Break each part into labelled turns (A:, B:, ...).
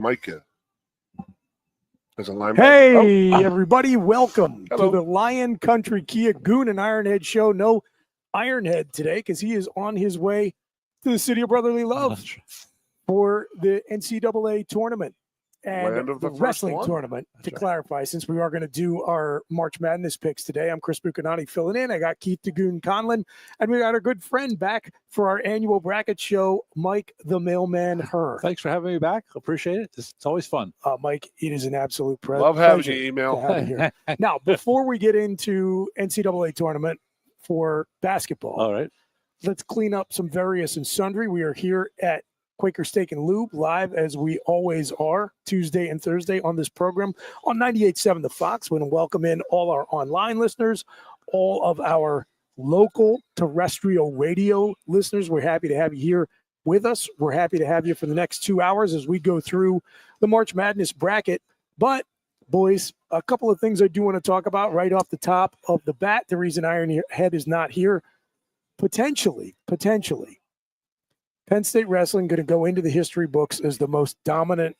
A: Micah as a lineman.
B: Hey, everybody. Welcome
A: Hello.
B: to the Lion Country Kia Goon and Ironhead show. No Ironhead today because he is on his way to the City of Brotherly Love for the NCAA tournament and the wrestling tournament, to clarify, since we are going to do our March Madness picks today. I'm Chris Bucanati filling in. I got Keith the Goon Conlin, and we got our good friend back for our annual bracket show, Mike the Mailman Herr.
C: Thanks for having me back. Appreciate it. It's always fun.
B: Mike, it is an absolute pleasure.
A: Love having you, email.
B: To have you here. Now, before we get into NCAA tournament for basketball,
C: all right, let's
B: clean up some various and sundry. We are here at Quaker Steak and Lube, live as we always are, Tuesday and Thursday on this program on 98.7 The Fox. We want to welcome in all our online listeners, all of our local terrestrial radio listeners. We're happy to have you here with us. We're happy to have you for the next 2 hours as we go through the March Madness bracket. But, boys, a couple of things I do want to talk about right off the top of the bat. The reason Ironhead is not here, potentially, Penn State Wrestling going to go into the history books as the most dominant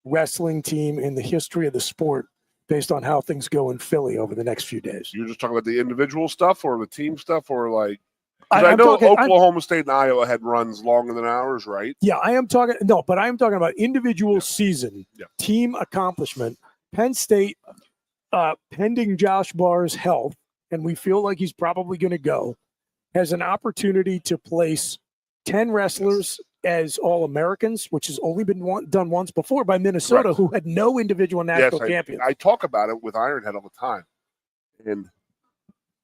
B: wrestling team in the history of the sport based on how things go in Philly over the next few days.
A: You're just talking about the individual stuff or the team stuff, or like, I know Oklahoma State and Iowa had runs longer than ours, right?
B: Yeah, I am talking about individual season, team accomplishment. Penn State, pending Josh Barr's health, and we feel like he's probably going to go, has an opportunity to place 10 wrestlers as All-Americans, which has only been done once before by Minnesota, who had no individual national champions.
A: I talk about it with Ironhead all the time. And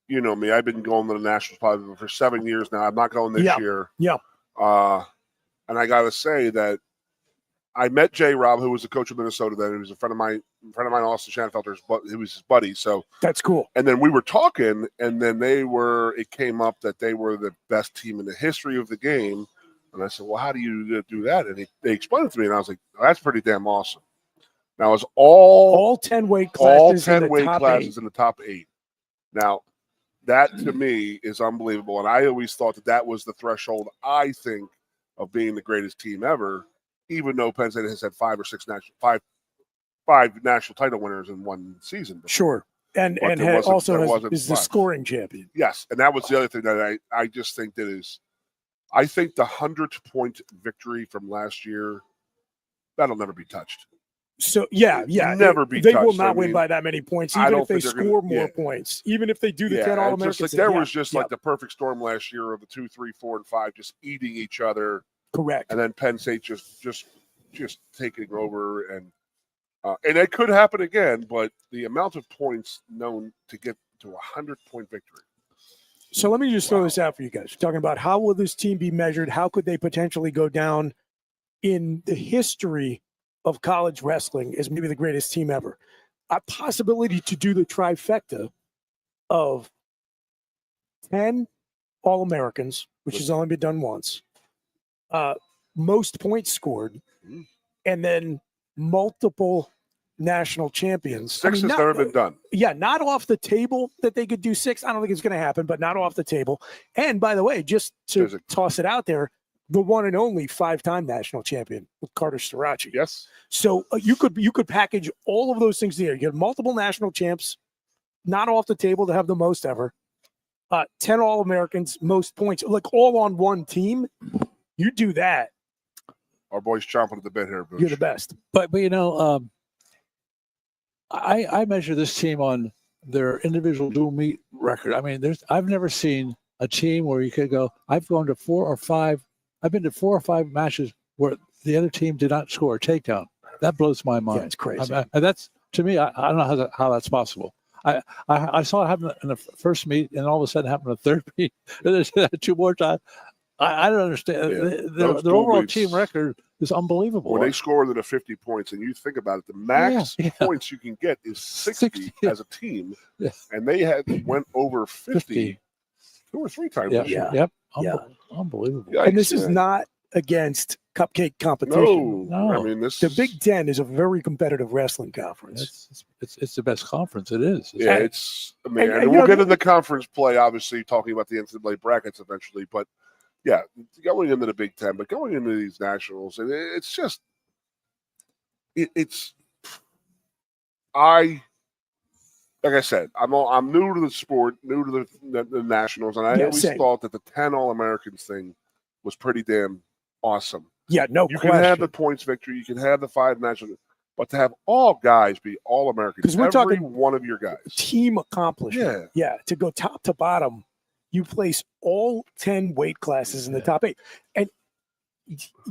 A: you know me, I've been going to the Nationals probably for 7 years now. I'm not going this year.
B: Yeah.
A: And I got to say that I met J. Rob, who was the coach of Minnesota then. He was a friend of mine, Austin Schanfelter's, but he was his buddy. So
B: that's cool.
A: And then we were talking, and then it came up that they were the best team in the history of the game. And I said, well, how do you do that? And they explained it to me, and I was like, oh, that's pretty damn awesome. Now, it's all
B: 10 weight classes,
A: in the top 8. Now, that to me is unbelievable. And I always thought that was the threshold, I think, of being the greatest team ever, even though Penn State has had five national title winners in one season before.
B: Sure. And is the scoring champion.
A: Yes. And that was the other thing that I just think that is, I think the 100-point victory from last year, that'll never be touched.
B: So, yeah.
A: Never be
B: They
A: touched.
B: will not win by that many points, even if they score more points, even if they do the 10 All-Americans.
A: There was just like the perfect storm last year of the 2, 3, 4, and 5 just eating each other.
B: Correct.
A: And then Penn State just taking over, and it could happen again, but the amount of points known to get to a 100-point victory.
B: So let me just throw this out for you guys. We're talking about how will this team be measured? How could they potentially go down in the history of college wrestling as maybe the greatest team ever? A possibility to do the trifecta of 10 All-Americans, which has only been done once, most points scored, and then multiple national champions.
A: 6 has never been done.
B: Yeah, not off the table that they could do 6. I don't think it's going to happen, but not off the table. And by the way, just to toss it out there, the one and only 5-time national champion with Carter Starace.
A: Yes.
B: So you could package all of those things together. You have multiple national champs, not off the table to have the most ever. 10 All-Americans, most points, like all on one team. You do that.
A: Our boy's chomping at the bit here, Booch.
B: You're the best.
C: But you know, I measure this team on their individual dual meet record. I mean, I've never seen a team where you could go, I've been to 4 or 5 matches where the other team did not score a takedown. That blows my mind.
B: Yeah, it's crazy.
C: That's, to me, I don't know how that's possible. I saw it happen in the first meet, and all of a sudden it happened in the third meet. There's 2 more times. I don't understand. Their overall team record is unbelievable.
A: When they score within 50 points, and you think about it, the max points you can get is 60 as a team, and they went over 50 2 or 3 times this year.
C: Yep. Unbelievable.
B: Yikes, and this is not against cupcake competition.
A: No. I mean,
B: the Big Ten is a very competitive wrestling conference.
C: It's the best conference. It is.
A: Yeah, it's. I mean, and we'll get into conference play, obviously, talking about the NCAA brackets eventually, but. Yeah, going into the Big Ten, but going into these nationals, and it's just it's like I said, I'm new to the sport, new to the nationals, and I always thought that the 10 All-Americans thing was pretty damn awesome.
B: Yeah, no
A: you
B: question.
A: can have the points victory, you can have the 5 national, but to have all guys be All-Americans, because we're talking one of your guys,
B: team accomplishment. Yeah, to go top to bottom, you place all 10 weight classes in the top 8, and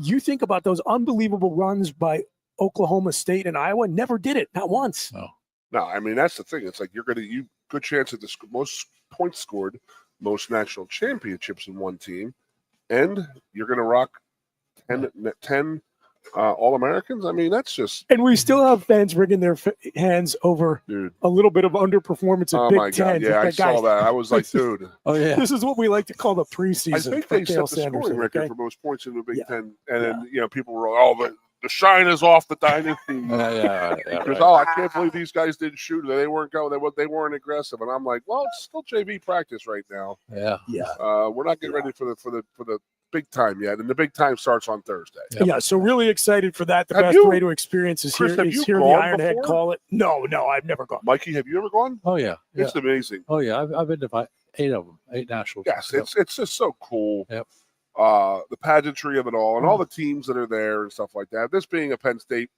B: you think about those unbelievable runs by Oklahoma State and Iowa. Never did it, not once.
A: No, I mean, that's the thing. It's like you good chance at the most points scored, most national championships in one team, and you're going to rock 10 All-Americans. I mean, that's just...
B: And we still have fans wringing their hands over a little bit of underperformance at Big Ten.
A: Yeah, I saw that. I was like, dude.
B: This is what we like to call the preseason.
A: I think they set the scoring record for most points in the Big Ten. And then, people were the shine is off the dynasty. Because I can't believe these guys didn't shoot. They weren't going. They weren't aggressive. And I'm like, well, it's still JV practice right now. We're not getting ready for the big time yet, and the big time starts on Thursday.
B: So really excited for that. The best way to experience is
A: Chris,
B: hear the Ironhead call it. No, I've never gone.
A: Mikey, have you ever gone?
C: Oh yeah,
A: it's amazing.
C: Oh yeah, I've been to 8 of them, 8 nationals.
A: Yes, it's just so cool.
C: Yep.
A: The pageantry of it all, and all the teams that are there and stuff like that. This being a Penn State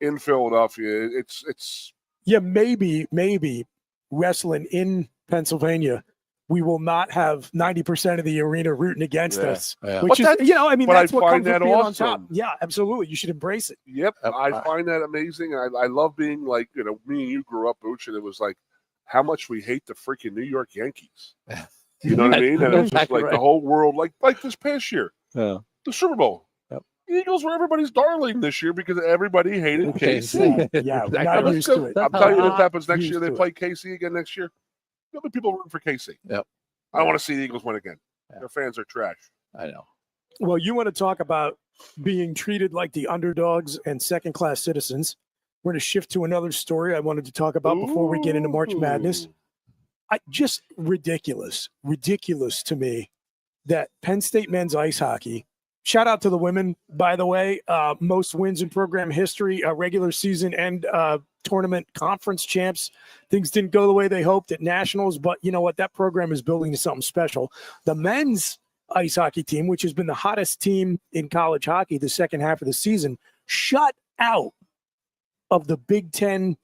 A: in Philadelphia, it's
B: maybe wrestling in Pennsylvania, we will not have 90% of the arena rooting against us, which is, that's what comes with being on top. Yeah, absolutely. You should embrace it.
A: Yep, I find that amazing. I love being like, me and you grew up, Booch, and it was like how much we hate the freaking New York Yankees. You know what I mean? And it's just like the whole world, like this past year, the Super Bowl.
C: Yep.
A: The Eagles were everybody's darling this year because everybody hated KC. I'm telling you, this happens next year. They play KC again next year. There'll be people rooting for KC.
C: Yep.
A: I don't want to see the Eagles win again. Their fans are trash.
C: I know.
B: Well, you want to talk about being treated like the underdogs and second-class citizens. We're going to shift to another story I wanted to talk about before we get into March Madness. Just ridiculous to me that Penn State men's ice hockey, shout out to the women, by the way, most wins in program history, regular season and tournament conference champs. Things didn't go the way they hoped at nationals, but you know what? That program is building to something special. The men's ice hockey team, which has been the hottest team in college hockey the second half of the season, shut out of the Big Ten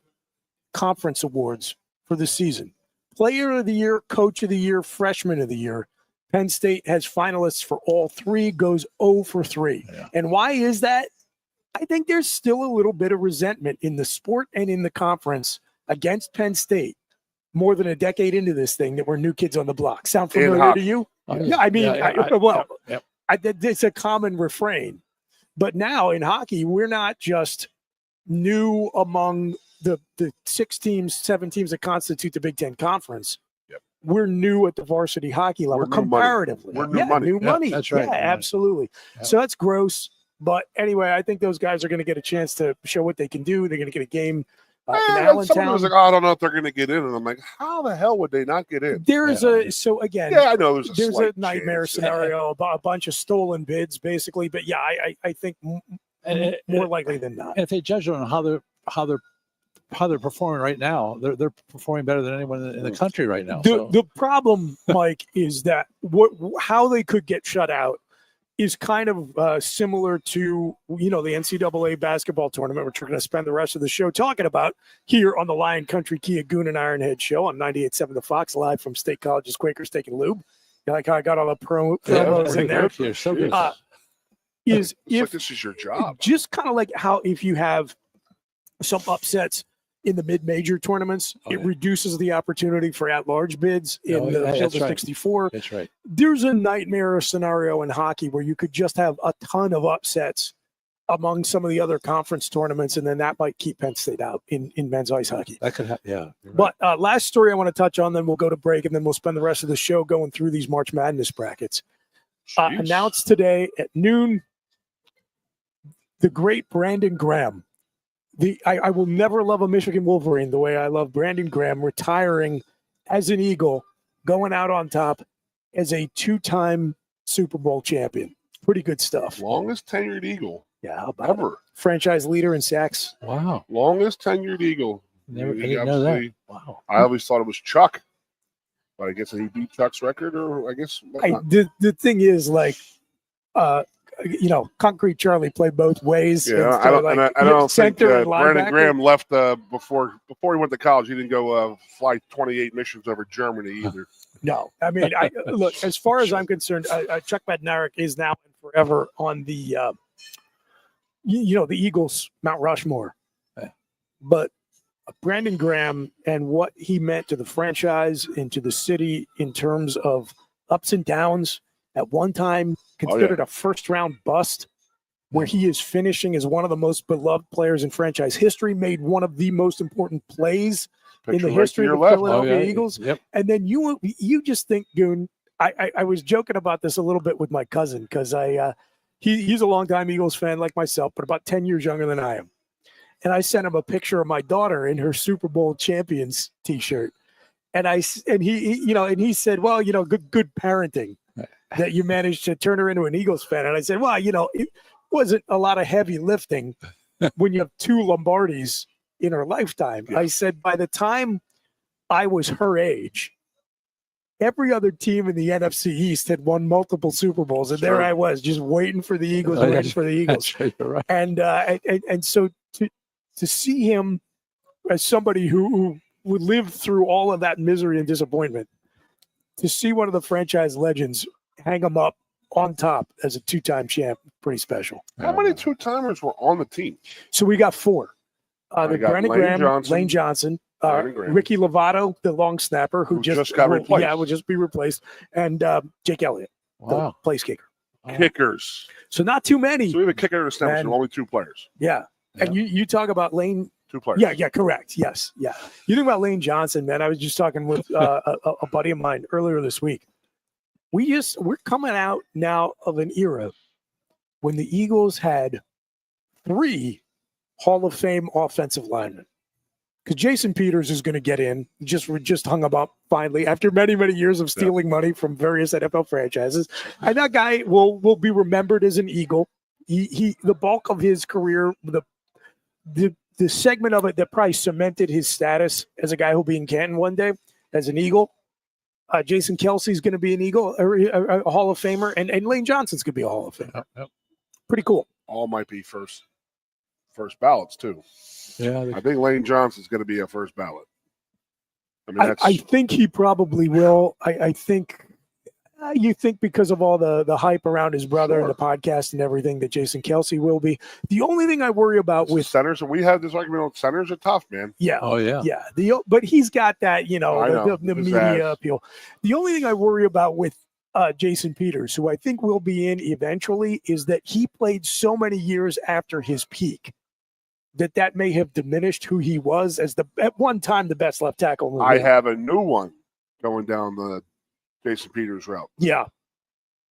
B: conference awards for the season. Player of the Year, Coach of the Year, Freshman of the Year. Penn State has finalists for all 3, goes 0 for 3. Yeah. And why is that? I think there's still a little bit of resentment in the sport and in the conference against Penn State more than a decade into this thing that we're new kids on the block. Sound familiar to you? Yeah, I mean, it's a common refrain. But now in hockey, we're not just new among the 6 teams, 7 teams that constitute the Big Ten Conference.
A: Yep.
B: We're new at the varsity hockey level comparatively.
A: We're new money.
B: New money.
C: That's right.
B: Yeah, absolutely. Yeah. So that's gross. But anyway, I think those guys are going to get a chance to show what they can do. They're going to get a game in Allentown.
A: Someone was like, I don't know if they're going to get in. And I'm like, how the hell would they not get in?
B: There's again,
A: I know there's
B: a nightmare scenario, a bunch of stolen bids, basically. But yeah, I think more likely than not.
C: And if they judge on how they're performing right now, they're performing better than anyone in the country right now.
B: The problem, Mike, is that how they could get shut out is kind of similar to, the NCAA basketball tournament, which we're going to spend the rest of the show talking about here on the Lion Country Kia Goon and Ironhead show on 98.7 The Fox, live from State College's Quaker Steak and Lube. You like how I got all the promos in there?
C: You're so good.
A: This is your job.
B: Just kind of like how if you have some upsets in the mid-major tournaments, it reduces the opportunity for at-large bids in the Silver 64.
C: That's right.
B: There's a nightmare scenario in hockey where you could just have a ton of upsets among some of the other conference tournaments, and then that might keep Penn State out in men's ice hockey.
C: That could happen, yeah.
B: Right. But last story I want to touch on, then we'll go to break, and then we'll spend the rest of the show going through these March Madness brackets. Announced today at noon, the great Brandon Graham. I will never love a Michigan Wolverine the way I love Brandon Graham, retiring as an Eagle, going out on top as a 2-time Super Bowl champion. Pretty good stuff.
A: Longest tenured Eagle
B: Yeah, how about it?
A: Ever.
B: Franchise leader in sacks.
C: Wow.
A: Longest tenured Eagle.
C: I
A: He
C: didn't know that.
A: obviously-
C: Wow.
A: I always thought it was Chuck, but I guess he beat Chuck's record, or I guess
B: The thing is, like, Concrete Charlie played both ways.
A: yeah.
B: And so,
A: I don't think
B: center and
A: Brandon
B: linebacker.
A: Graham left before he went to college. He didn't go fly 28 missions over Germany either.
B: No, I mean, look. As far as I'm concerned, Chuck Bednarik is now and forever on the, the Eagles Mount Rushmore. But Brandon Graham and what he meant to the franchise and to the city in terms of ups and downs. At one time, considered a first-round bust, where he is finishing as one of the most beloved players in franchise history, made one of the most important plays in the history of the Philadelphia Eagles.
C: Yep.
B: And then you just think, Goon, I was joking about this a little bit with my cousin because he's a longtime Eagles fan like myself, but about 10 years younger than I am. And I sent him a picture of my daughter in her Super Bowl champions T-shirt. And he said, well, good parenting that you managed to turn her into an Eagles fan. And I said, well, it wasn't a lot of heavy lifting when you have 2 Lombardis in her lifetime. Yeah. I said, by the time I was her age, every other team in the NFC East had won multiple Super Bowls. And there I was just waiting for the Eagles, waiting for the Eagles. Right. And so to see him as somebody who would live through all of that misery and disappointment, to see one of the franchise legends hang him up on top as a 2-time champ, pretty special.
A: How many 2-timers were on the team?
B: So we got 4. Brandon Graham, Lane Johnson, Ricky Lovato, the long snapper, who just got replaced. Yeah, will just be replaced, and Jake Elliott, the place kicker.
A: Kickers.
B: So not too many.
A: So we have a kicker and a snapper, so only 2 players.
B: Yeah. And you talk about Lane.
A: 2 players.
B: Yeah, correct. Yes, yeah. You think about Lane Johnson, man. I was just talking with a buddy of mine earlier this week. We're coming out now of an era when the Eagles had 3 Hall of Fame offensive linemen. Because Jason Peters is going to get in. Just hung him up finally after many, many years of stealing money from various NFL franchises. And that guy will be remembered as an Eagle. He the bulk of his career, the segment of it that probably cemented his status as a guy who'll be in Canton one day as an Eagle. Jason Kelsey's going to be an Eagle, or a Hall of Famer, and Lane Johnson's going to be a Hall of Famer. Yep. Pretty cool.
A: All might be first ballots too.
C: Yeah,
A: I think Lane Johnson's going to be a first ballot.
B: I think he probably will. I think you think because of all the hype around his brother and the podcast and everything that Jason Kelsey will be. The only thing I worry about with
A: centers, and we had this argument on centers are tough, man.
B: Yeah.
C: Oh yeah.
B: Yeah. But he's got that, the media appeal. The only thing I worry about with Jason Peters, who I think will be in eventually, is that he played so many years after his peak that may have diminished who he was as at one time the best left tackle in the league.
A: I have a new one going down the Jason Peters route.
B: Yeah.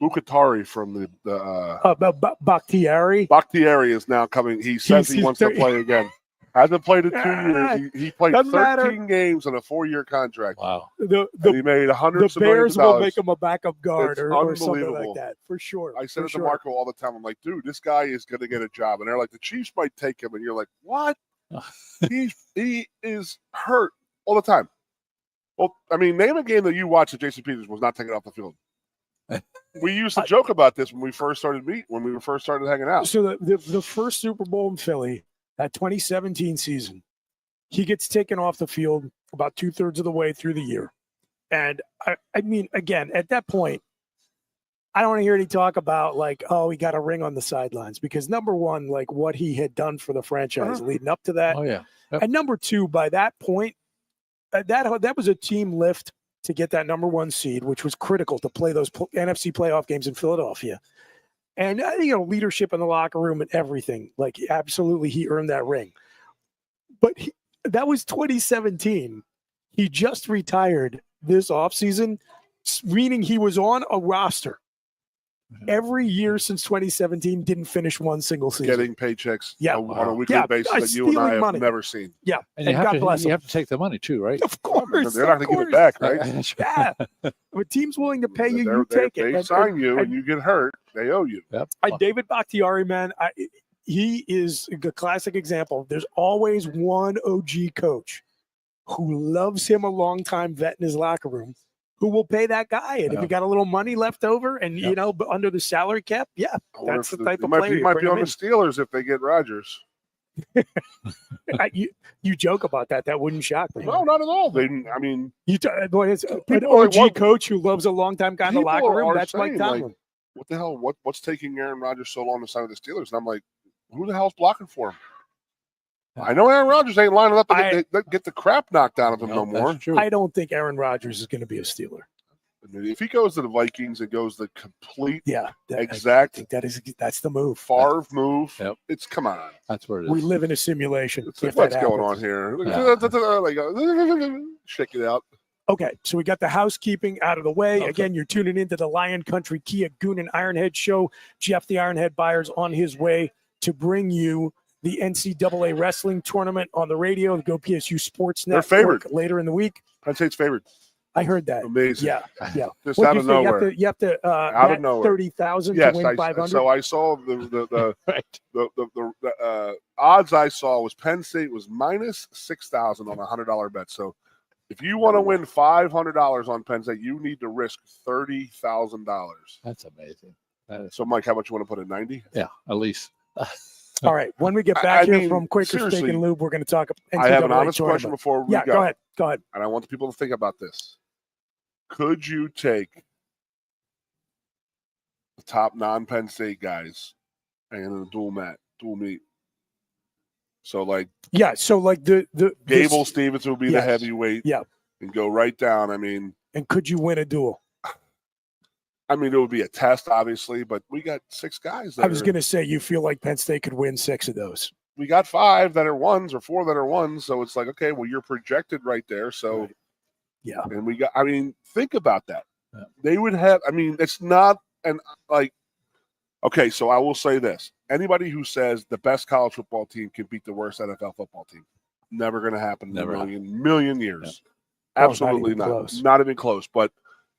A: Bukatari from the
B: Bakhtiari.
A: Bakhtiari is now coming. He says he wants to play again. Hasn't played in 2 years. He played 13 games on a 4-year contract.
C: Wow.
A: He made $100
B: The Bears will make him a backup guard or something like that, for sure.
A: I said it to Marco all the time. I'm like, dude, this guy is going to get a job. And they're like, the Chiefs might take him. And you're like, what? He is hurt all the time. Well, I mean, name a game that you watched that Jason Peters was not taken off the field. We used to joke about this when we first started hanging out.
B: So the first Super Bowl in Philly, that 2017 season, he gets taken off the field about 2/3 of the way through the year. And I mean, again, at that point, I don't want to hear any talk about like, oh, he got a ring on the sidelines, because number one, like what he had done for the franchise leading up to that.
C: Oh yeah.
B: Yep. And number two, by that point, that was a team lift to get that number 1 seed, which was critical to play those NFC playoff games in Philadelphia. And, leadership in the locker room and everything. Like, absolutely, he earned that ring. But that was 2017. He just retired this offseason, meaning he was on a roster every year since 2017, didn't finish one single season.
A: Getting paychecks on a weekly basis that you and I have never seen.
B: Yeah.
C: And you have to take the money too, right?
B: Of course.
A: They're not going to give it back, right?
B: Yeah. When team's willing to pay you, you take it.
A: They sign you and you get hurt, they owe you.
C: Yep.
B: David Bakhtiari, man, he is a classic example. There's always one OG coach who loves him, a long-time vet in his locker room, who will pay that guy. And if you got a little money left over and, but under the salary cap, that's the type of player.
A: He might be on the Steelers if they get Rodgers.
B: You joke about that. That wouldn't shock me.
A: No, not at all. An OG
B: coach who loves a long-time guy in the locker room. That's Mike Tomlin.
A: Like, what the hell? What's taking Aaron Rodgers so long to sign with the Steelers? And I'm like, who the hell's blocking for him? I know Aaron Rodgers ain't lining up to get the crap knocked out of him no more.
B: I don't think Aaron Rodgers is going to be a Steeler.
A: I mean, if he goes to the Vikings and goes the complete,
B: exact, I think that's the move.
A: Favre move. Yep. It's come on.
C: That's where it is.
B: We live in a simulation.
A: Like, what's going on here? Shake it out.
B: Okay, so we got the housekeeping out of the way. Okay. Again, you're tuning into the Lion Country Kia Goon and Ironhead show. Jeff the Ironhead Byers on his way to bring you the NCAA wrestling tournament on the radio, the Go PSU Sports Network.
A: They're favored
B: later in the week.
A: Penn State's favored.
B: I heard that.
A: Amazing.
B: Yeah.
A: Just out of nowhere.
B: You have to
A: out of nowhere.
B: 30,000 to win 500.
A: So I saw the odds I saw was Penn State was minus 6,000 on a $100 bet. So if you want to win $500 on Penn State, you need to risk $30,000.
C: That's amazing.
A: So Mike, how much you want to put in 90?
C: Yeah, at least.
B: All right. When we get back from Quaker Steak and Lube, we're going to talk NCAA
A: I have an honest question before we go.
B: Go ahead.
A: And I want the people to think about this. Could you take the top non-Penn State guys and a dual meet? So like
B: the
A: Gable Stevens will be the heavyweight.
B: Yeah.
A: And go right down. I mean,
B: and could you win a duel?
A: I mean, it would be a test, obviously, but we got 6 guys.
B: I was going to say, you feel like Penn State could win 6 of those.
A: We got 5 that are ones or 4 that are ones. So it's like, okay, well, you're projected right there. So,
B: right. Yeah.
A: And we got, I mean, think about that. Yeah. They would have, I mean, it's not okay, so I will say this. Anybody who says the best college football team can beat the worst NFL football team, never going to happen in a million years. Yeah. Absolutely not. Not even close. But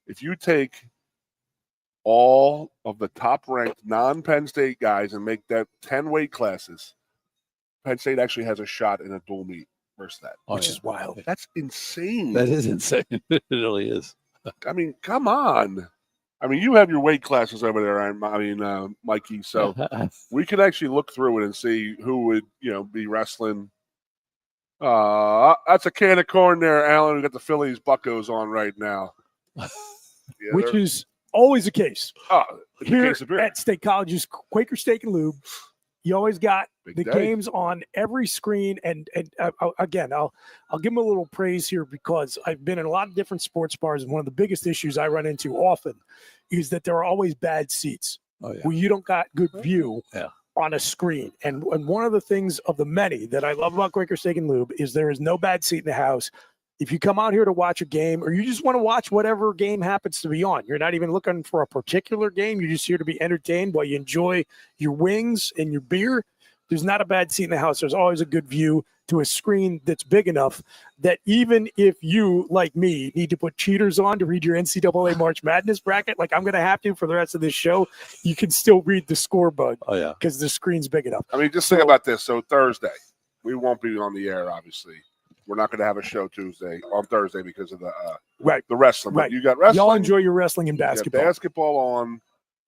A: if you take all of the top-ranked non-Penn State guys and make that 10 weight classes, Penn State actually has a shot in a dual meet versus that.
B: Which is wild.
A: That's insane.
C: That is insane. It really is.
A: I mean, come on. I mean, you have your weight classes over there, Mikey, so we could actually look through it and see who would, be wrestling. That's a can of corn there, Alan. We got the Phillies Buccos on right now.
B: Which is always the case.
A: Here
B: at State College's Quaker Steak and Lube, you always got games on every screen. And again, I'll give them a little praise here because I've been in a lot of different sports bars, and one of the biggest issues I run into often is that there are always bad seats where you don't got good view on a screen. And one of the things of the many that I love about Quaker Steak and Lube is there is no bad seat in the house. If you come out here to watch a game or you just want to watch whatever game happens to be on, you're not even looking for a particular game. You're just here to be entertained while you enjoy your wings and your beer. There's not a bad seat in the house. There's always a good view to a screen that's big enough that even if you, like me, need to put cheaters on to read your NCAA March Madness bracket, like I'm going to have to for the rest of this show, you can still read the scoreboard because the screen's big enough.
A: I mean, just think about this. So Thursday, we won't be on the air, obviously. We're not going to have a show on Thursday because of the wrestling.
B: Right.
A: You got wrestling.
B: Y'all enjoy your wrestling and basketball.
A: Basketball on.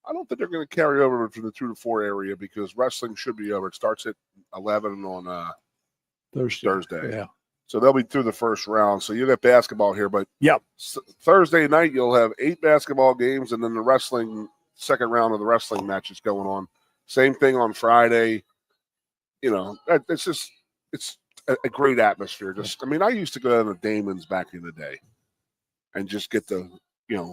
A: I don't think they're going to carry over from the 2 to 4 area because wrestling should be over. It starts at 11 on Thursday.
C: Yeah.
A: So they'll be through the first round. So you got basketball here, but Thursday night you'll have 8 basketball games, and then the wrestling second round of the wrestling matches going on. Same thing on Friday. It's a great atmosphere. I used to go down to Damon's back in the day and just get to,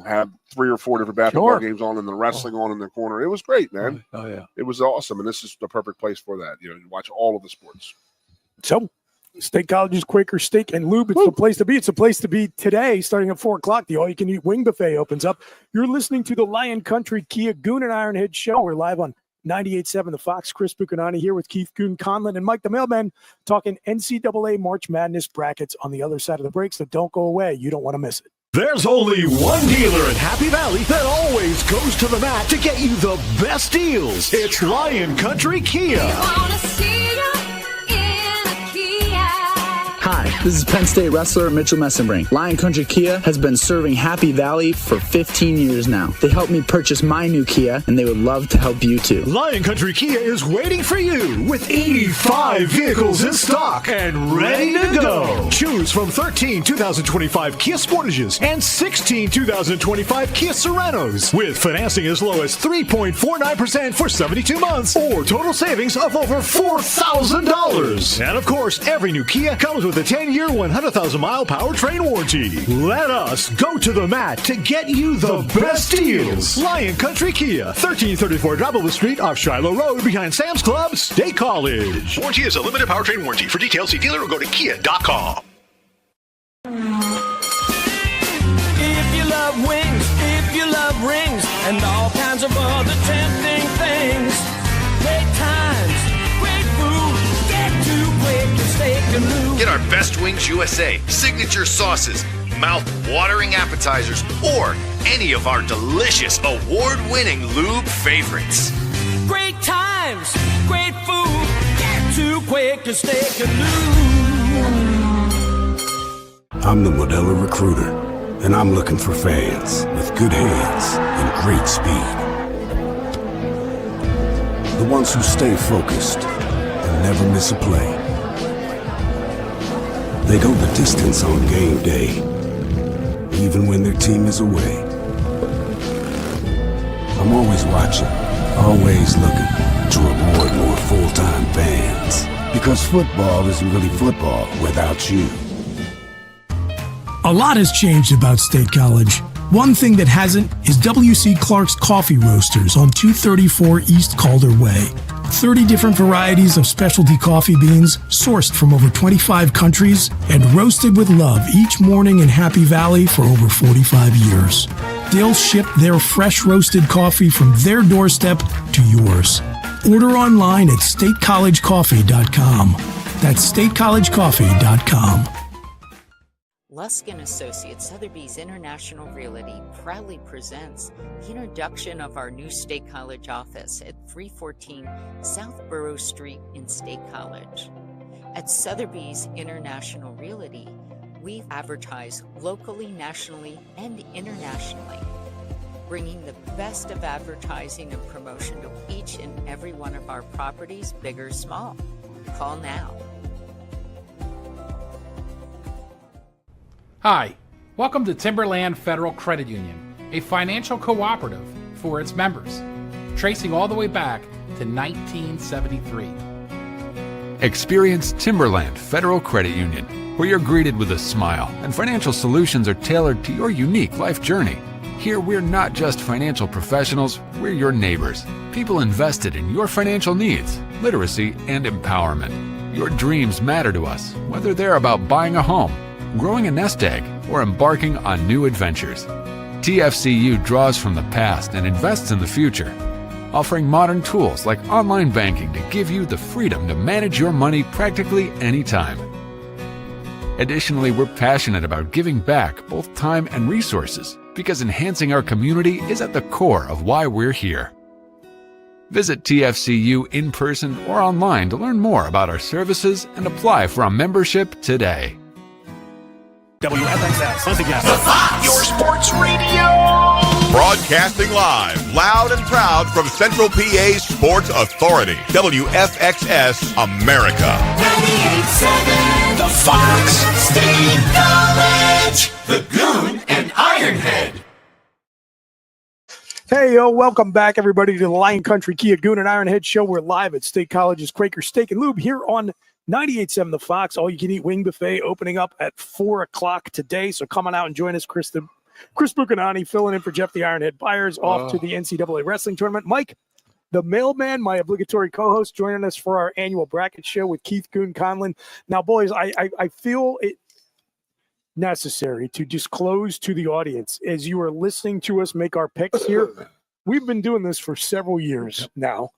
A: have 3 or 4 different basketball games on and the wrestling on in the corner. It was great, man.
C: Oh, yeah.
A: It was awesome. And this is the perfect place for that. You watch all of the sports.
B: So State College's Quaker Steak and Lube, it's the place to be. It's the place to be today, starting at 4 o'clock. The all-you-can-eat wing buffet opens up. You're listening to the Lion Country Kia Goon and Ironhead show. We're live on 98.7 The Fox. Chris Bucanani here with Keith Goon, Conlin, and Mike the Mailman talking NCAA March Madness brackets on the other side of the break. So don't go away. You don't want to miss it.
D: There's only one dealer in Happy Valley that always goes to the mat to get you the best deals. It's Lion Country Kia.
E: Hi, this is Penn State wrestler Mitchell Messenbrink. Lion Country Kia has been serving Happy Valley for 15 years now. They helped me purchase my new Kia, and they would love to help you too.
D: Lion Country Kia is waiting for you with 85 vehicles in stock and ready to go. Choose from 13 2025 Kia Sportages and 16 2025 Kia Sorentos with financing as low as 3.49% for 72 months or total savings of over $4,000. And of course, every new Kia comes with a 10-year, 100,000-mile powertrain warranty. Let us go to the mat to get you the best deals. Lion Country Kia, 1334 Dropwood Street off Shiloh Road behind Sam's Club, State College. Warranty is a limited powertrain warranty. For details, see dealer or go to kia.com.
F: If you love wings, if you love rings, and all kinds of other tempting things, great times, great food, get to Quaker Steak Lube.
G: Get our Best Wings USA, signature sauces, mouth-watering appetizers, or any of our delicious award-winning lube favorites.
F: Great times, great food, get to Quaker Steak Lube.
H: I'm the Modelo Recruiter, and I'm looking for fans with good hands and great speed. The ones who stay focused and never miss a play. They go the distance on game day, even when their team is away. I'm always watching, always looking to reward more full-time fans. Because football isn't really football without you.
I: A lot has changed about State College. One thing that hasn't is W.C. Clark's Coffee Roasters on 234 East Calder Way. 30 different varieties of specialty coffee beans sourced from over 25 countries and roasted with love each morning in Happy Valley for over 45 years. They'll ship their fresh roasted coffee from their doorstep to yours. Order online at statecollegecoffee.com. That's statecollegecoffee.com.
J: Lusk & Associates, Sotheby's International Realty proudly presents the introduction of our new State College office at 314 South Borough Street in State College. At Sotheby's International Realty, we advertise locally, nationally, and internationally, bringing the best of advertising and promotion to each and every one of our properties, big or small. Call now.
K: Hi, welcome to Timberland Federal Credit Union, a financial cooperative for its members, tracing all the way back to 1973.
L: Experience Timberland Federal Credit Union, where you're greeted with a smile and financial solutions are tailored to your unique life journey. Here, we're not just financial professionals, we're your neighbors, people invested in your financial needs, literacy, and empowerment. Your dreams matter to us, whether they're about buying a home, growing a nest egg, or embarking on new adventures. TFCU draws from the past and invests in the future, offering modern tools like online banking to give you the freedom to manage your money practically anytime. Additionally, we're passionate about giving back both time and resources because enhancing our community is at the core of why we're here. Visit TFCU in person or online to learn more about our services and apply for a membership today.
D: WFXS, once again,
G: The Fox, your sports radio. Broadcasting live, loud and proud from Central PA's Sports Authority. WFXS America. 98.7, The Fox, State College, the Goon and Ironhead.
B: Hey, yo, welcome back, everybody, to the Lion Country Kia Goon and Ironhead show. We're live at State College's Quaker Steak Lube here on 98.7 The Fox, all-you-can-eat wing buffet opening up at 4 o'clock today. So come on out and join us. Chris Bucanani filling in for Jeff the Ironhead Byers off to the NCAA wrestling tournament. Mike, the mailman, my obligatory co-host, joining us for our annual bracket show with Keith Goon Conlin. Now, boys, I feel it necessary to disclose to the audience as you are listening to us make our picks here. We've been doing this for several years now.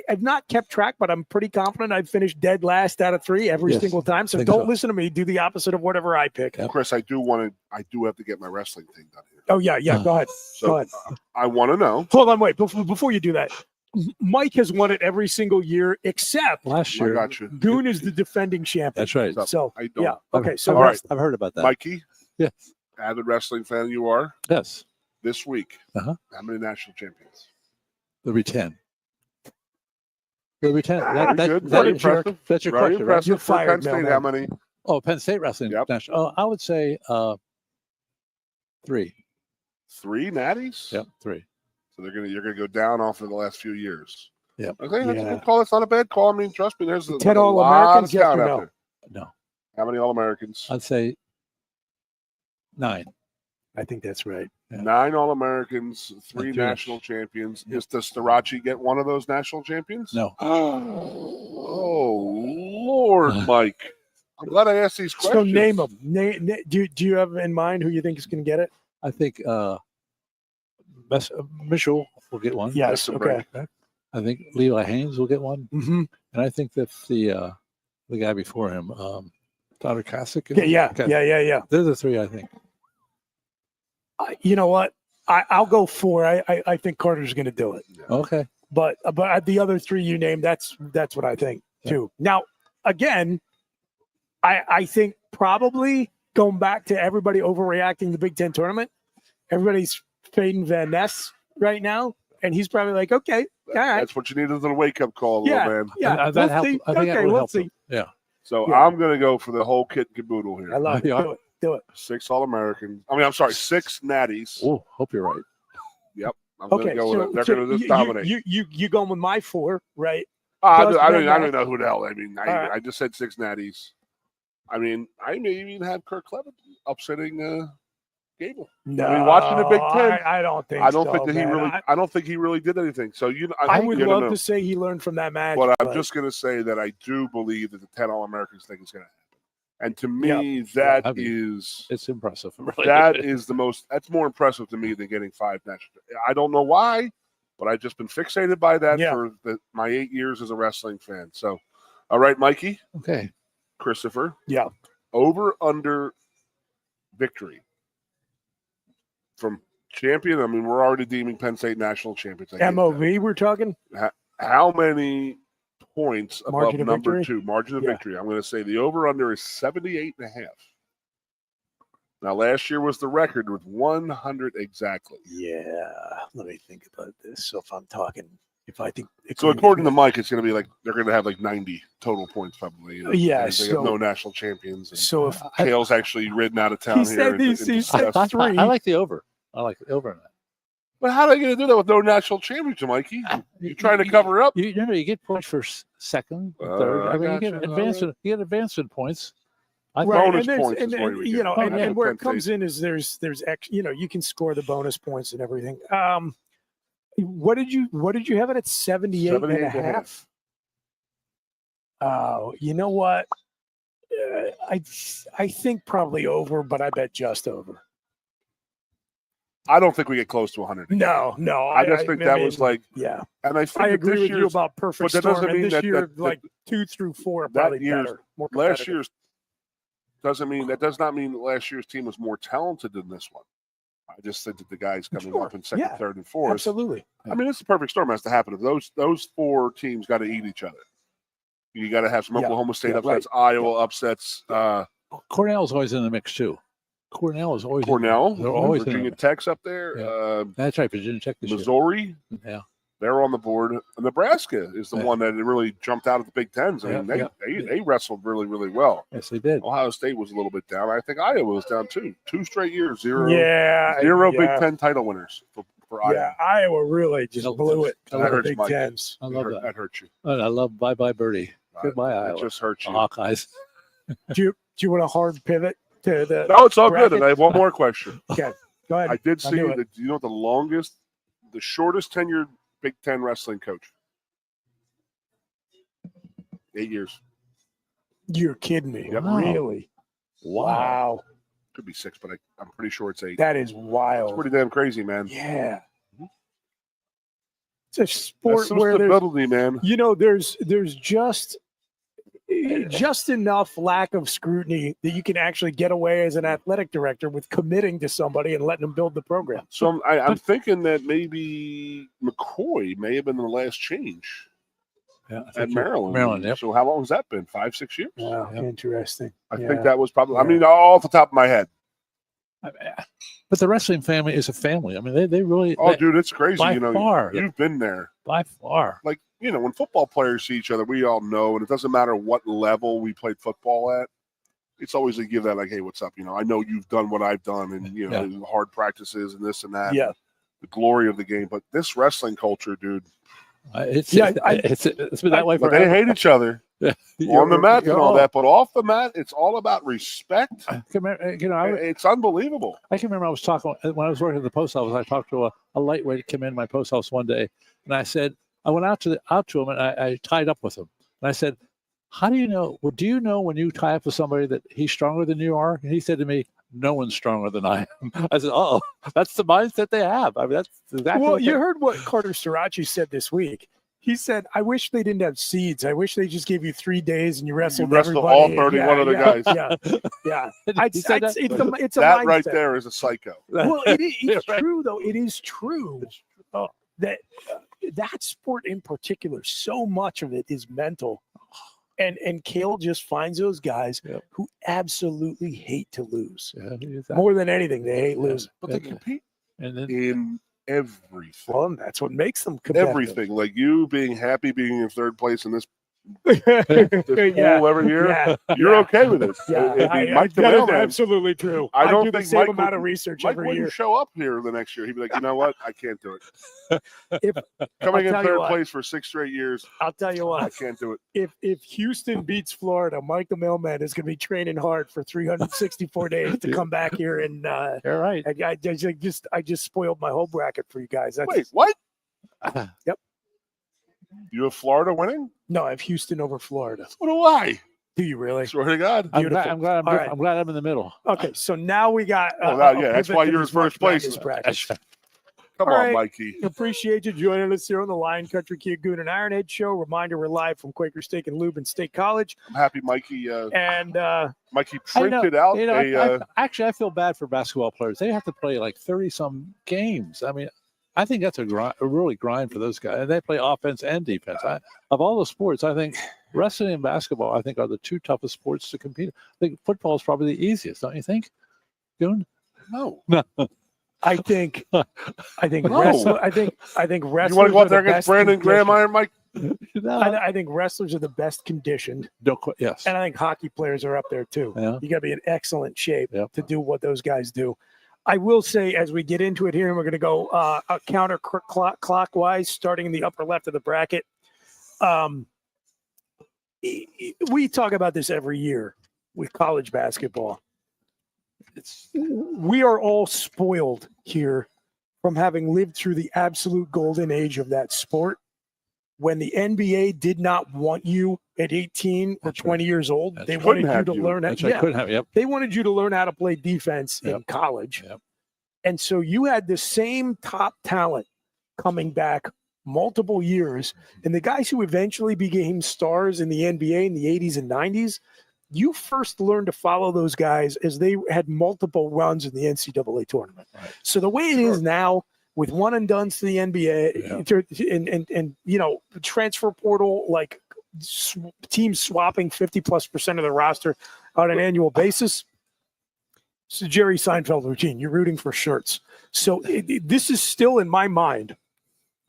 B: I've not kept track, but I'm pretty confident I've finished dead last out of 3 every single time. So don't listen to me. Do the opposite of whatever I pick.
A: Chris, I do have to get my wrestling thing done here.
B: Oh, yeah. Go ahead.
A: So
B: Go ahead.
A: I want to know.
B: Hold on, wait. Before you do that, Mike has won it every single year except
C: last year.
A: I got you.
B: Goon is the defending champion.
C: That's right.
B: So,
A: I don't.
B: yeah. Okay. So,
A: all right.
C: I've heard about that.
A: Mikey?
C: Yes.
A: Avid wrestling fan you are?
C: Yes.
A: This week,
C: how
A: many national champions?
C: There'll be 10. There'll be 10. That's your
A: Very
C: question, right?
A: impressive.
B: You're
A: For
B: fired,
A: Penn State, how many?
C: Oh, Penn State Wrestling.
A: Yep.
C: National. I would say 3.
A: 3 natties?
C: Yep, 3.
A: So you're gonna go down off of the last few years.
C: Yep.
A: Okay, that's a good call. That's not a bad call. I mean, trust me, there's
B: 10
A: a lot
B: All-Americans,
A: of
B: yes
A: talent
B: or
A: out
B: no?
A: there.
C: No.
A: How many All-Americans?
C: I'd say 9.
B: I think that's right.
C: Yeah.
A: 9 All-Americans, 3
C: And 2
A: national champions. Does Starachi get one of those national champions?
C: No.
A: Oh, Lord, Mike. I'm glad I asked these questions.
B: So name them. Do you have in mind who you think is going to get it?
C: I think Mitchell will get one.
B: Yes. Okay.
C: I think Levi Haynes will get one.
B: Mm-hmm.
C: And I think that the guy before him, Tyler Kasich.
B: Yeah.
C: They're the 3, I think.
B: You know what? I'll go 4. I think Carter's going to do it.
C: Okay.
B: But the other 3 you named, that's what I think too. Now, again, I think probably going back to everybody overreacting the Big Ten tournament, everybody's fading Van Ness right now, and he's probably like, okay, all right.
A: That's what you need, a little wake-up call, little man.
B: Yeah,
C: that helped. I think that would help them. Yeah.
A: So I'm going to go for the whole kit and caboodle here.
B: I love it. Do it.
A: 6 All-Americans. I'm sorry, 6 natties.
C: Oh, hope you're right.
A: Yep. I'm going to go with it. They're going to just dominate.
B: You going with my 4, right?
A: I don't know who the hell. I mean,
B: right.
A: I just said 6 natties. I mean, I may even have Kirk Clement upsetting Gable.
B: No,
A: I mean, watching the Big Ten,
B: I don't think.
A: I don't
B: so,
A: think that
B: man.
A: he really. I don't think he really did anything. So
B: I would love to say he learned from that match,
A: but I'm just going to say that I do believe that the 10 All-Americans thing is going to happen. And to me,
C: it's impressive. Really.
A: That's more impressive to me than getting 5 national. I don't know why, but I've just been fixated by that for my 8 years as a wrestling fan. So, all right, Mikey.
C: Okay.
A: Christopher.
B: Yeah.
A: Over under victory from champion. I mean, we're already deeming Penn State national champions.
B: MOV, we're talking.
A: How many points above number
B: victory?
A: 2? Margin of victory. I'm going to say the over under is 78.5. Now, last year was the record with 100 exactly.
B: Yeah. Let me think about this. So
A: So according to Mike, it's going to be like they're going to have like 90 total points probably.
B: Yeah.
A: They have no national champions. And
B: so if
A: Kale's actually ridden out of town
B: he
A: here.
B: said he said 3.
C: I like the over. I like the over on that.
A: But how are they going to do that with no national championship, Mikey? You're trying to cover up.
C: You get points for second, third. I mean, you get advancement points.
A: Bonus points is where we get.
B: And where it comes in is there's you can score the bonus points and everything. What did you have it at 78.5? Oh, you know what? I think probably over, but I bet just over.
A: I don't think we get close to 100.
B: No.
A: I just think that was like, and I think
B: I agree with
A: you
B: you about perfect
A: but that
B: storm.
A: doesn't
B: And
A: mean
B: this
A: that
B: year, like 2 through 4 are probably better. More
A: last year's does not mean last year's team was more talented than this one. I just think that the guys coming up in second, third, and fourth.
B: Absolutely.
A: I mean, it's the perfect storm has to happen. If those 4 teams got to eat each other. You got to have some Oklahoma State upsets, Iowa upsets.
C: Cornell's always in the mix too. Cornell. They're always
A: Virginia Tech's up there.
C: Yeah. That's right. Virginia Tech this
A: Missouri.
C: Year. Yeah.
A: They're on the board. Nebraska is the one that really jumped out of the Big Tens. I mean, they wrestled really, really well.
C: Yes, they did.
A: Ohio State was a little bit down. I think Iowa was down too. 2 straight years, zero Big Ten title winners for Iowa.
B: Yeah, Iowa really just blew it.
A: That hurts,
B: Big
A: Mike.
B: Tens.
C: I love that.
A: That hurt you.
C: And I love Bye Birdie. Goodbye, Iowa.
A: It just hurts you.
C: Hawkeyes.
B: Do you want a hard pivot to the?
A: No, it's all
B: bracket?
A: good. And I have one more question.
B: Okay, go ahead.
A: I did see that. Do you know the shortest tenured Big Ten wrestling coach? 8 years.
B: You're kidding me.
A: Yep.
B: Really? Wow.
A: Could be 6, but I'm pretty sure it's 8.
B: That is wild.
A: It's pretty damn crazy, man.
B: Yeah. It's a sport
A: That's some
B: where there's,
A: stability, man.
B: there's just enough lack of scrutiny that you can actually get away as an athletic director with committing to somebody and letting them build the program.
A: So I'm thinking that maybe McCoy may have been the last change at Maryland.
C: Maryland, yep.
A: So how long has that been? 5-6 years?
B: Wow, interesting.
A: I think that was probably, I mean, off the top of my head.
C: But the wrestling family is a family. I mean, they really.
A: Oh, dude, it's crazy.
C: By far.
A: You've been there.
C: By far.
A: Like, when football players see each other, we all know, and it doesn't matter what level we played football at. It's always a give that, like, hey, what's up? I know you've done what I've done, and, hard practices and this and that.
B: Yeah.
A: The glory of the game. But this wrestling culture, dude.
C: It's been that way
A: but
C: forever.
A: they hate each other on the mat and all that, but off the mat, it's all about respect. It's unbelievable.
C: I can remember I was talking when I was working at the post office. I talked to a lightweight come in my post office one day, and I said I went out to him and I tied up with him, and I said, "How do you know? Well, do you know when you tie up with somebody that he's stronger than you are?" And he said to me, "No one's stronger than I am." I said, "Oh, that's the mindset they have." I mean, that's exactly.
B: Well, you heard what Carter Sirachi said this week. He said, "I wish they didn't have seeds. I wish they just gave you 3 days and you wrestled everybody."
A: All 31 of the guys.
B: Yeah. It's a
A: that
B: mindset.
A: right there is a psycho.
B: Well, it's true though. It is true that that sport in particular, so much of it is mental. And Cale just finds those guys who absolutely hate to lose. More than anything, they hate losing.
A: But they compete in everything.
B: Well, and that's what makes them competitive.
A: Everything. Like you being happy being in third place in this pool every year, you're okay with it. Mike
B: that is
A: DeMailman,
B: absolutely true.
A: I don't
B: do the
A: think
B: same
A: Mike
B: amount of research
A: Mike
B: every
A: wouldn't
B: year.
A: show up here the next year. He'd be like, you know what? I can't do it. Coming in third place for 6 straight years.
B: I'll tell you what.
A: I can't do it.
B: If Houston beats Florida, Mike the Mailman is going to be training hard for 364 days to come back here and.
C: You're right.
B: I just spoiled my whole bracket for you guys.
A: Wait, what?
B: Yep.
A: You have Florida winning?
B: No, I have Houston over Florida.
A: So do I.
B: Do you really?
A: Swear to God.
C: I'm glad I'm in the middle.
B: Okay, so now we got.
A: That's why you're in first place. Come on, Mikey.
B: Appreciate you joining us here on the Lion Country Kia Goon and Ironhead Show. Reminder, we're live from Quaker Steak and Lube in State College.
A: I'm happy Mikey Mikey
C: printed
A: out
C: actually, I feel bad for basketball players. They have to play like 30-some games. I mean, I think that's a really grind for those guys. And they play offense and defense. Of all the sports, I think wrestling and basketball, I think, are the two toughest sports to compete. I think football is probably the easiest, don't you think, Goon?
A: No.
B: I think
A: no.
B: wrestling. I think wrestlers.
A: You want to go out there against Brandon Graham, Iron Mike?
B: I think wrestlers are the best conditioned.
C: Yes.
B: And I think hockey players are up there too.
C: Yeah.
B: You got to be in excellent shape to do what those guys do. I will say, as we get into it here, and we're going to go counterclockwise, starting in the upper left of the bracket. We talk about this every year with college basketball. We are all spoiled here from having lived through the absolute golden age of that sport. When the NBA did not want you at 18 or 20 years old, they wanted you to learn. They wanted you to learn how to play defense in college.
C: Yep.
B: And so you had the same top talent coming back multiple years. And the guys who eventually became stars in the NBA in the 80s and 90s, you first learned to follow those guys as they had multiple runs in the NCAA tournament. Right. So the way it is now, with one and dones to the NBA and transfer portal, like teams swapping 50+% of the roster on an annual basis. It's a Jerry Seinfeld routine. You're rooting for shirts. So this is still in my mind,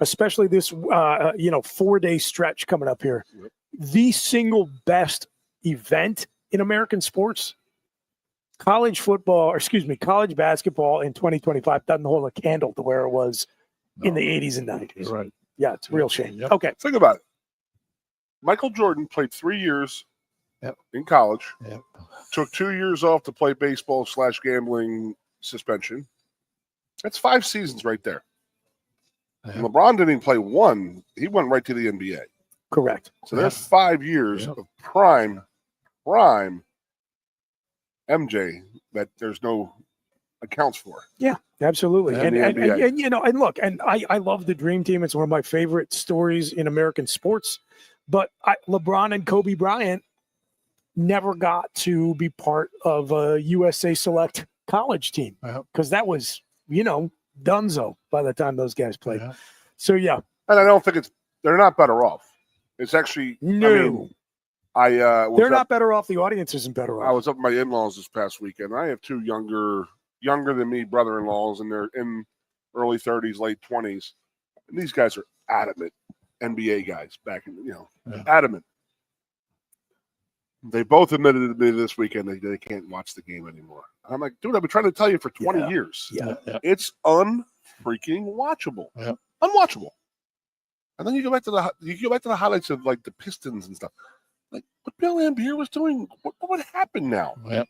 B: especially this 4-day stretch coming up here, the single best event in American sports. College basketball in 2025 doesn't hold a candle to where it was in the 80s and 90s.
C: Right.
B: Yeah, it's a real shame.
C: Yep.
B: Okay.
A: Think about it. Michael Jordan played 3 years in college.
C: Yep.
A: Took 2 years off to play baseball / gambling suspension. That's 5 seasons right there.
B: Yep.
A: LeBron didn't even play 1. He went right to the NBA.
B: Correct.
A: So there's 5 years of prime MJ that there's no accounts for.
B: Yeah, absolutely.
A: And
B: And,
A: the
B: and,
A: NBA.
B: and, you know, and look, and I love the Dream Team. It's one of my favorite stories in American sports. But LeBron and Kobe Bryant never got to be part of a USA Select college team because that was, donezo by the time those guys played.
C: Yeah.
B: So, yeah.
A: And I don't think they're not better off. It's actually,
B: No.
A: They're
B: not better off. The audience isn't better off.
A: I was up with my in-laws this past weekend. I have two younger than me brother-in-laws, and they're in early 30s, late 20s. And these guys are adamant NBA guys back in, adamant. They both admitted to me this weekend they can't watch the game anymore. I'm like, dude, I've been trying to tell you for 20 years.
B: Yeah.
A: It's unfreaking watchable.
C: Yeah.
A: Unwatchable. And then you go back to the highlights of like the Pistons and stuff. Like what Bill Laimbeer was doing, what would happen now?
C: Yeah.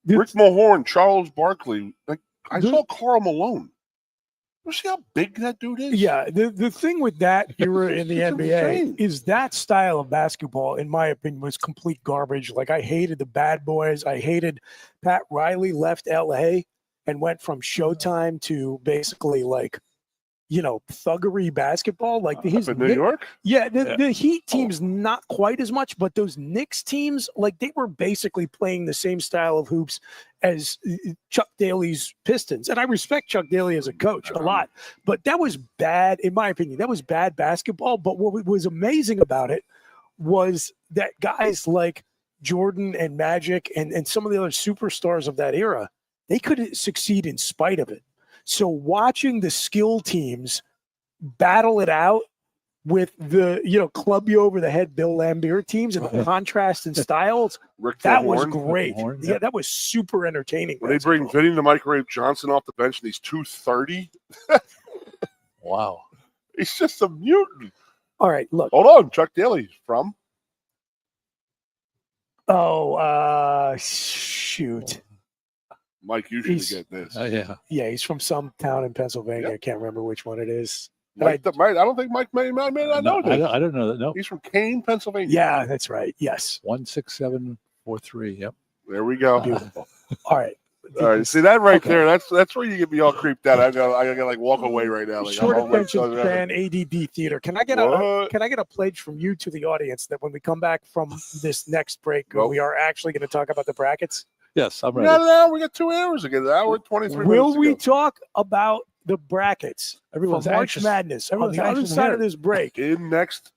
A: Rick Mahorn, Charles Barkley. Like I saw Karl Malone. You see how big that dude is?
B: Yeah, the thing with that era in the NBA
A: insane.
B: is that style of basketball, in my opinion, was complete garbage. Like, I hated the Bad Boys. I hated Pat Riley left L.A. and went from Showtime to basically, like, thuggery basketball. Like his
A: in New York?
B: Yeah, the Heat teams, not quite as much, but those Knicks teams, like, they were basically playing the same style of hoops as Chuck Daly's Pistons. And I respect Chuck Daly as a coach a lot, but that was bad, in my opinion. That was bad basketball. But what was amazing about it was that guys like Jordan and Magic and some of the other superstars of that era, they could succeed in spite of it. So watching the skill teams battle it out with the, club you over the head Bill Laimbeer teams and the contrast in styles, that was great. Yeah, that was super entertaining.
A: When they bring Vinny the Microwave Johnson off the bench and he's 230.
C: Wow.
A: He's just a mutant.
B: All right, look.
A: Hold on. Chuck Daly from?
B: Shoot.
A: Mike, you should get this.
B: Yeah, he's from some town in Pennsylvania.
A: Yep.
B: I can't remember which one it is.
A: I don't think Mike may not know this.
C: I don't know that. No.
A: He's from Kane, Pennsylvania.
B: Yeah, that's right. Yes.
C: 16743. Yep.
A: There we go.
B: Beautiful. All right.
A: See that right there? That's where you get me all creeped out. I gotta like walk away right now. Like,
B: Short attention span ADD theater. Can I get a pledge from you to the audience that when we come back from this next break, we are actually going to talk about the brackets?
C: Yes, I'm ready.
A: No, we got 2 hours again. An hour 23 minutes.
B: Will we talk about the brackets?
C: Everyone's
B: for March
C: anxious.
B: Madness. On
C: Everyone's
B: the other
C: anxious to
B: side
C: hear
B: of this break.
A: in next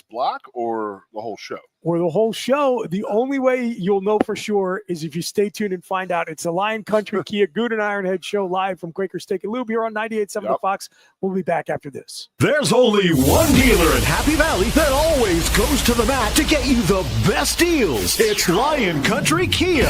A: block or the whole show?
B: Or the whole show. The only way you'll know for sure is if you stay tuned and find out. It's the Lion Country Kia Goon and Ironhead show live from Quaker Steak Lube here on 98.7 The Fox. We'll be back after this.
D: There's only one dealer in Happy Valley that always goes to the mat to get you the best deals. It's Lion Country Kia.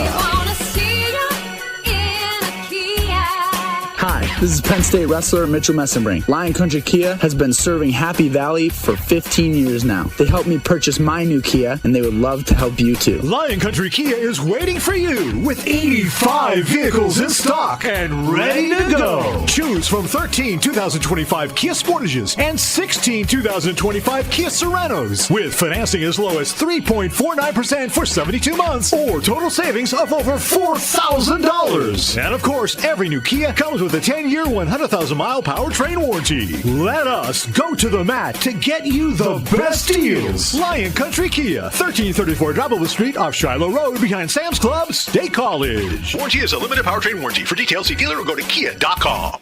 E: Hi, this is Penn State wrestler Mitchell Messenbrink. Lion Country Kia has been serving Happy Valley for 15 years now. They helped me purchase my new Kia, and they would love to help you too.
D: Lion Country Kia is waiting for you with 85 vehicles in stock and ready to go. Choose from 13 2025 Kia Sportages and 16 2025 Kia Serenos with financing as low as 3.49% for 72 months or total savings of over $4,000. And of course, every new Kia comes with a 10-year, 100,000-mile powertrain warranty. Let us go to the mat to get you the best deals. Lion Country Kia, 1334 Drybover Street off Shiloh Road behind Sam's Club, State College.
M: Warranty is a limited powertrain warranty. For details, see dealer or go to kia.com.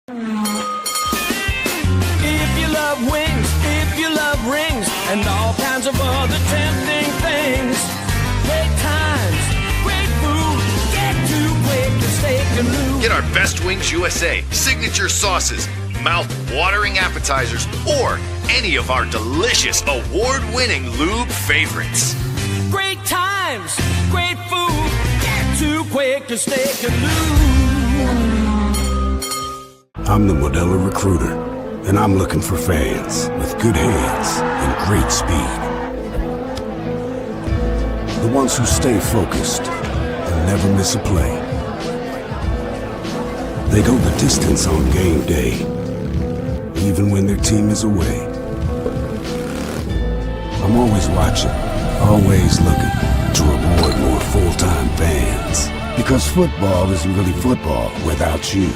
F: If you love wings, if you love rings, and all kinds of other tempting things, great times, great food, get to Quaker Steak Lube.
M: Get our Best Wings USA, signature sauces, mouth-watering appetizers, or any of our delicious award-winning lube favorites.
F: Great times, great food, get to Quaker Steak Lube.
H: I'm the Modelo Recruiter, and I'm looking for fans with good hands and great speed. The ones who stay focused and never miss a play. They go the distance on game day, even when their team is away. I'm always watching, always looking to reward more full-time fans. Because football isn't really football without you.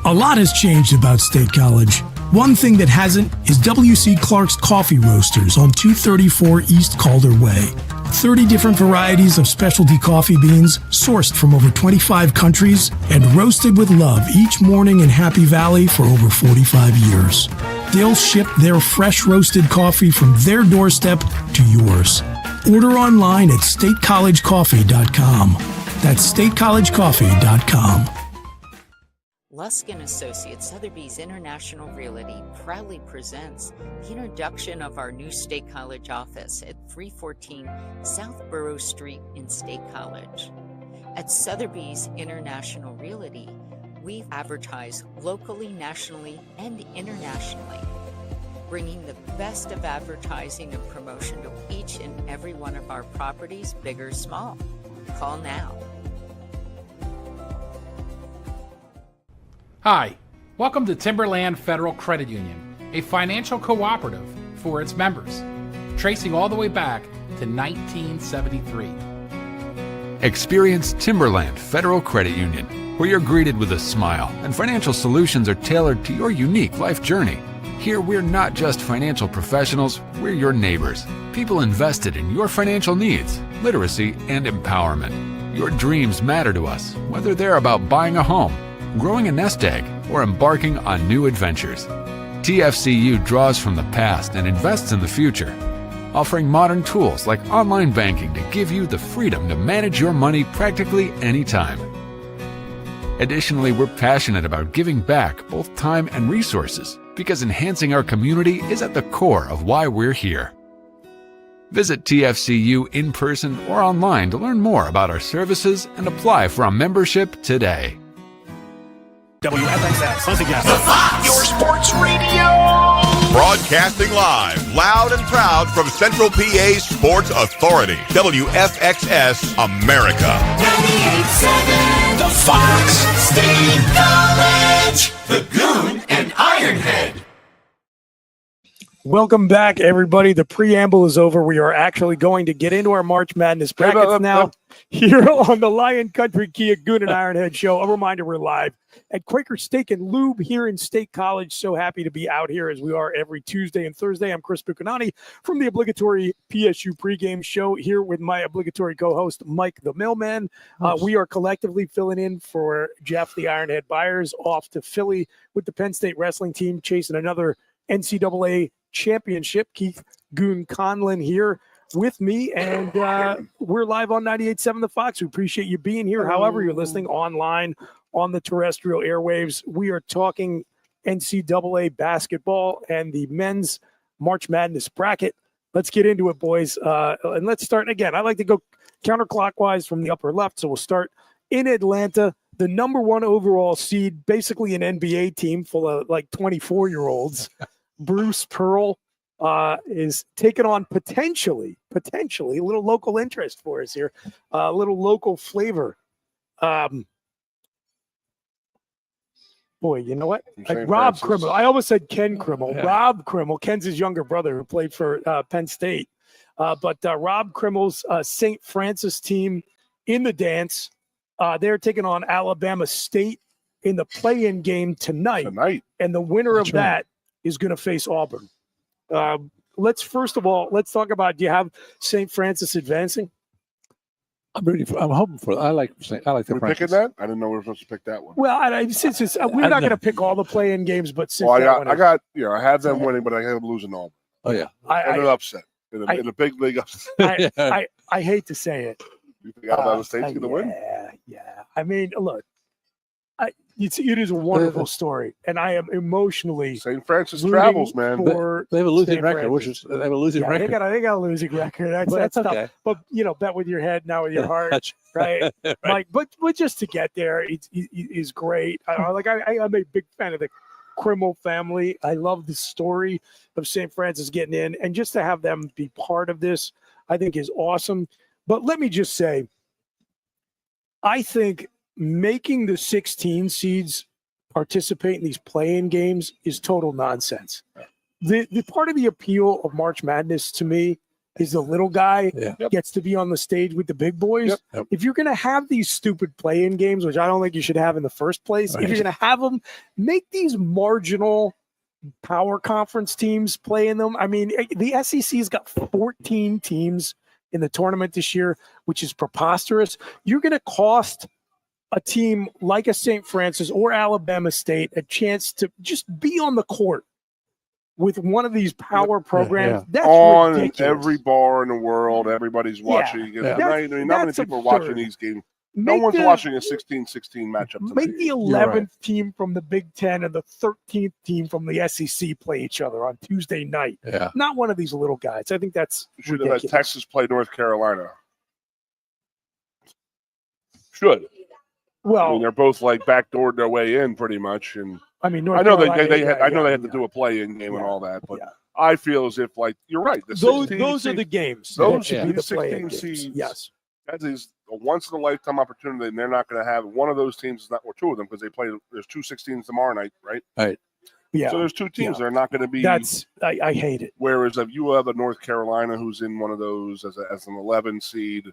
I: A lot has changed about State College. One thing that hasn't is W.C. Clark's Coffee Roasters on 234 East Calder Way. 30 different varieties of specialty coffee beans sourced from over 25 countries and roasted with love each morning in Happy Valley for over 45 years. They'll ship their fresh roasted coffee from their doorstep to yours. Order online at statecollegecoffee.com. That's statecollegecoffee.com.
J: Lusk & Associates Sotheby's International Realty proudly presents the introduction of our new State College office at 314 South Borough Street in State College. At Sotheby's International Realty, we advertise locally, nationally, and internationally, bringing the best of advertising and promotion to each and every one of our properties, big or small. Call now.
K: Hi, welcome to Timberland Federal Credit Union, a financial cooperative for its members, tracing all the way back to 1973.
L: Experience Timberland Federal Credit Union, where you're greeted with a smile and financial solutions are tailored to your unique life journey. Here, we're not just financial professionals, we're your neighbors, people invested in your financial needs, literacy, and empowerment. Your dreams matter to us, whether they're about buying a home, growing a nest egg, or embarking on new adventures. TFCU draws from the past and invests in the future, offering modern tools like online banking to give you the freedom to manage your money practically anytime. Additionally, we're passionate about giving back both time and resources because enhancing our community is at the core of why we're here. Visit TFCU in person or online to learn more about our services and apply for a membership today.
D: WFXS. Once again.
M: The Fox, your sports radio. Broadcasting live, loud and proud from Central PA's Sports Authority. WFXS America. 98.7. The Fox. State College. The Goon and Ironhead.
B: Welcome back, everybody. The preamble is over. We are actually going to get into our March Madness brackets now here on the Lion Country Kia Goon and Ironhead show. A reminder, we're live at Quaker Steak and Lube here in State College. So happy to be out here as we are every Tuesday and Thursday. I'm Chris Buchanani from the obligatory PSU pregame show here with my obligatory co-host, Mike the Mailman. We are collectively filling in for Jeff the Ironhead Byers off to Philly with the Penn State Wrestling team chasing another NCAA championship. Keith Goon Conlin here with me, and we're live on 98.7 The Fox. We appreciate you being here. However you're listening, online, on the terrestrial airwaves. We are talking NCAA basketball and the men's March Madness bracket. Let's get into it, boys. And let's start again. I like to go counterclockwise from the upper left, so we'll start in Atlanta. The number one overall seed, basically an NBA team full of like 24-year-olds. Bruce Pearl is taking on potentially a little local interest for us here, a little local flavor. Boy, you know what? Rob Krimmel. I almost said Ken Krimmel. Yeah. Rob Krimmel. Ken's his younger brother who played for Penn State. But Rob Krimmel's St. Francis team in the dance. They're taking on Alabama State in the play-in game tonight. And the winner of that is going to face Auburn. Let's talk about, do you have St. Francis advancing?
C: I'm hoping for it. I like the
A: Francis. Picking that? I didn't know we were supposed to pick that one.
B: Well, we're not going to pick all the play-in games, but
A: I have them winning, but I have them losing Auburn.
C: Oh yeah,
A: and an upset in a big league upset.
B: I hate to say it.
A: You think Alabama State's going to win?
B: Yeah. I mean, look, it is a wonderful story, and I am emotionally.
A: St. Francis travels, man.
C: They have a losing record. They have a losing record.
B: They got a losing record. That's tough. Okay. But bet with your head, not with your heart, right? Like, but just to get there, is great. I'm a big fan of the Krimmel family. I love the story of St. Francis getting in, and just to have them be part of this, I think is awesome. But let me just say, I think making the 16 seeds participate in these play-in games is total nonsense. The part of the appeal of March Madness to me is the little guy
C: Yeah.
B: gets to be on the stage with the big boys.
C: Yep.
B: If you're going to have these stupid play-in games, which I don't think you should have in the first place, if you're going to have them, make these marginal power conference teams play in them. I mean, the SEC's got 14 teams in the tournament this year, which is preposterous. You're going to cost a team like a St. Francis or Alabama State a chance to just be on the court with one of these power programs. That's
A: on
B: ridiculous.
A: every bar in the world. Everybody's watching. Not many people are watching these games. No one's watching a 16-16 matchup.
B: Make the 11th team from the Big Ten and the 13th team from the SEC play each other on Tuesday night.
C: Yeah.
B: Not one of these little guys. I think that's
A: should
B: ridiculous.
A: have had Texas play North Carolina. Should.
B: Well,
A: I mean, they're both like backdoored their way in pretty much, and
B: I mean,
A: I know they had to do a play-in game and all that, but I feel as if like you're right.
B: Those are the games.
A: Those
B: should be the
A: 16
B: play-in
A: seeds.
B: games. Yes.
A: That is a once-in-a-lifetime opportunity, and they're not going to have one of those teams, or two of them, because they play. There's 2 16s tomorrow night, right?
C: Right.
B: Yeah.
A: So there's 2 teams that are not going to be.
B: I hate it.
A: Whereas if you have a North Carolina who's in one of those as an 11 seed.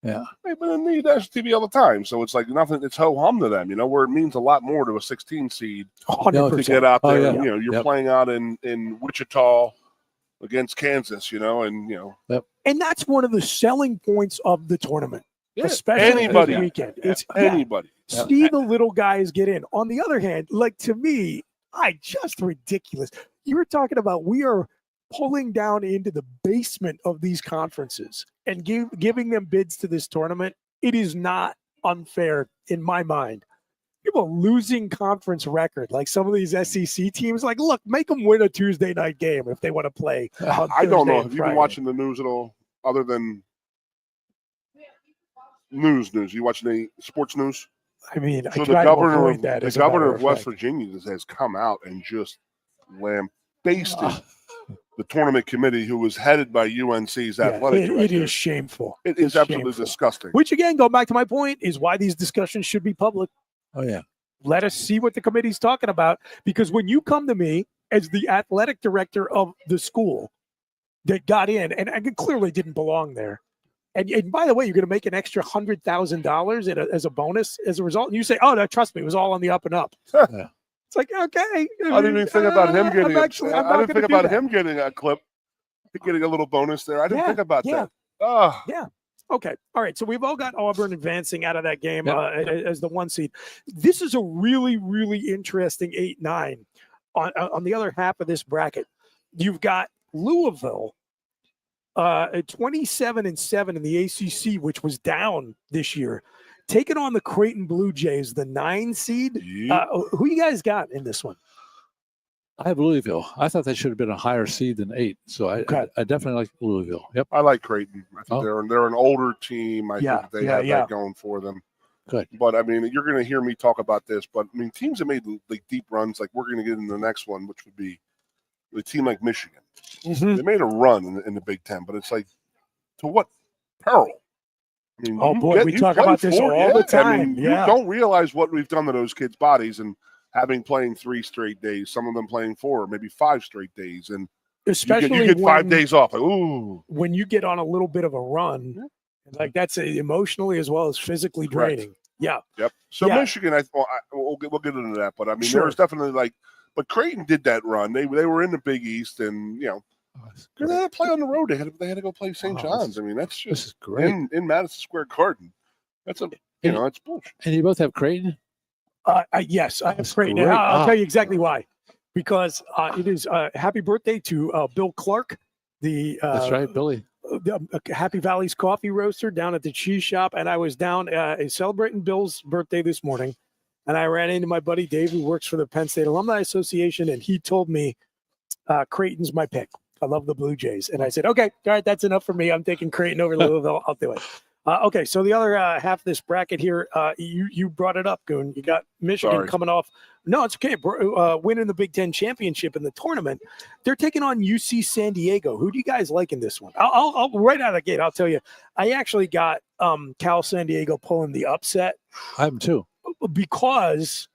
C: Yeah.
A: They've been in the national TV all the time, so it's like nothing. It's ho hum to them, where it means a lot more to a 16 seed
B: 100%.
A: to get out there.
C: Oh, yeah.
A: You're playing out in Wichita against Kansas, and
B: And that's one of the selling points of the tournament, especially
A: anybody
B: this weekend. It's
A: anybody.
B: See the little guys get in. On the other hand, like to me, just ridiculous. You were talking about we are pulling down into the basement of these conferences and giving them bids to this tournament. It is not unfair in my mind. You have a losing conference record, like some of these SEC teams. Like, look, make them win a Tuesday night game if they want to play.
A: I don't know. Have you been watching the news at all, other than news? You watching any sports news?
B: I mean,
A: so
B: I
A: the
B: try
A: governor,
B: to avoid that.
A: the governor of West Virginia has come out and just lambasted the tournament committee, who was headed by UNC's athletic director.
B: It is shameful.
A: It is absolutely disgusting.
B: Which, again, going back to my point, is why these discussions should be public.
C: Oh, yeah.
B: Let us see what the committee's talking about. Because when you come to me as the athletic director of the school that got in, and clearly didn't belong there, and by the way, you're going to make an extra $100,000 as a bonus as a result, and you say, oh, no, trust me, it was all on the up and up.
C: Yeah.
B: It's like, okay.
A: I didn't even think about him getting. I didn't think about him getting a clip, getting a little bonus there. I didn't think about that. Oh.
B: Yeah. Okay. All right. So we've all got Auburn advancing out of that game as the 1 seed. This is a really, really interesting 8-9. On the other half of this bracket, you've got Louisville at 27-7 in the ACC, which was down this year, taking on the Creighton Blue Jays, the 9 seed. Who you guys got in this one?
C: I have Louisville. I thought they should have been a higher seed than 8. So I definitely like Louisville. Yep.
A: I like Creighton. I think they're an older team. I think they have that going for them.
C: Good.
A: But I mean, you're going to hear me talk about this. But I mean, teams that made like deep runs, like we're going to get in the next one, which would be the team like Michigan.
B: Mm-hmm.
A: They made a run in the Big Ten, but it's like, to what peril? I mean,
B: we talk about this all the time.
A: I mean, you don't realize what we've done to those kids' bodies, and playing 3 straight days, some of them playing 4, maybe 5 straight days, and
B: especially
A: you get 5 days off. Like, ooh,
B: when you get on a little bit of a run, like that's emotionally as well as physically draining. Yeah.
A: Yep. So Michigan, we'll get into that, but I mean, there was definitely but Creighton did that run. They were in the Big East, and they had to play on the road. They had to go play St. John's. I mean, that's just
C: great
A: in Madison Square Garden. That's that's bullshit.
C: And you both have Creighton?
B: Yes, I have Creighton. I'll tell you exactly why. Because it is happy birthday to Bill Clark,
C: that's right, Billy.
B: Happy Valley's coffee roaster down at the cheese shop. And I was down celebrating Bill's birthday this morning. And I ran into my buddy Dave, who works for the Penn State Alumni Association. And he told me Creighton's my pick. I love the Blue Jays. And I said, okay, all right, that's enough for me. I'm taking Creighton over Louisville. I'll do it. Okay, so the other half of this bracket here, you brought it up, Goon. You got Michigan coming off. No, it's okay. Winning the Big Ten championship in the tournament. They're taking on UC San Diego. Who do you guys like in this one? I'll right out of the gate, I'll tell you. I actually got Cal San Diego pulling the upset.
C: I am too.
B: Because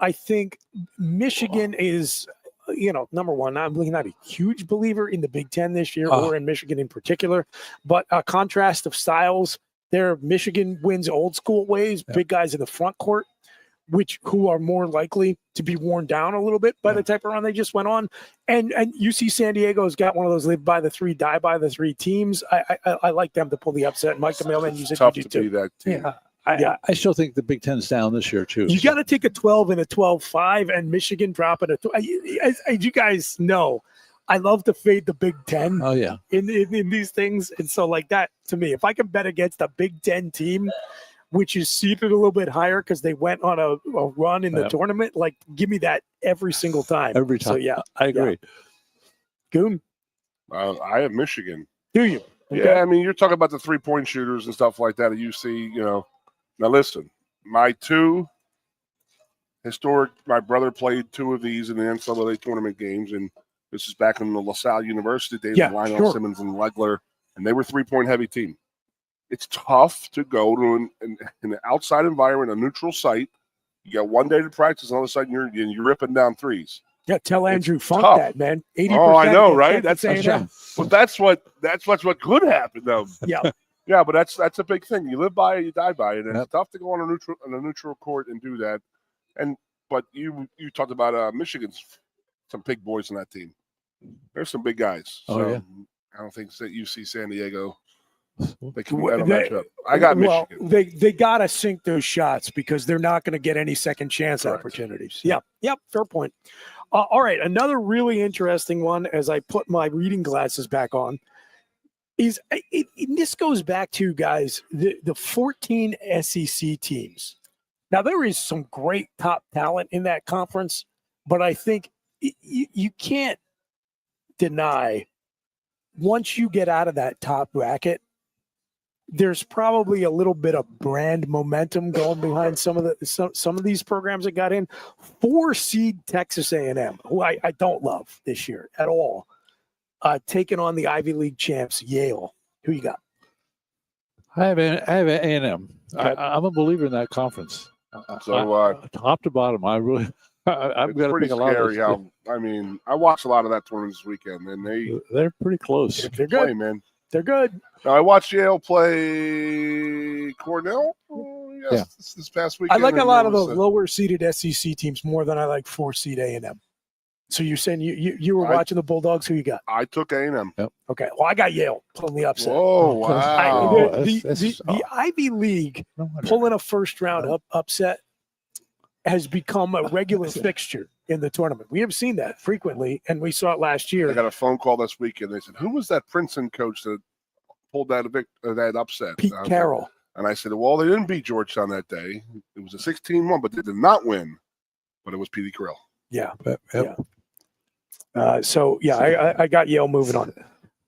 B: I think Michigan is number one, I'm not a huge believer in the Big Ten this year or in Michigan in particular, but a contrast of styles there. Michigan wins old school ways, big guys in the front court, who are more likely to be worn down a little bit by the type of run they just went on. And UC San Diego's got one of those live by the three, die by the three teams. I like them to pull the upset. Mike the Mailman, you said
A: tough
B: you do
A: to be
B: too.
A: that team.
C: I still think the Big Ten's down this year too.
B: You got to take a 12 and a 12-5, and Michigan dropping as you guys know, I love to fade the Big Ten.
C: Oh yeah,
B: in these things, and so like that to me, if I can bet against a Big Ten team, which is seated a little bit higher because they went on a run in the tournament, like give me that every single time.
C: Every time.
B: So yeah,
C: I agree.
B: Yeah. Goon,
A: I have Michigan.
B: Do you? Okay.
A: Yeah, I mean, you're talking about the 3-point shooters and stuff like that at UC. Now listen, my two historic. My brother played two of these in the NCAA tournament games, and this is back in the LaSalle University days with Lionel Simmons and Legler, and they were 3-point heavy team. It's tough to go to an outside environment, a neutral site. You got one day to practice, and all of a sudden you're ripping down threes.
B: Yeah, tell Andrew Funk
A: tough.
B: that, man. 80%.
A: Oh, I know, right?
B: That's
A: what could happen, though.
B: Yeah.
A: Yeah, but that's a big thing. You live by it, you die by it, and it's tough to go on a neutral court and do that. But you talked about Michigan's some big boys in that team. There's some big guys. So I don't think that UC San Diego. They can match up. I got Michigan.
B: Well, they got to sink those shots because they're not going to get any second chance opportunities. Yep, fair point. All right, another really interesting one as I put my reading glasses back on is this goes back to, guys, the 14 SEC teams. Now, there is some great top talent in that conference, but I think you can't deny once you get out of that top bracket, there's probably a little bit of brand momentum going behind some of these programs that got in. 4-seed Texas A&M, who I don't love this year at all, taking on the Ivy League champs Yale. Who you got?
C: I have A&M. I'm a believer in that conference.
A: So
C: top to bottom, I'm going to
A: pretty
C: pick a lot
A: scary.
C: of
A: I watched a lot of that tournament this weekend, and
C: they're pretty close.
B: They're good,
A: play, man.
B: They're good.
A: Now, I watched Yale play Cornell this past weekend.
B: I like a lot of those lower-seeded SEC teams more than I like 4-seed A&M. So you're saying you were watching the Bulldogs? Who you got?
A: I took A&M.
C: Yep.
B: Okay. Well, I got Yale pulling the upset.
A: Oh, wow.
B: The Ivy League pulling a first-round upset has become a regular fixture in the tournament. We have seen that frequently, and we saw it last year.
A: I got a phone call this weekend. They said, "Who was that Princeton coach that pulled that upset?"
B: Pete Carroll.
A: And I said, "Well, they didn't beat Georgetown that day. It was a 16-1, but they did not win. But it was Petey Carroll."
B: Yeah. I got Yale moving on.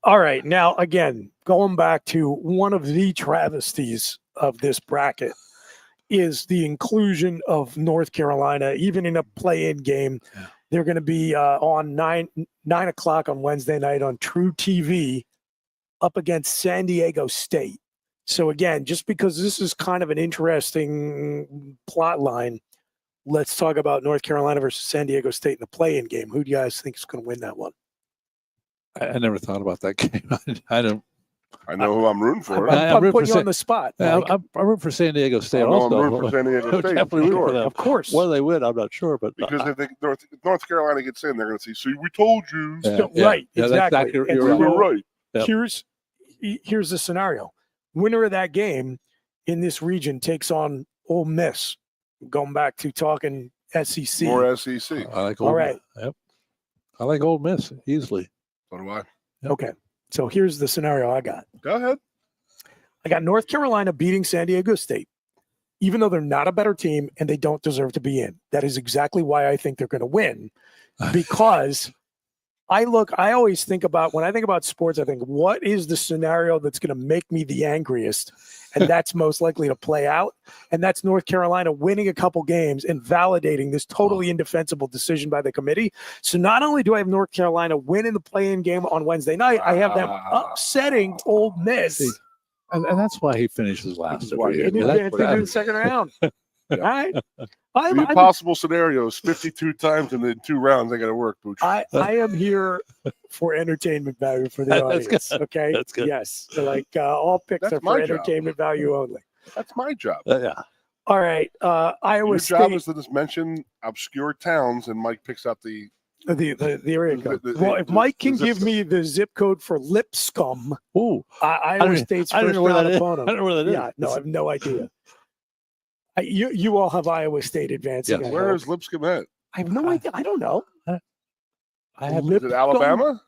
B: All right. Now, again, going back to one of the travesties of this bracket is the inclusion of North Carolina, even in a play-in game. Yeah. They're going to be on 9 o'clock on Wednesday night on True TV up against San Diego State. So, again, just because this is kind of an interesting plot line, let's talk about North Carolina versus San Diego State in the play-in game. Who do you guys think is going to win that one?
C: I never thought about that game.
A: I know who I'm rooting for.
B: I'm putting you on the spot.
C: I'm rooting for San Diego State also.
A: I'm rooting for San Diego State.
C: Definitely rooting for them.
B: Of course.
C: Whether they win, I'm not sure. But
A: because if North Carolina gets in, they're going to see, "See, we told you."
B: Right. Exactly.
A: You're right.
B: Yep. Here's the scenario. Winner of that game in this region takes on Ole Miss. Going back to talking SEC.
A: More SEC.
C: I like Ole Miss. Yep. I like Ole Miss easily.
A: So do I.
C: Yep.
B: Okay. So here's the scenario I got.
A: Go ahead.
B: I got North Carolina beating San Diego State, even though they're not a better team and they don't deserve to be in. That is exactly why I think they're going to win. Because I always think about, when I think about sports, I think, what is the scenario that's going to make me the angriest? And that's most likely to play out. And that's North Carolina winning a couple games and validating this totally indefensible decision by the committee. So not only do I have North Carolina winning the play-in game on Wednesday night, I have them upsetting Ole Miss.
C: And that's why he finishes last.
B: In the second round. All right.
A: The impossible scenarios 52 times and then 2 rounds. I got to work, Booch.
B: I am here for entertainment value for the audience. Okay,
C: that's good.
B: Yes, so all picks
A: That's
B: are
A: my
B: for
A: job.
B: entertainment value only.
A: That's my job.
C: Yeah.
B: All right, Iowa
A: Your
B: State.
A: job is to just mention obscure towns, and Mike picks out the
B: area code. Well, if Mike can give me the zip code for Lipscomb, Iowa State's
C: I don't
B: first
C: know where
B: round
C: that is.
B: opponent.
C: I don't know where that is.
B: Yeah, no, I have no idea. You all have Iowa State advancing.
C: Yes.
B: I
A: Where
B: hope.
A: is Lipscomb at?
B: I have no idea. I don't know.
C: I have
A: Is it Alabama?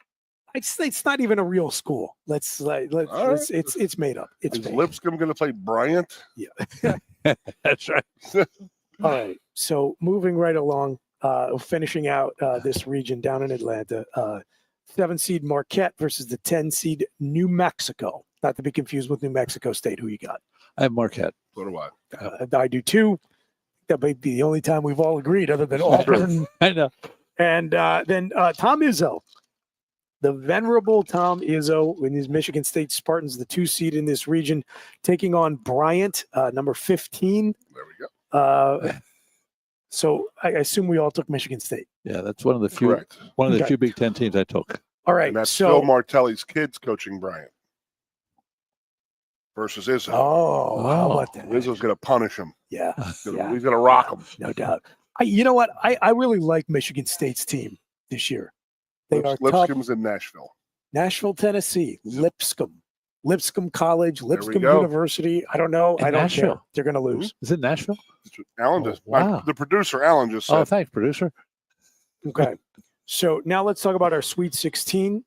B: It's not even a real school. Let's it's made up. It's
A: Is
B: made up.
A: Lipscomb going to play Bryant?
B: Yeah.
C: That's right.
B: All right. So moving right along, finishing out this region down in Atlanta, 7 seed Marquette versus the 10 seed New Mexico. Not to be confused with New Mexico State. Who you got?
C: I have Marquette.
A: So do I.
B: I do too. That might be the only time we've all agreed, other than Auburn.
C: I know.
B: And then Tom Izzo, the venerable Tom Izzo, in his Michigan State Spartans, the 2 seed in this region, taking on Bryant, number 15.
A: There we go.
B: So I assume we all took Michigan State.
C: Yeah, that's one of the few
A: Correct.
C: few Big Ten teams I took.
B: All right.
A: And that's
B: so
A: Phil Martelli's kids coaching Bryant versus Izzo.
B: how about that?
A: Izzo's going to punish him.
B: Yeah.
A: He's going to rock him.
B: No doubt. You know what? I really like Michigan State's team this year. They are tough.
A: Lipscomb's in Nashville.
B: Nashville, Tennessee. Lipscomb College, Lipscomb
A: go.
B: University. I don't know.
C: In
B: I don't
C: Nashville.
B: care. They're going to lose.
C: Is it Nashville?
A: Alan just,
C: wow.
A: the producer, Alan just said.
C: Oh, thanks, producer.
B: Okay. So now let's talk about our Sweet 16.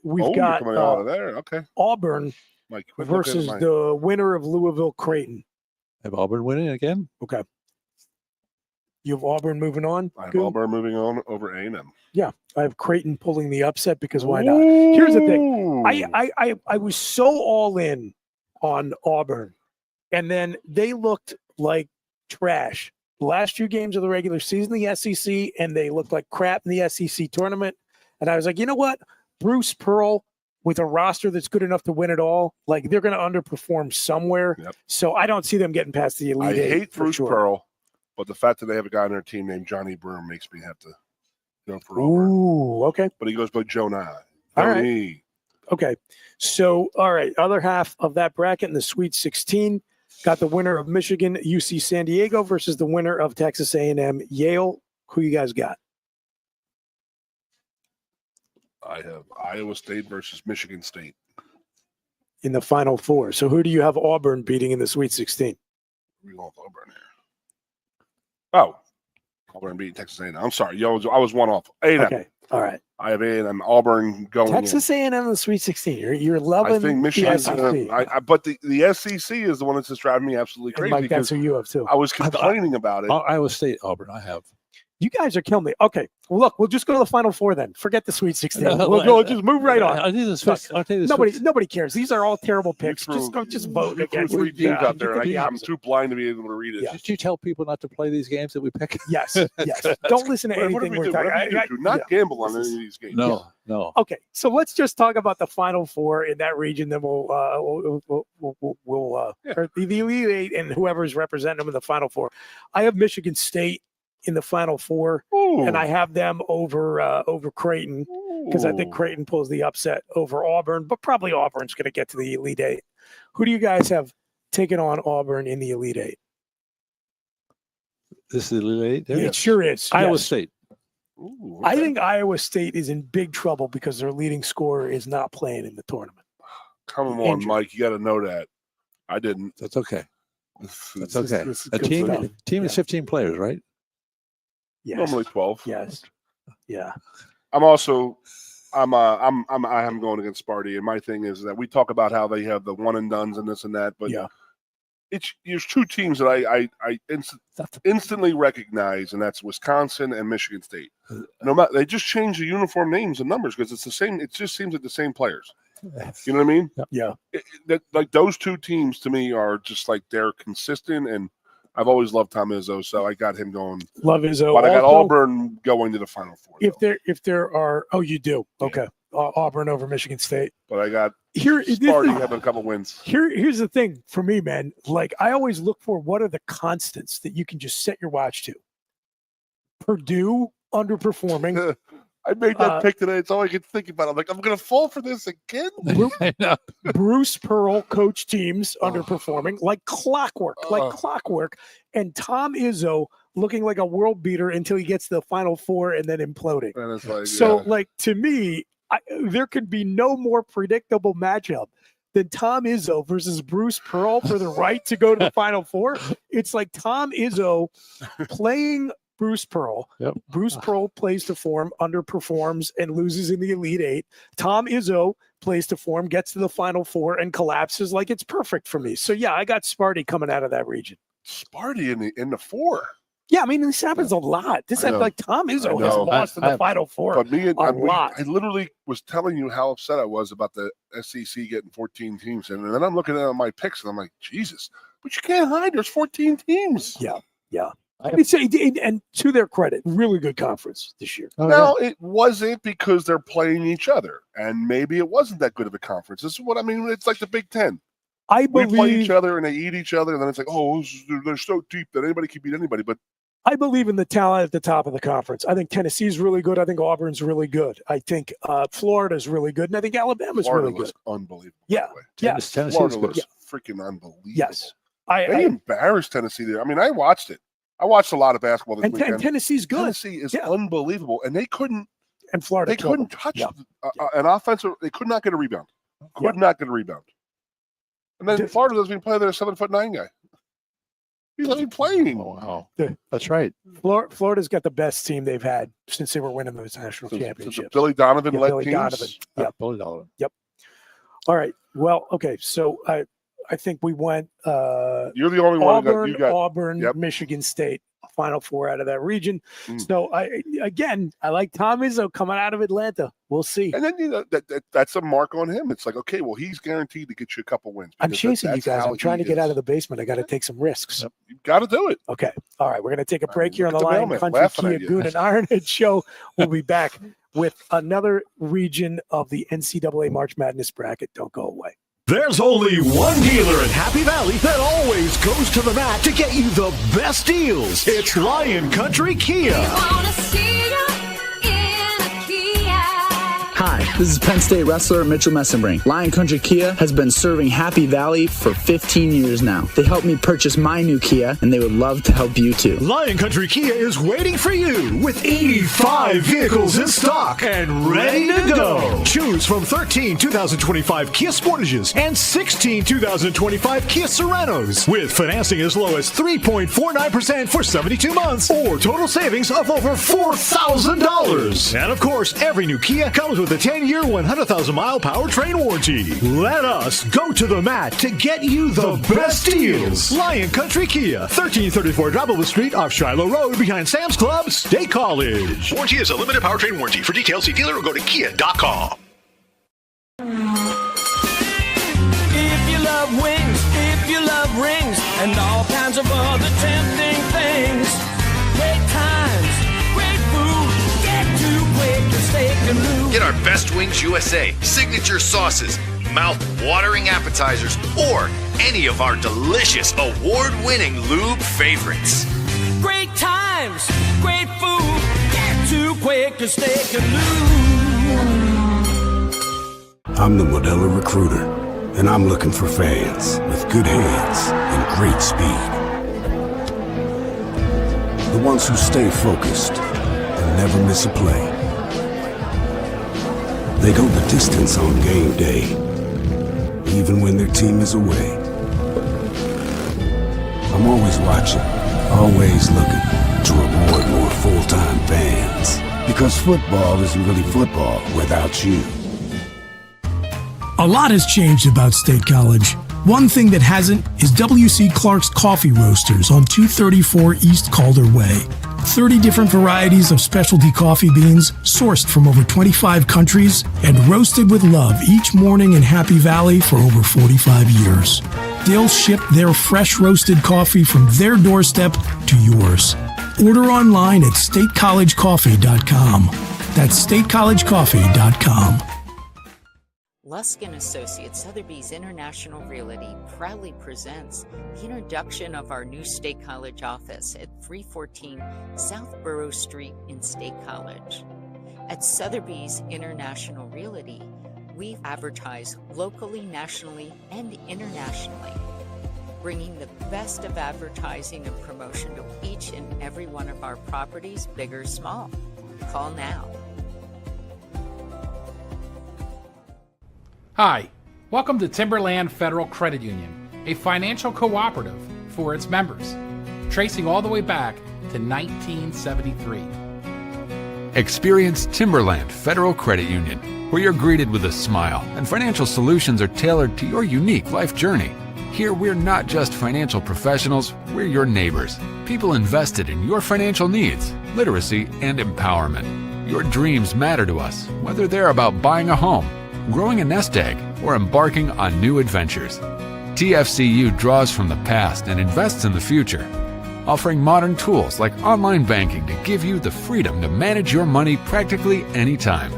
B: We've
A: you're
B: got
A: coming out of there. Okay.
B: Auburn
A: Mike, quit looking at
B: versus
A: mine.
B: the winner of Louisville Creighton.
C: Have Auburn winning again?
B: Okay. You have Auburn moving on?
A: I have
B: Good.
A: Auburn moving on over A&M.
B: Yeah. I have Creighton pulling the upset because why not? Here's the thing. I was so all in on Auburn, and then they looked like trash the last few games of the regular season, the SEC, and they looked like crap in the SEC tournament. And I was like, you know what? Bruce Pearl, with a roster that's good enough to win it all, like they're going to underperform somewhere.
A: Yep.
B: So I don't see them getting past the Elite
A: I
B: Eight
A: hate
B: for
A: Bruce
B: sure.
A: Pearl, but the fact that they have a guy on their team named Johnny Broom makes me have to go for Auburn.
B: Ooh, okay.
A: But he goes by Jonah.
B: All right.
A: Tony.
B: Okay. So, all right. Other half of that bracket in the Sweet 16 got the winner of Michigan, UC San Diego versus the winner of Texas A&M, Yale. Who you guys got?
A: I have Iowa State versus Michigan State.
B: In the Final Four. So who do you have Auburn beating in the Sweet 16?
A: We go with Auburn here. Oh, Auburn beating Texas A&M. I'm sorry, I was one off. A&M.
B: Okay. All right.
A: I have A&M. Auburn going
B: Texas A&M in the Sweet 16. You're loving
A: I think Michigan's
B: the SEC.
A: but the SEC is the one that's just driving me absolutely crazy.
B: Mike,
A: because
B: that's who you have too.
A: I was complaining about it.
C: Iowa State, Auburn, I have.
B: You guys are killing me. Okay. Well, look, we'll just go to the Final Four then. Forget the Sweet 16. We'll just move right on.
C: I'll tell you this.
B: Nobody cares. These are all terrible picks.
A: threw-
B: Just vote
A: You threw
B: against
A: 3 teams out there,
B: you
A: and
B: could be
A: I'm
B: opposite.
A: too blind to be able to read it.
C: Did you tell people not to play these games that we pick?
B: Yes. Don't listen to
A: What do
B: anything
A: we
B: we're
A: do?
B: talking
A: Whatever you
B: about.
A: do, not gamble on any of these games.
C: No.
B: Okay, so let's just talk about the Final Four in that region. Then we'll or the Elite Eight and whoever's representing them in the Final Four. I have Michigan State in the Final Four, and I have them over Creighton because I think Creighton pulls the upset over Auburn, but probably Auburn's going to get to the Elite Eight. Who do you guys have taken on Auburn in the Elite Eight?
C: This is the Elite Eight?
B: It sure is.
C: Iowa
B: yes.
C: State.
A: Ooh,
B: I
A: okay.
B: think Iowa State is in big trouble because their leading scorer is not playing in the tournament.
A: Come on,
B: Injured.
A: Mike. You got to know that. I didn't.
C: That's okay. That's
A: It's
C: okay.
B: this is
C: A
B: good
C: team
B: stuff.
C: is 15 players, right?
B: Yes.
A: normally 12.
B: Yes. Yeah.
A: I'm also, I am going against Sparty, and my thing is that we talk about how they have the one and dones and this and that, but there's 2 teams that I instantly recognize, and that's Wisconsin and Michigan State. No matter, they just change the uniform names and numbers because it's the same. It just seems like the same players. You know what I mean?
B: Yeah.
A: Like those 2 teams to me are just like they're consistent, and I've always loved Tom Izzo, so I got him going.
B: Love Izzo.
A: But I got
B: Also,
A: Auburn going to the Final Four.
B: If there are, oh, you do. Okay. Auburn over Michigan State.
A: But I got
B: Here,
A: Sparty having a couple wins.
B: Here's the thing for me, man. Like, I always look for what are the constants that you can just set your watch to. Purdue underperforming.
A: I made that pick today. It's all I could think about. I'm like, I'm going to fall for this again.
B: Bruce Pearl coach teams underperforming like clockwork, and Tom Izzo looking like a world beater until he gets to the Final Four and then imploding. Like, to me, there could be no more predictable matchup than Tom Izzo versus Bruce Pearl for the right to go to the Final Four. It's like Tom Izzo playing Bruce Pearl.
C: Yep.
B: Bruce Pearl plays to form, underperforms, and loses in the Elite Eight. Tom Izzo plays to form, gets to the Final Four, and collapses. Like, it's perfect for me. So, yeah, I got Sparty coming out of that region.
A: Sparty in the four.
B: Yeah, I mean, this happens a lot. This happens like Tom Izzo has lost in the Final Four.
A: But me and
B: a lot.
A: I literally was telling you how upset I was about the SEC getting 14 teams in, and then I'm looking at my picks and I'm like, Jesus! But you can't hide. There's 14 teams.
B: Yeah. I mean, and to their credit, really good conference this year.
A: It wasn't because they're playing each other, and maybe it wasn't that good of a conference. This is what I mean. It's like the Big Ten.
B: I believe
A: we play each other and they eat each other, and then it's like, oh, they're so deep that anybody can beat anybody. But
B: I believe in the talent at the top of the conference. I think Tennessee's really good. I think Auburn's really good. I think Florida's really good, and I think Alabama's really good.
A: Unbelievable.
B: Yeah,
C: Tennessee
A: Florida looks freaking unbelievable.
B: Yes,
A: they embarrassed Tennessee there. I mean, I watched it. I watched a lot of basketball this weekend.
B: And Tennessee's good.
A: Tennessee is unbelievable, and they couldn't.
B: And Florida,
A: they couldn't touch an offensive. They could not get a rebound. Not get a rebound. And then Florida doesn't even play their 7'9" guy. He's not even playing.
C: Oh, wow. That's right.
B: Florida's got the best team they've had since they were winning those national championships.
A: Billy Donovan led
B: Billy
A: teams.
B: Donovan. Yep.
C: Billy Donovan.
B: Yep. All right. Well, okay. So I think we went
A: you're the only one
B: Auburn,
A: you got
B: Auburn, Michigan State, Final Four out of that region. So I like Tom Izzo coming out of Atlanta. We'll see.
A: And then that's a mark on him. It's like, okay, well, he's guaranteed to get you a couple wins.
B: I'm chasing you guys. I'm trying to get out of the basement. I got to take some risks.
A: Yep. You've got to do it.
B: Okay. All right. We're going to take a break here on the Lion Country Kia Goon and Ironhead show. We'll be back with another region of the NCAA March Madness bracket. Don't go away.
D: There's only one dealer in Happy Valley that always goes to the mat to get you the best deals. It's Lion Country Kia.
E: Hi, this is Penn State wrestler Mitchell Messenbrink. Lion Country Kia has been serving Happy Valley for 15 years now. They helped me purchase my new Kia, and they would love to help you too.
D: Lion Country Kia is waiting for you with 85 vehicles in stock and ready to go. Choose from 13 2025 Kia Sportages and 16 2025 Kia Sorentos with financing as low as 3.49% for 72 months or total savings of over $4,000. And of course, every new Kia comes with a 10-year, 100,000-mile powertrain warranty. Let us go to the mat to get you the best deals. Lion Country Kia, 1334 Dropable Street off Shiloh Road behind Sam's Club, State College. Warranty is a limited powertrain warranty. For details, see dealer or go to kia.com.
F: If you love wings, if you love rings, and all kinds of other tempting things, great times, great food, get to Quaker Steak Lube.
N: Get our Best Wings USA, signature sauces, mouth-watering appetizers, or any of our delicious award-winning lube favorites.
F: Great times, great food, get to Quaker Steak Lube.
H: I'm the Modelo Recruiter, and I'm looking for fans with good hands and great speed. The ones who stay focused and never miss a play. They go the distance on game day, even when their team is away. I'm always watching, always looking to reward more full-time fans. Because football isn't really football without you.
I: A lot has changed about State College. One thing that hasn't is W.C. Clark's Coffee Roasters on 234 East Calder Way. 30 different varieties of specialty coffee beans sourced from over 25 countries and roasted with love each morning in Happy Valley for over 45 years. They'll ship their fresh roasted coffee from their doorstep to yours. Order online at statecollegecoffee.com. That's statecollegecoffee.com.
J: Luskin Associates Sotheby's International Realty proudly presents the introduction of our new State College office at 314 South Borough Street in State College. At Sotheby's International Realty, we advertise locally, nationally, and internationally, bringing the best of advertising and promotion to each and every one of our properties, big or small. Call now.
K: Hi, welcome to Timberland Federal Credit Union, a financial cooperative for its members, tracing all the way back to 1973.
L: Experience Timberland Federal Credit Union, where you're greeted with a smile and financial solutions are tailored to your unique life journey. Here, we're not just financial professionals, we're your neighbors, people invested in your financial needs, literacy, and empowerment. Your dreams matter to us, whether they're about buying a home, growing a nest egg, or embarking on new adventures. TFCU draws from the past and invests in the future, offering modern tools like online banking to give you the freedom to manage your money practically anytime.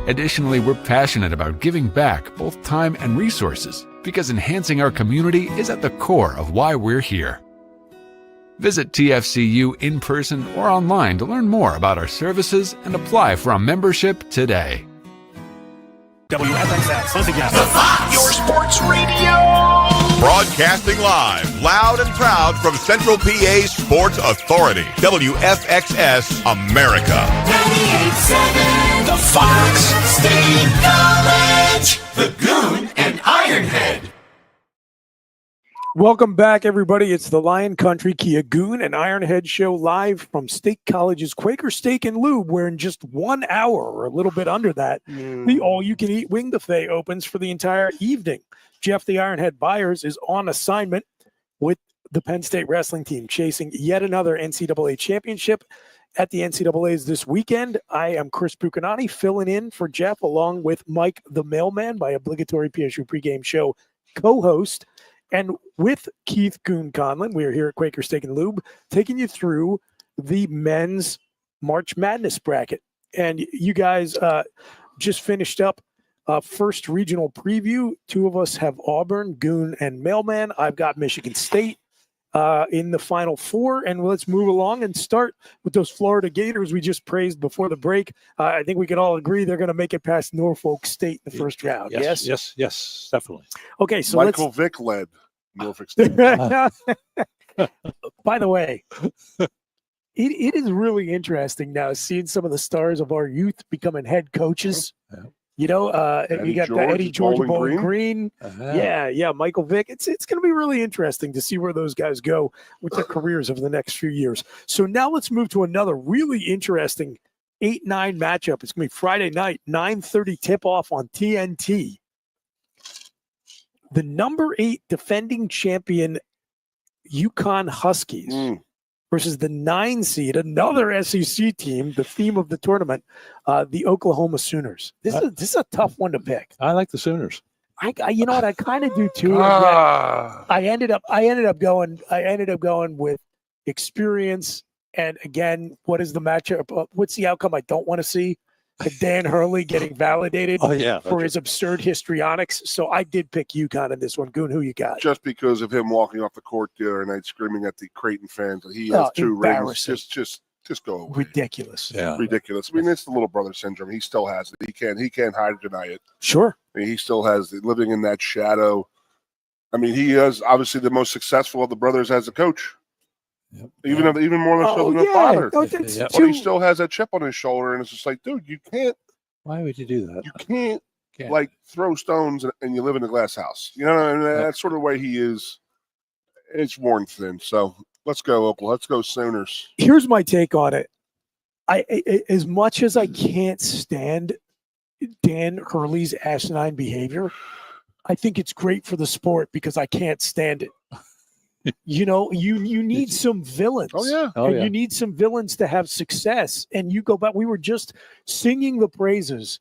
L: Additionally, we're passionate about giving back both time and resources because enhancing our community is at the core of why we're here. Visit TFCU in person or online to learn more about our services and apply for a membership today.
M: WFXS, once again, the Fox, your sports radio. Broadcasting live, loud and proud from Central PA Sports Authority, WFXS America. 98.7, the Fox, State College, the Goon and Ironhead.
B: Welcome back, everybody. It's the Lion Country Kia Goon and Ironhead show live from State College's Quaker Steak and Lube, where in just 1 hour or a little bit under that, the all-you-can-eat wing buffet opens for the entire evening. Jeff the Ironhead Byers is on assignment with the Penn State Wrestling team, chasing yet another NCAA championship at the NCAAs this weekend. I am Chris Bucanani, filling in for Jeff, along with Mike the Mailman, my obligatory PSU pregame show co-host. And with Keith Goon Conlin, we are here at Quaker Steak and Lube, taking you through the men's March Madness bracket. And you guys just finished up first regional preview. Two of us have Auburn, Goon, and Mailman. I've got Michigan State in the Final Four. And let's move along and start with those Florida Gators we just praised before the break. I think we can all agree they're going to make it past Norfolk State in the first round.
C: Yes, definitely.
B: Okay, so
A: Michael Vick led Norfolk State.
B: By the way, it is really interesting now seeing some of the stars of our youth becoming head coaches. You know, you got Eddie George, Bowling Green. Yeah, Michael Vick. It's going to be really interesting to see where those guys go with their careers over the next few years. So now let's move to another really interesting 8-9 matchup. It's going to be Friday night, 9:30 tip-off on TNT. The number 8 defending champion UConn Huskies versus the 9 seed, another SEC team, the theme of the tournament, the Oklahoma Sooners. This is a tough one to pick.
C: I like the Sooners.
B: You know what? I kind of do too. I ended up going with experience. And again, what is the matchup? What's the outcome I don't want to see? Dan Hurley getting validated for his absurd histrionics. So I did pick UConn in this one. Goon, who you got?
A: Just because of him walking off the court the other night screaming at the Creighton fans that he has 2 rings. Just go away.
B: Ridiculous.
C: Yeah.
A: Ridiculous. I mean, it's the little brother syndrome. He still has it. He can't hide or deny it.
B: Sure.
A: I mean, he still has it, living in that shadow. I mean, he is obviously the most successful of the brothers as a coach.
C: Yep.
A: Even more so than the father.
B: No,
A: but he still has that chip on his shoulder, and it's just like, dude, you can't.
C: Why would you do that?
A: You can't. Like throw stones and you live in a glass house. You know, and that's sort of the way he is. It's worn thin. So let's go, Oklahoma. Let's go Sooners.
B: Here's my take on it. As much as I can't stand Dan Hurley's asinine behavior, I think it's great for the sport because I can't stand it. You know, you need some villains. You need some villains to have success. And you go back, we were just singing the praises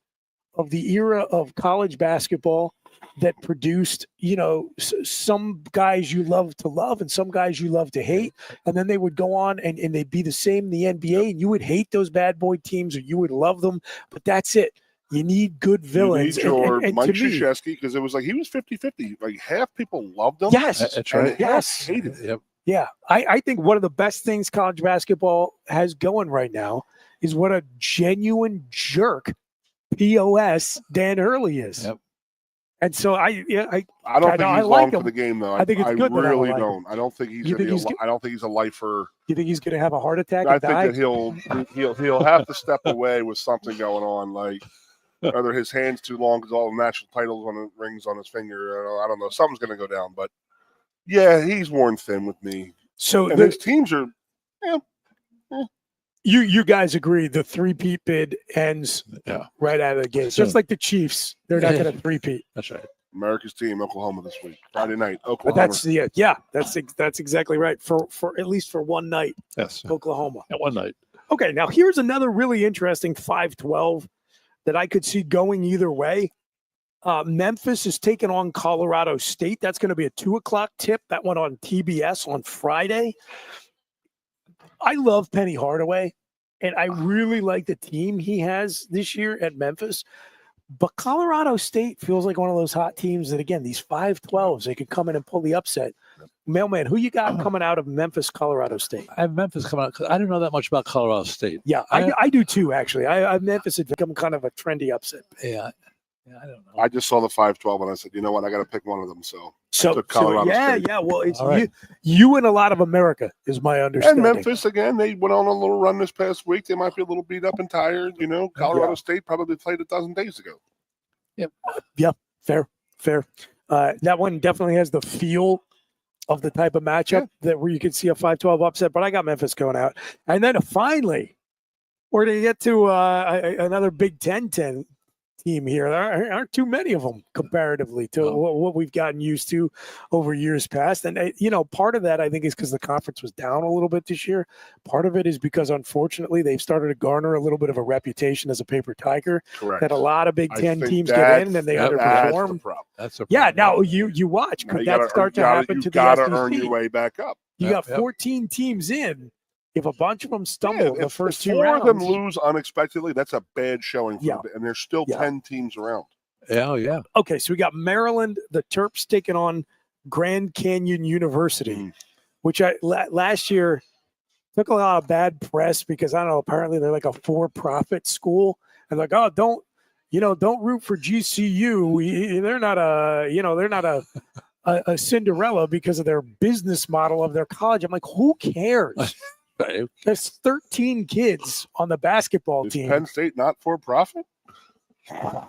B: of the era of college basketball that produced, you know, some guys you love to love and some guys you love to hate. And then they would go on and they'd be the same in the NBA, and you would hate those bad boy teams or you would love them. But that's it. You need good villains.
A: You need your
B: and
A: Mike
B: to me,
A: Krzyzewski, because it was like he was 50-50. Like half people loved him.
B: Yes,
C: that's right.
A: And
B: Yes.
A: half hated him.
C: Yep.
B: yeah. I think one of the best things college basketball has going right now is what a genuine jerk POS Dan Hurley is.
C: Yep.
B: And so I
A: don't think
B: I
A: he's
B: like
A: long for
B: him.
A: the game, though.
B: I think it's good that I
A: really
B: like him.
A: don't. I don't think he's
B: You
A: going
B: think
A: to be. I don't think he's a lifer.
B: You think he's going to have a heart attack
A: I
B: and
A: think
B: die?
A: that he'll have to step away with something going on, like whether his hand's too long because all the national titles on the rings on his finger. I don't know. Something's going to go down, but yeah, he's worn thin with me.
B: So
A: and his teams are. Yeah,
B: You guys agree the three-peat bid ends right out of the gate, just like the Chiefs. They're not going to three-peat.
C: That's right.
A: America's team, Oklahoma this week, Friday night.
B: But
A: Oklahoma.
B: that's exactly right for at least for one night.
C: Yes,
B: Oklahoma.
C: At one night.
B: Okay, now here's another really interesting 5-12 that I could see going either way. Memphis is taking on Colorado State. That's going to be a 2:00 tip. That went on TBS on Friday. I love Penny Hardaway, and I really like the team he has this year at Memphis. But Colorado State feels like one of those hot teams that, again, these 5-12s, they could come in and pull the upset. Mailman, who you got coming out of Memphis, Colorado State?
C: I have Memphis coming out because I don't know that much about Colorado State.
B: Yeah, I do too, actually. I Memphis had become kind of a trendy upset.
C: Yeah, I don't know.
A: I just saw the 5-12 and I said, you know what, I got to pick one of them. So
B: So
A: Colorado State.
B: yeah. Well, it's
C: All right.
B: you and a lot of America is my understanding.
A: And Memphis, again, they went on a little run this past week. They might be a little beat up and tired. You know, Colorado State probably played a dozen days ago.
B: Yeah, fair. That one definitely has the feel of the type of matchup that where you can see a 5-12 upset, but I got Memphis going out. And then finally, we're going to get to another Big Ten team here. There aren't too many of them comparatively to what we've gotten used to over years past. And, part of that, I think, is because the conference was down a little bit this year. Part of it is because, unfortunately, they've started to garner a little bit of a reputation as a paper tiger.
A: Correct.
B: That a lot of Big Ten teams get in and they underperform.
C: That's a problem.
B: Yeah, now you watch. Could that start to happen to the SEC?
A: You got to earn your way back up.
B: You got 14 teams in. If a bunch of them stumble in the first two
A: four
B: rounds,
A: of them lose unexpectedly, that's a bad showing for them. And there's still 10 teams around.
C: Yeah.
B: Okay, so we got Maryland, the Terps taking on Grand Canyon University, which last year took a lot of bad press because, I don't know, apparently they're like a for-profit school. And like, oh, don't root for GCU. They're not a Cinderella because of their business model of their college. I'm like, who cares? There's 13 kids on the basketball team.
A: Penn State not for profit?
B: Let's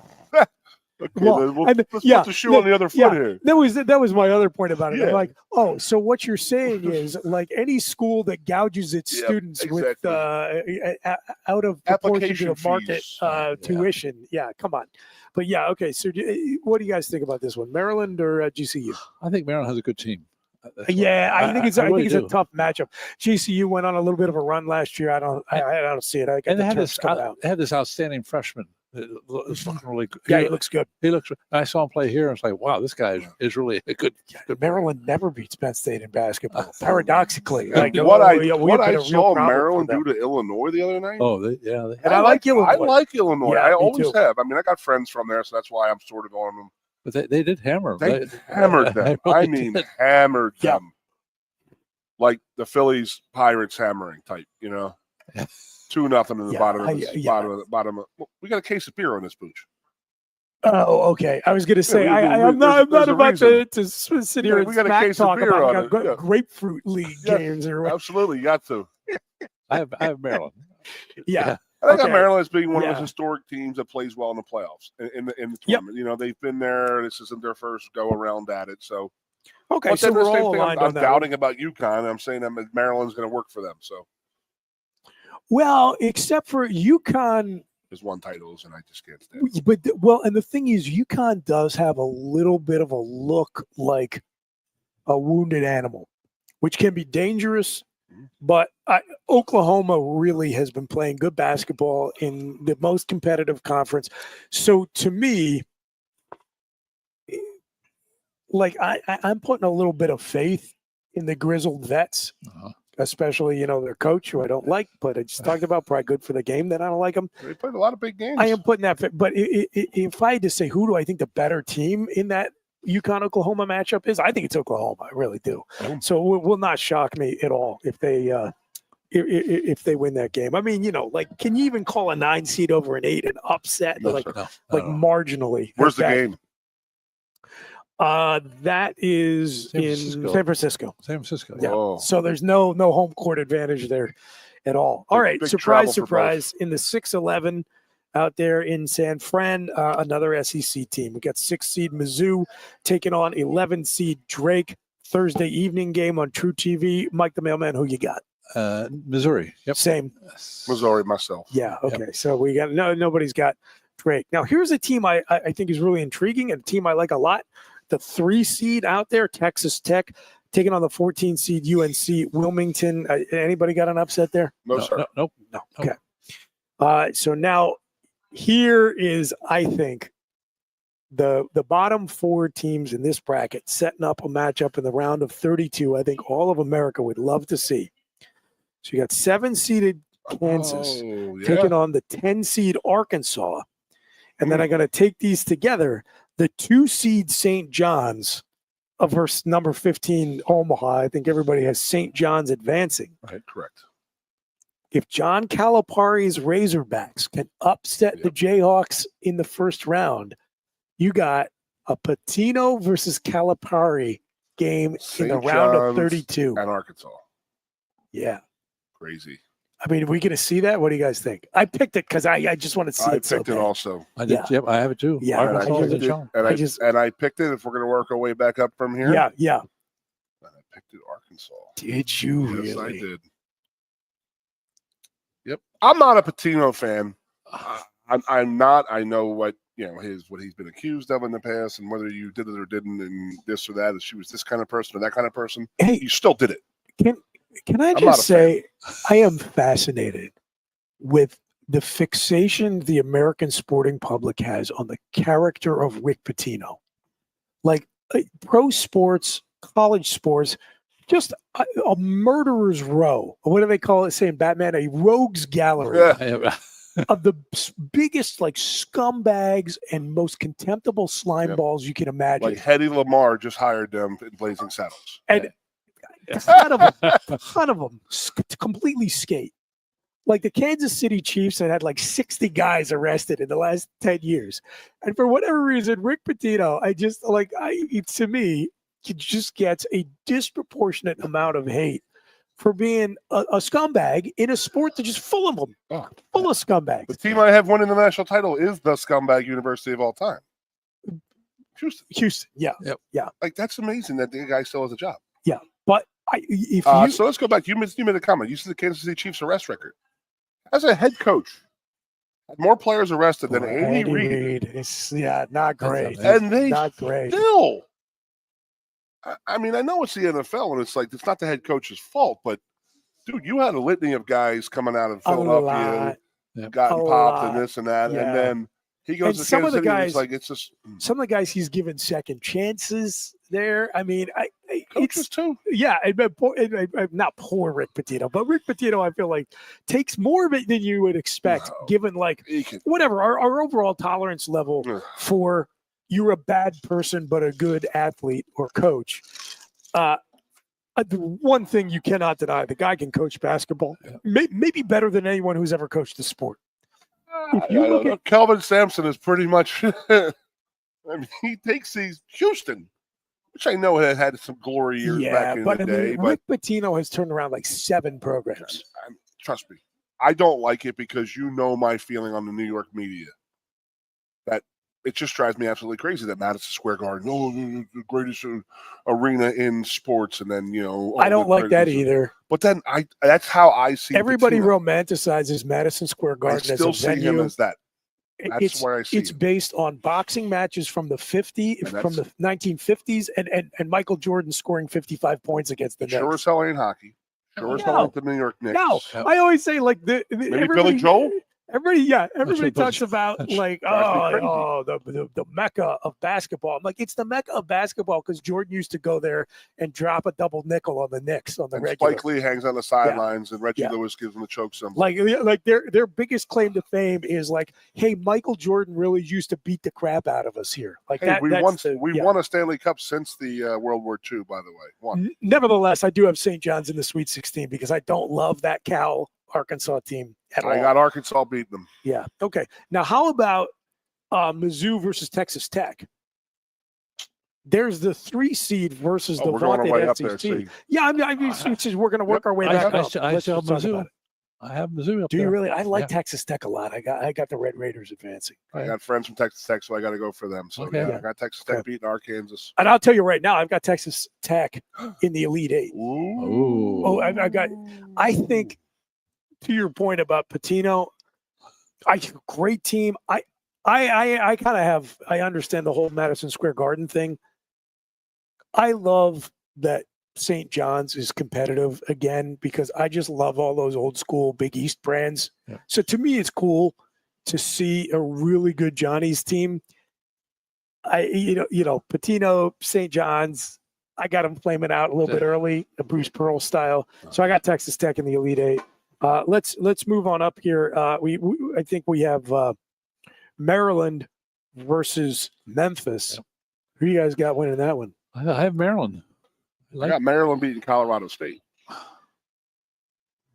A: put the shoe on the other foot here.
B: That was my other point about it.
A: Yeah.
B: I'm like, oh, so what you're saying is like any school that gouges its students with out of proportion to the market tuition. Yeah, come on. But yeah, okay. So what do you guys think about this one, Maryland or GCU?
C: I think Maryland has a good team.
B: I think it's
C: really
B: a tough matchup. GCU went on a little bit of a run last year. I don't see it.
C: And they had this outstanding freshman. It's looking really good.
B: Yeah, he looks good.
C: I saw him play here. And it's like, wow, this guy is really a good.
B: Maryland never beats Penn State in basketball. Paradoxically,
A: what I saw Maryland do to Illinois the other night.
C: Oh,
B: and I like Illinois.
A: I like Illinois.
B: Yeah,
A: I
B: me
A: always
B: too.
A: have. I mean, I got friends from there, so that's why I'm sort of on them.
C: But they did hammer them.
A: They hammered them. I mean, hammered them. Like the Phillies Pirates hammering type, 2-0 in the bottom of we got a case of beer on this booch.
B: Oh, okay. I was going to say I'm not about to sit here and
A: we got a
B: smack
A: case
B: talk
A: of beer
B: about
A: on it.
B: grapefruit league games or what.
A: Absolutely, you got to.
C: I have Maryland.
B: Yeah.
A: I got Maryland as being one of those historic teams that plays well in the playoffs in the tournament. They've been there. This isn't their first go around at it. So
B: okay, so we're all aligned on
A: I'm
B: that.
A: doubting about UConn. I'm saying that Maryland's going to work for them. So
B: well, except for UConn.
A: There's one title, and I just can't stand it.
B: But and the thing is, UConn does have a little bit of a look like a wounded animal, which can be dangerous. But Oklahoma really has been playing good basketball in the most competitive conference. So to me, like I'm putting a little bit of faith in the grizzled vets. especially, their coach, who I don't like, but I just talked about, probably good for the game that I don't like them.
A: They played a lot of big games.
B: I am putting that, but if I had to say who do I think the better team in that UConn-Oklahoma matchup is, I think it's Oklahoma. I really do. So it will not shock me at all if they win that game. I mean, can you even call a 9 seed over an 8 an upset?
A: No,
B: Marginally.
A: Where's the game?
B: That is San Francisco.
C: San Francisco.
B: Yeah.
A: Whoa.
B: So there's no home court advantage there at all. All right.
A: Big
B: Surprise. In the 6-11 out there in San Fran, another SEC team. We got 6 seed Mizzou taking on 11 seed Drake. Thursday evening game on True TV. Mike the Mailman, who you got?
C: Missouri. Yep.
B: Same.
A: Missouri, myself.
B: Yeah. Okay. Yep. So we got nobody's got Drake. Now here's a team I think is really intriguing, and a team I like a lot. The 3 seed out there, Texas Tech, taking on the 14 seed UNC Wilmington. Anybody got an upset there?
A: No, sir.
C: Nope.
B: Okay. So now here is, I think, the bottom 4 teams in this bracket setting up a matchup in the round of 32. I think all of America would love to see. So you got 7-seeded Kansas taking on the 10-seed Arkansas. And then I'm going to take these together. The 2-seed St. John's versus number 15 Omaha. I think everybody has St. John's advancing.
A: Right, correct.
B: If John Calipari's Razorbacks can upset the Jayhawks in the first round, you got a Patino versus Calipari game in the round of 32.
A: And Arkansas.
B: Yeah.
A: Crazy.
B: I mean, are we going to see that? What do you guys think? I picked it because I just want to see it.
A: I picked it also.
C: I did. Yeah. Yep, I have it too.
B: Yeah.
A: And I picked it if we're going to work our way back up from here.
B: Yeah.
A: And I picked it Arkansas.
B: Did you really?
A: Yes, I did. Yep. I'm not a Patino fan. I'm not. I know what what he's been accused of in the past, and whether you did it or didn't, and this or that, and she was this kind of person or that kind of person.
B: Hey,
A: you still did it.
B: Can I just say, I am fascinated with the fixation the American sporting public has on the character of Rick Pitino. Like pro sports, college sports, just a murderer's row. What do they call it? Saying Batman, a rogues gallery of the biggest scumbags and most contemptible slime balls you can imagine.
A: Like Hedy Lamar just hired them in Blazing Saddles.
B: And a ton of them completely skate. Like the Kansas City Chiefs had 60 guys arrested in the last 10 years. And for whatever reason, Rick Pitino, to me, he just gets a disproportionate amount of hate for being a scumbag in a sport that's just full of them. Full of scumbags.
A: The team I have winning the national title is the scumbag university of all time.
B: Houston. Yeah.
C: Yep.
B: Yeah.
A: That's amazing that the guy still has a job.
B: Yeah. But
A: so let's go back. You made a comment. You said the Kansas City Chiefs arrest record. As a head coach, had more players arrested than Andy Reid.
B: It's not great.
A: And they
B: not great.
A: Still. I mean, I know it's the NFL, and it's it's not the head coach's fault, but dude, you had a litany of guys coming out of Philadelphia, gotten popped and this and that, and then he goes to Kansas City, and it's it's just
B: some of the guys he's given second chances there. I mean,
A: coaches too.
B: Yeah, not poor Rick Pitino, but Rick Pitino, I feel like takes more of it than you would expect, given whatever our overall tolerance level for you're a bad person but a good athlete or coach. The one thing you cannot deny, the guy can coach basketball, maybe better than anyone who's ever coached the sport. If you look at
A: Kelvin Sampson is pretty much. I mean, he takes these Houston, which I know had some glory years back in the day.
B: Rick Pitino has turned around 7 programs.
A: Trust me, I don't like it because my feeling on the New York media. That it just drives me absolutely crazy that Madison Square Garden, the greatest arena in sports, and then
B: I don't like that either.
A: But then that's how I see.
B: Everybody
A: Pitino.
B: romanticizes Madison Square Garden
A: I still
B: as a
A: see
B: venue.
A: him as that. That's where I see
B: it's based on boxing matches from the 1950s and Michael Jordan scoring 55 points against the Knicks.
A: Sure as hell ain't hockey. Sure as hell ain't the New York Knicks.
B: No, I always say
A: maybe Billy Joel.
B: Everybody talks about like, the mecca of basketball. I'm like, it's the mecca of basketball because Jordan used to go there and drop a double nickel on the Knicks on the regular.
A: Spike Lee hangs on the sidelines, and Reggie Lewis gives him the choke symbol.
B: Like their biggest claim to fame is like, hey, Michael Jordan really used to beat the crap out of us here. Like
A: hey, we won a Stanley Cup since the World War II, by the way. One.
B: Nevertheless, I do have St. John's in the Sweet 16 because I don't love that Cal Arkansas team at all.
A: I got Arkansas beating them.
B: Yeah. Okay. Now, how about Mizzou versus Texas Tech? There's the 3 seed versus the vaunted SEC seed. Yeah, I mean, we're going to work our way back up.
C: I still have Mizzou. I have Mizzou up
B: Do
C: there.
B: you really? I like Texas Tech a lot. I got the Red Raiders advancing.
A: I got friends from Texas Tech, so I got to go for them. So I got Texas Tech beating Arkansas.
B: And I'll tell you right now, I've got Texas Tech in the Elite 8.
A: Ooh.
B: Oh, I think, to your point about Pitino, great team. I kind of I understand the whole Madison Square Garden thing. I love that St. John's is competitive again because I just love all those old school Big East brands. Yeah. So to me, it's cool to see a really good Johnny's team. Pitino, St. John's. I got them flaming out a little bit early, a Bruce Pearl style. So I got Texas Tech in the Elite 8. Let's move on up here. I think we have Maryland versus Memphis. Yep. Who you guys got winning that one?
C: I have Maryland.
A: I got Maryland beating Colorado State.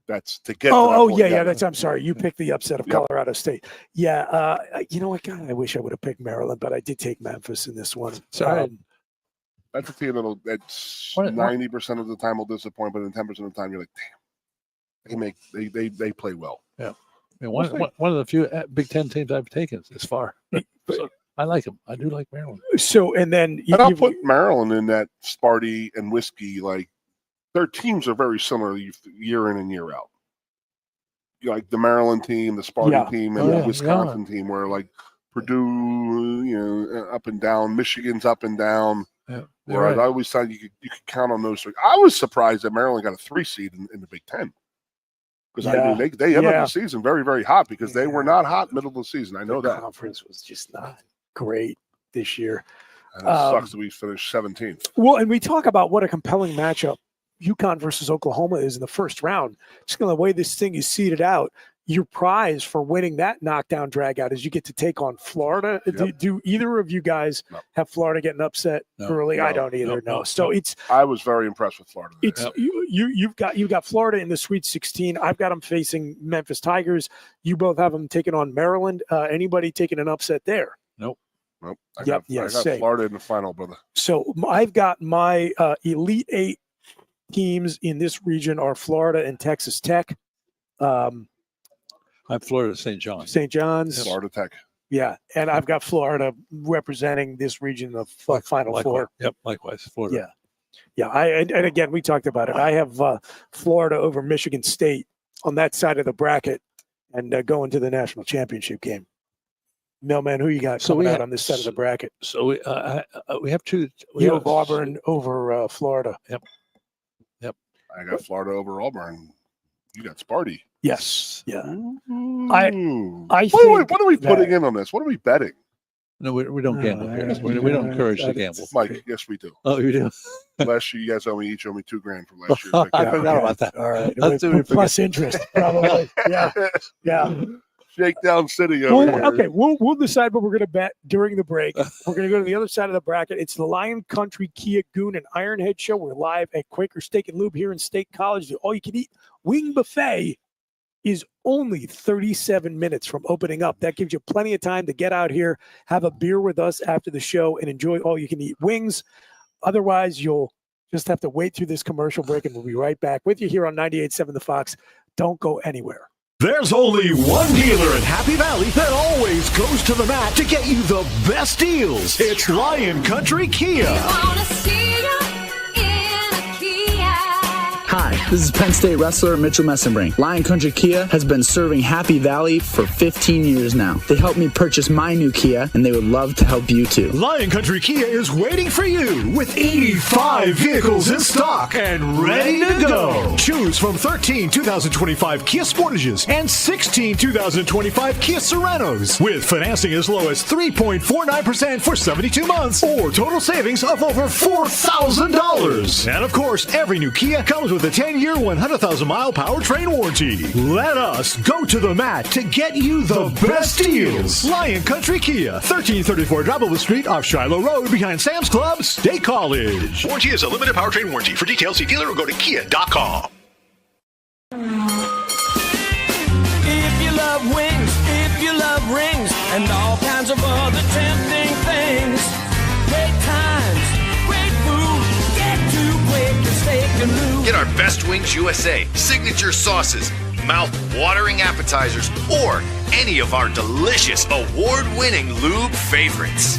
A: That's to get.
B: I'm sorry. You picked the upset of Colorado State. Yeah. You know what? God, I wish I would have picked Maryland, but I did take Memphis in this one.
A: That's a team that's 90% of the time will disappoint, but then 10% of the time you're like, damn, they play well.
C: Yeah. One of the few Big Ten teams I've taken this far. So I like them. I do like Maryland.
B: So, and then
A: I'll put Maryland in that Sparty and Whiskey. Like their teams are very similar year in and year out. Like the Maryland team, the Sparty team, and the Wisconsin team, where like Purdue, up and down, Michigan's up and down.
C: Yeah,
A: whereas I always thought you could count on those three. I was surprised that Maryland got a 3 seed in the Big Ten. Because I mean, they ended the season very, very hot because they were not hot middle of the season. I know that.
B: Conference was just not great this year.
A: And it sucks that we finished 17th.
B: Well, and we talk about what a compelling matchup UConn versus Oklahoma is in the first round. Just the way this thing is seeded out, your prize for winning that knockdown drag out is you get to take on Florida. Yep. Do either of you guys have Florida getting upset early? I don't either. No. So
A: I was very impressed with Florida.
B: It's you've got Florida in the Sweet 16. I've got them facing Memphis Tigers. You both have them taking on Maryland. Anybody taking an upset there?
C: Nope.
A: I got Florida in the final, brother.
B: So I've got my Elite 8 teams in this region are Florida and Texas Tech.
C: I'm Florida St. John's.
B: St. John's.
A: Florida Tech.
B: Yeah, and I've got Florida representing this region of Final Four.
C: Yep, likewise, Florida.
B: Yeah. And again, we talked about it. I have Florida over Michigan State on that side of the bracket and going to the national championship game. Mailman, who you got coming out on this side of the bracket?
C: So we have two.
B: You have Auburn over Florida.
C: Yep.
A: I got Florida over Auburn. You got Sparty.
B: Yes. Yeah.
A: I think what are we putting in on this? What are we betting?
C: No, we don't gamble here. We don't encourage the gamble.
A: Mike, yes, we do.
C: Oh, you do?
A: Last year, you guys owe me $2,000 from last year.
C: I forgot about that.
B: All right. Plus interest, probably. Yeah.
A: Shakedown City over here.
B: Okay, we'll decide what we're going to bet during the break. We're going to go to the other side of the bracket. It's the Lion Country Kia Goon and Ironhead show. We're live at Quaker Steak and Lube here in State College. The all-you-can-eat wing buffet is only 37 minutes from opening up. That gives you plenty of time to get out here, have a beer with us after the show, and enjoy all-you-can-eat wings. Otherwise, you'll just have to wait through this commercial break, and we'll be right back with you here on 98.7 The Fox. Don't go anywhere.
D: There's only one dealer in Happy Valley that always goes to the mat to get you the best deals. It's Lion Country Kia.
E: Hi, This is Penn State wrestler Mitchell Messenbrink. Lion Country Kia has been serving Happy Valley for 15 years now. They helped me purchase my new Kia, and they would love to help you too.
D: Lion Country Kia is waiting for you with 85 vehicles in stock and ready to go. Choose from 13 2025 Kia Sportages and 16 2025 Kia Sorentos with financing as low as 3.49% for 72 months or total savings of over $4,000. And of course, every new Kia comes with a 10-year, 100,000-mile powertrain warranty. Let us go to the mat to get you the best deals. Lion Country Kia, 1334 Drybowl Street off Shiloh Road behind Sam's Club, State College. Warranty is a limited powertrain warranty. For details, see dealer or go to kia.com.
F: If you love wings, if you love rings, and all kinds of other tempting things, great times, great food, get to Quaker Steak Lube.
N: Get our Best Wings USA, signature sauces, mouth-watering appetizers, or any of our delicious award-winning lube favorites.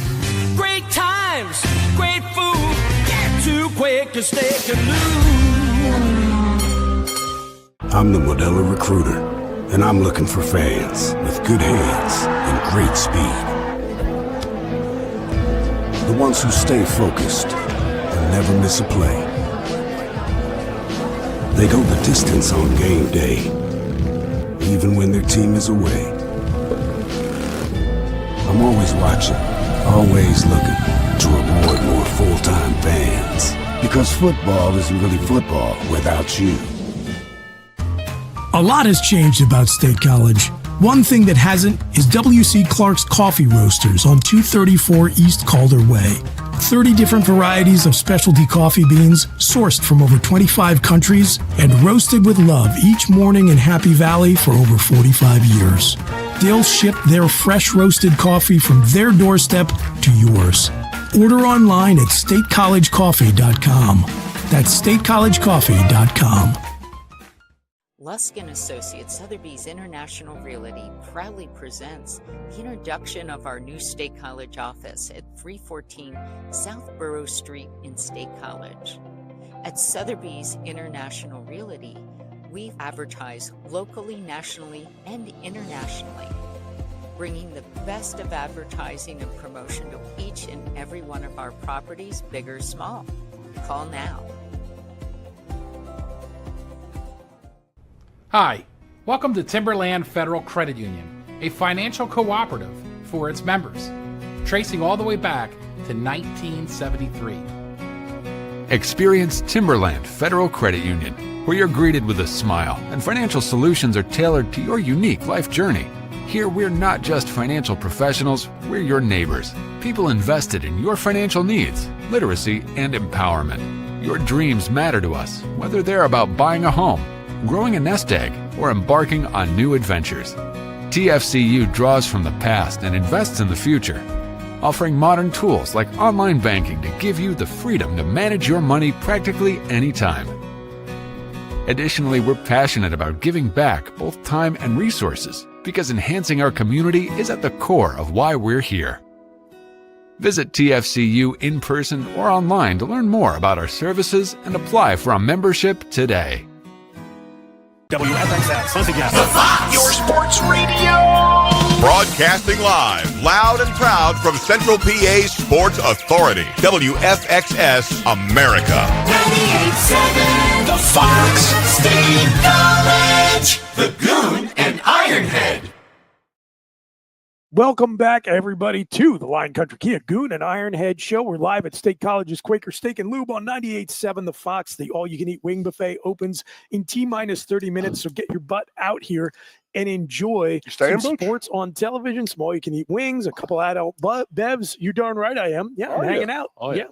F: Great times, great food, get to Quaker Steak Lube.
H: I'm the Modelo Recruiter, and I'm looking for fans with good hands and great speed. The ones who stay focused and never miss a play. They go the distance on game day, even when their team is away. I'm always watching, always looking to reward more full-time fans. Because football isn't really football without you.
I: A lot has changed about State College. One thing that hasn't is W.C. Clark's Coffee Roasters on 234 East Calder Way. 30 different varieties of specialty coffee beans sourced from over 25 countries and roasted with love each morning in Happy Valley for over 45 years. They'll ship their fresh roasted coffee from their doorstep to yours. Order online at statecollegecoffee.com. That's statecollegecoffee.com.
J: Lusk & Associates Sotheby's International Realty proudly presents the introduction of our new State College office at 314 South Borough Street in State College. At Sotheby's International Realty, we advertise locally, nationally, and internationally, bringing the best of advertising and promotion to each and every one of our properties, big or small. Call now.
K: Hi, welcome to Timberland Federal Credit Union, a financial cooperative for its members, tracing all the way back to 1973.
L: Experience Timberland Federal Credit Union, where you're greeted with a smile and financial solutions are tailored to your unique life journey. Here, we're not just financial professionals, we're your neighbors, people invested in your financial needs, literacy, and empowerment. Your dreams matter to us, whether they're about buying a home, growing a nest egg, or embarking on new adventures. TFCU draws from the past and invests in the future, offering modern tools like online banking to give you the freedom to manage your money practically anytime. Additionally, we're passionate about giving back both time and resources because enhancing our community is at the core of why we're here. Visit TFCU in person or online to learn more about our services and apply for a membership today.
D: WFXS, once again.
M: The Fox, your sports radio. Broadcasting live, loud and proud from Central PA's Sports Authority. WFXS America. 98.7. The Fox, State College. The Goon and Ironhead.
B: Welcome back, everybody, to the Lion Country Kia Goon and Ironhead Show. We're live at State College's Quaker Steak and Lube on 98.7 The Fox. The all-you-can-eat wing buffet opens in T-minus 30 minutes, so get your butt out here and enjoy some sports on television, some all-you-can-eat wings, a couple adult bevs. You're darn right I am. Yeah, I'm hanging out.
C: Oh, yeah.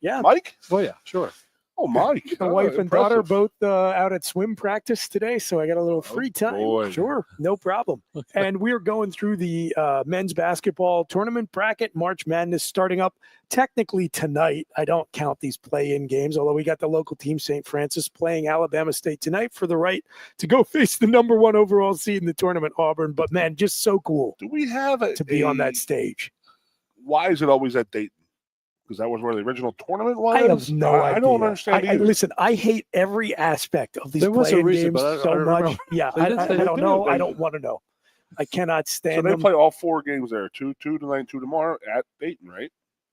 B: Yeah.
A: Mike?
C: Oh, yeah, sure.
A: Oh, Mike.
B: My wife and daughter both out at swim practice today, so I got a little free time.
A: Boy.
B: Sure, no problem. And we're going through the men's basketball tournament bracket. March Madness starting up technically tonight. I don't count these play-in games, although we got the local team, St. Francis, playing Alabama State tonight for the right to go face the number one overall seed in the tournament, Auburn. But, man, just so cool
A: Do we have
B: to be on that stage.
A: Why is it always at Dayton? Because that was where the original tournament was.
B: I have no idea.
A: I don't understand either.
B: Listen, I hate every aspect of these
C: There was a
B: playing
C: reason,
B: games
C: but I
B: so
C: don't
B: much.
C: remember.
B: Yeah,
C: They
B: I
C: did.
B: don't know. I don't want to know. I cannot
A: So
B: stand
A: they
B: them.
A: play all 4 games there. 2 tonight, 2 tomorrow at Dayton, right?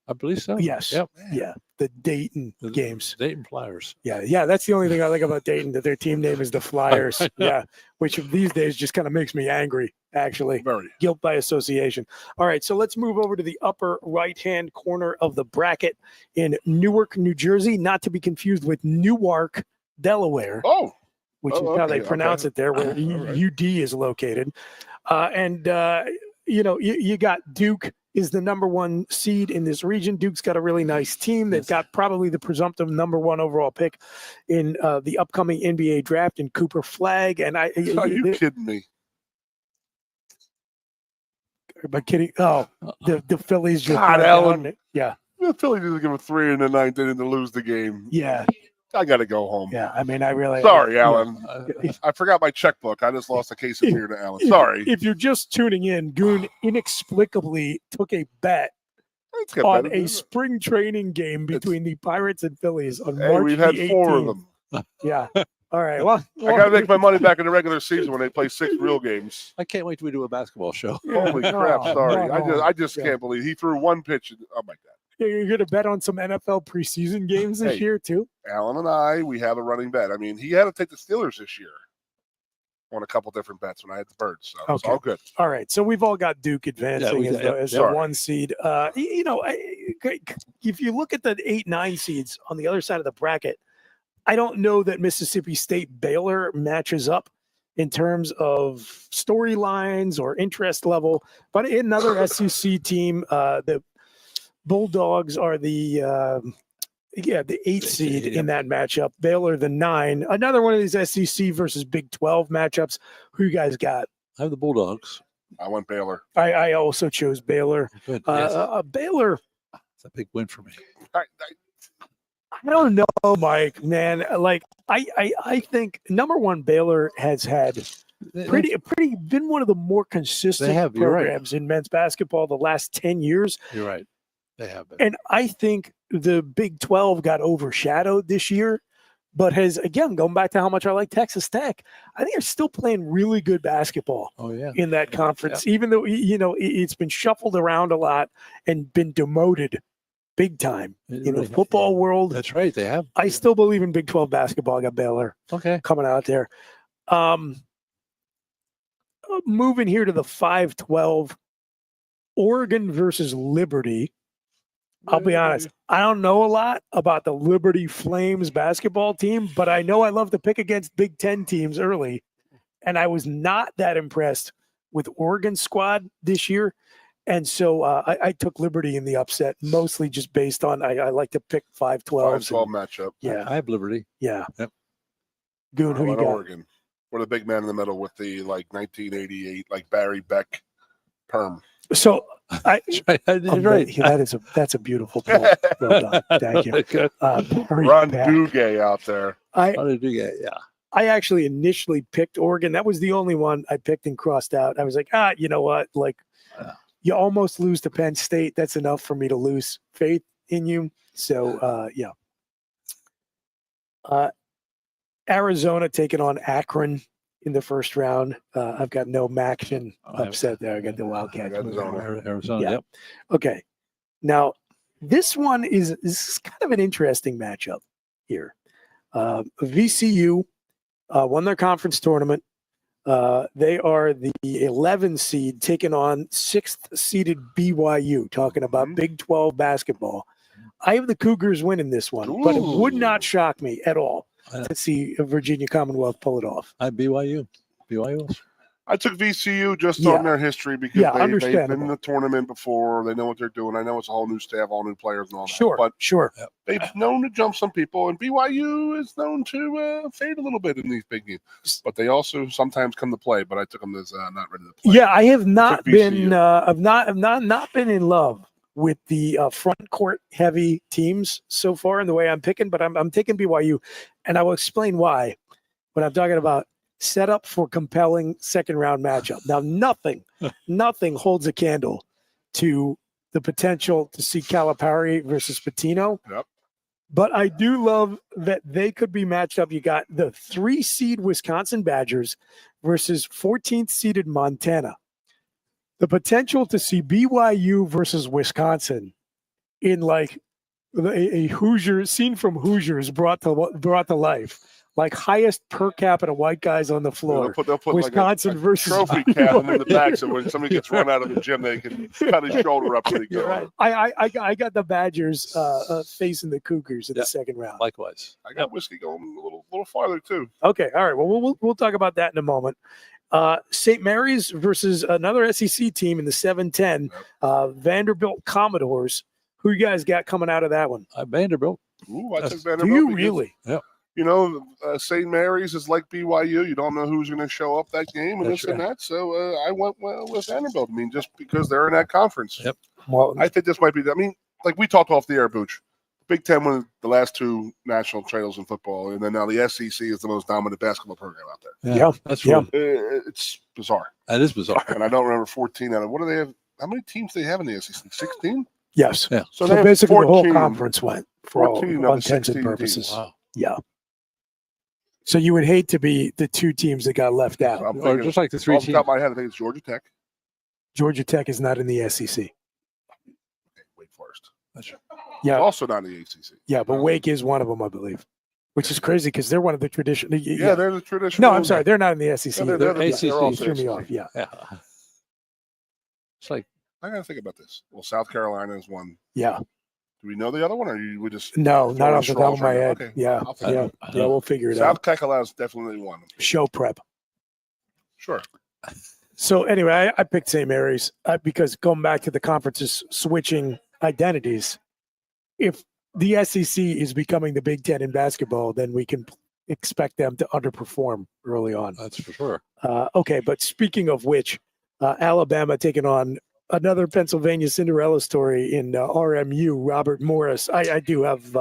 C: I believe so.
B: Yes.
C: Yep.
B: Yeah. The Dayton
C: The
B: games.
C: Dayton Flyers.
B: Yeah. That's the only thing I like about Dayton, that their team name is the Flyers.
C: I know.
B: Yeah. Which these days just kind of makes me angry, actually.
A: Very.
B: Guilt by association. All right. So let's move over to the upper right-hand corner of the bracket in Newark, New Jersey, not to be confused with Newark, Delaware.
A: Oh.
B: Which is how they pronounce it there, where UD is located. You got Duke is the number 1 seed in this region. Duke's got a really nice team. They've got probably the presumptive number 1 overall pick in the upcoming NBA draft in Cooper Flagg. And
A: Are you kidding me?
B: Am I kidding? Oh, the Phillies just
A: God,
B: went
A: Alan.
B: down. Yeah.
A: The Phillies didn't give him 3 in the 9th inning to lose the game.
B: Yeah.
A: I got to go home.
B: Yeah. I mean, I really.
A: Sorry,
B: yeah.
A: Alan. I forgot my checkbook. I just lost a case of beer to Alan. Sorry.
B: If you're just tuning in, Goon inexplicably took a bet
A: Let's get
B: on
A: better.
B: a spring training game between the Pirates and Phillies on
A: Hey,
B: March
A: we've had
B: the
A: 4 of
B: 18th.
A: them.
B: Yeah. All right. Well,
A: I got to make my money back in the regular season when they play 6 real games.
C: I can't wait till we do a basketball show.
A: Holy crap! Sorry,
B: no.
A: I just can't believe he threw 1 pitch. Oh my God!
B: You're going to bet on some NFL preseason games this year too?
A: Alan and I, we have a running bet. I mean, he had to take the Steelers this year on a couple different bets when I had the Birds. So it's all good.
B: All right. So we've all got Duke advancing as the 1 seed. If you look at the 8-9 seeds on the other side of the bracket, I don't know that Mississippi State Baylor matches up in terms of storylines or interest level, but another SEC team, the Bulldogs are the 8 seed in that matchup. Baylor the 9. Another one of these SEC versus Big 12 matchups. Who you guys got?
C: I have the Bulldogs.
A: I went Baylor.
B: I also chose Baylor.
C: Good.
B: Baylor.
C: It's a big win for me.
B: I don't know, Mike. Man, like I think number 1 Baylor has had pretty been one of the more consistent programs in men's basketball the last 10 years.
C: You're right. They have been.
B: And I think the Big 12 got overshadowed this year, but has, again, going back to how much I like Texas Tech, I think they're still playing really good basketball in that conference, even though, it's been shuffled around a lot and been demoted big time in the football world.
C: That's right. They have.
B: I still believe in Big 12 basketball. I got Baylor coming out there. Moving here to the 5-12, Oregon versus Liberty. I'll be honest, I don't know a lot about the Liberty Flames basketball team, but I know I love to pick against Big Ten teams early, and I was not that impressed with Oregon's squad this year. And so I took Liberty in the upset, mostly just based on I like to pick 5-12.
A: 5-12 matchup.
B: Yeah.
C: I have Liberty.
B: Yeah.
C: Yep.
B: Goon, who you got?
A: Oregon. We're the big man in the middle with the 1988 Barry Beck perm.
B: So
C: right.
B: That's a beautiful point. Well done. Thank you.
A: Ron Duguay out there.
B: I actually initially picked Oregon. That was the only one I picked and crossed out. I was like, you know what? You almost lose to Penn State. That's enough for me to lose faith in you. So, Arizona taking on Akron in the first round. I've got no Maction upset there. I got the Wildcats.
C: Arizona. Yep.
B: Okay. Now, this is kind of an interesting matchup here. VCU won their conference tournament. They are the 11 seed taking on 6th seeded BYU, talking about Big 12 basketball. I have the Cougars winning this one, but it would not shock me at all to see Virginia Commonwealth pull it off.
C: I BYU.
A: I took VCU just on their history because they've been in the tournament before. They know what they're doing. I know it's a whole new staff, all new players and all that.
B: Sure.
A: They've known to jump some people, and BYU is known to fade a little bit in these big games. But they also sometimes come to play. But I took them as not ready to play.
B: Yeah, I have not been. I've not been in love with the front court heavy teams so far in the way I'm picking. But I'm taking BYU, and I will explain why. When I'm talking about set up for compelling second round matchup. Now, nothing holds a candle to the potential to see Calipari versus Patino.
A: Yep.
B: But I do love that they could be matched up. You got the 3-seed Wisconsin Badgers versus 14th seeded Montana. The potential to see BYU versus Wisconsin in like a Hoosier scene from Hoosiers brought to life. Like highest per capita white guys on the floor.
A: They'll put
B: Wisconsin
A: like a
B: versus
A: trophy cabin in the back, so when somebody gets run out of the gym, they can cut his shoulder up pretty good.
B: Right. I got the Badgers facing the Cougars in the second round.
C: Likewise.
A: I got whiskey going a little farther too.
B: Okay, all right. Well, we'll talk about that in a moment. St. Mary's versus another SEC team in the 7-10. Vanderbilt Commodores. Who you guys got coming out of that one?
C: Vanderbilt.
A: Ooh, I took Vanderbilt.
B: Do you really?
C: Yeah.
A: You know, St. Mary's is like BYU. You don't know who's going to show up that game and this and that. So I went with Vanderbilt. I mean, just because they're in that conference.
C: Yep.
B: Well,
A: I think this might be. I mean, like we talked off the air, Booch. Big Ten won the last 2 national titles in football, and then now the SEC is the most dominant basketball program out there.
B: Yeah,
C: that's right.
A: It's bizarre.
C: That is bizarre.
A: And I don't remember 14 out of what do they have? How many teams do they have in the SEC? 16.
B: Yes.
C: Yeah.
B: So
A: they have
B: basically,
A: 14,
B: the whole conference went for all
A: 14 of the
B: intents and
A: 16
B: purposes.
A: teams.
C: Wow.
B: Yeah. So you would hate to be the 2 teams that got left out.
A: So I'm
C: Or
A: thinking,
C: just like the 3
A: off the
C: teams.
A: top of my head, I think it's Georgia Tech.
B: Georgia Tech is not in the SEC.
A: Wake Forest.
C: That's right.
B: Yeah.
A: Also not in the ACC.
B: Yeah, but Wake is one of them, I believe, which is crazy because they're one of the traditional.
A: Yeah, they're the traditional.
B: No, I'm sorry, they're not in the SEC.
A: Yeah, they're the
C: ACC.
A: they're all
B: Threw me
A: SEC.
B: off. Yeah.
C: Yeah. It's like,
A: I got to think about this. Well, South Carolina is one.
B: Yeah.
A: Do we know the other one, or we just
B: No, not
A: throwing
B: off the top of
A: straws
B: my
A: right now?
B: head.
A: Okay.
B: Yeah.
A: I'll figure
B: Yeah.
A: it out.
B: Yeah. We'll figure it out.
A: South Carolina is definitely one.
B: Show prep.
A: Sure.
B: So anyway, I picked St. Mary's because going back to the conferences switching identities, if the SEC is becoming the Big Ten in basketball, then we can expect them to underperform early on.
C: that's for sure.
B: Okay, but speaking of which, Alabama taking on another Pennsylvania Cinderella story in RMU, Robert Morris. I do have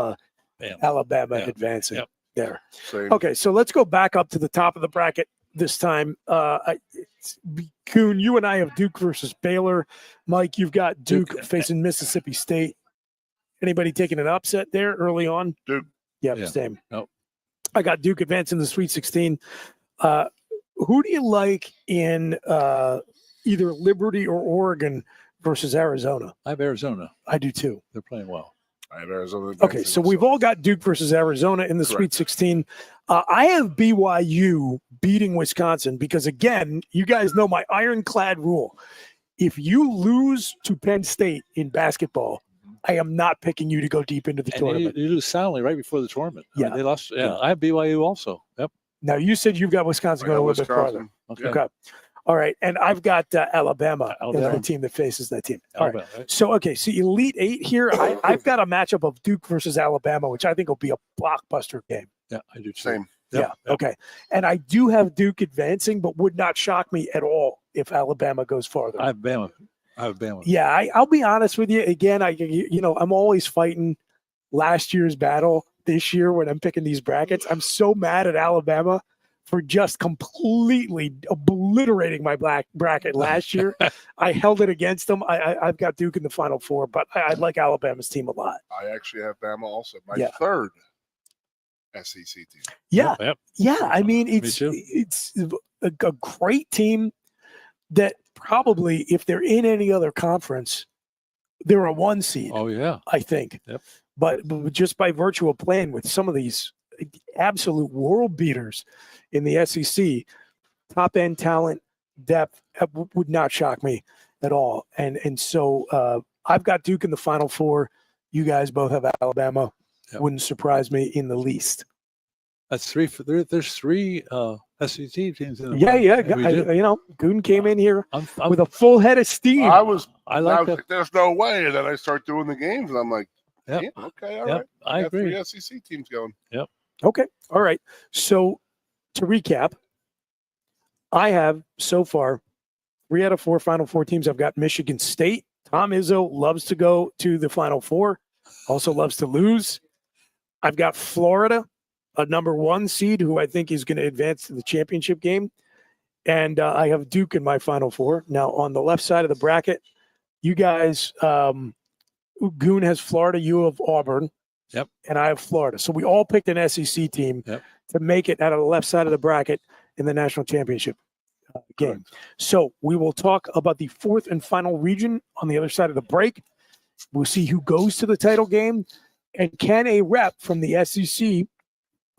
B: Alabama advancing there.
A: Same.
B: Okay, so let's go back up to the top of the bracket this time. Goon, you and I have Duke versus Baylor. Mike, you've got Duke facing Mississippi State. Anybody taking an upset there early on?
A: Duke.
B: Yep,
C: Yeah.
B: same.
C: Nope.
B: I got Duke advancing the Sweet 16. Who do you like in either Liberty or Oregon versus Arizona?
C: I have Arizona.
B: I do too.
C: They're playing well.
A: I have Arizona.
B: Okay, so we've all got Duke versus Arizona in the Sweet 16. I have BYU beating Wisconsin because, again, you guys know my ironclad rule. If you lose to Penn State in basketball, I am not picking you to go deep into the
C: And
B: tournament.
C: you lose soundly right before the tournament. I mean,
B: Yeah.
C: they lost. Yeah, I have BYU also. Yep.
B: Now, you said you've got Wisconsin going a little bit farther.
C: Okay.
B: Okay. All right. And I've got Alabama,
C: Alabama.
B: as the team that faces that team. All right.
C: Alabama, right?
B: So, okay. So, Elite Eight here. I've got a matchup of Duke versus Alabama, which I think will be a blockbuster game.
C: Yeah, I do too.
A: Same.
C: Yep.
B: Yeah. Okay. And I do have Duke advancing, but would not shock me at all if Alabama goes farther.
C: I have Bama.
B: Yeah. I'll be honest with you. Again, I'm always fighting last year's battle this year when I'm picking these brackets. I'm so mad at Alabama for just completely obliterating my black bracket last year. I held it against them. I've got Duke in the Final Four, but I like Alabama's team a lot.
A: I actually have Bama also. My
B: Yeah.
A: third SEC team.
B: Yeah.
C: Yep.
B: Yeah. I mean,
C: Me
B: it's
C: too.
B: a great team that probably, if they're in any other conference, they're a 1 seed.
C: Oh yeah.
B: I think.
C: Yep.
B: But just by virtue of playing with some of these absolute world beaters in the SEC, top end talent, depth would not shock me at all. And so I've got Duke in the Final Four. You guys both have Alabama.
C: Yep.
B: Wouldn't surprise me in the least.
C: That's three. There's 3 SEC teams in the
B: Yeah.
C: We do.
B: Goon came in here
C: I'm
B: with a full head of steam.
A: I was
C: like that.
A: there's no way. And then I start doing the games, and I'm like,
C: Yep.
A: yeah, okay, all
C: Yep.
A: right.
C: I
A: got
C: agree.
A: 3 SEC teams going.
B: Okay. All right. So to recap, I have so far 3 out of 4 Final Four teams. I've got Michigan State. Tom Izzo loves to go to the Final Four, also loves to lose. I've got Florida, a number 1 seed who I think is going to advance to the championship game. And I have Duke in my Final Four. Now, on the left side of the bracket, You guys, Goon has Florida, you have Auburn.
C: Yep.
B: And I have Florida. So we all picked an SEC team to make it out of the left side of the bracket in the national championship game. So we will talk about the fourth and final region on the other side of the break. We'll see who goes to the title game, and can a rep from the SEC,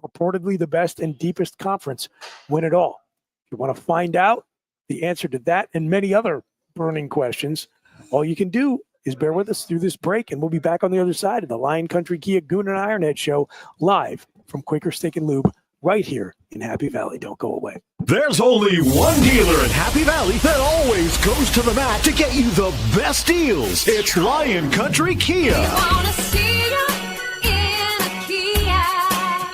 B: purportedly the best and deepest conference, win it all? If you want to find out the answer to that and many other burning questions, all you can do is bear with us through this break, and we'll be back on the other side of the Lion Country Kia Goon and Ironhead show, live from Quaker Steak Lube, right here in Happy Valley. Don't go away.
D: There's only one dealer in Happy Valley that always goes to the mat to get you the best deals. It's Lion Country Kia.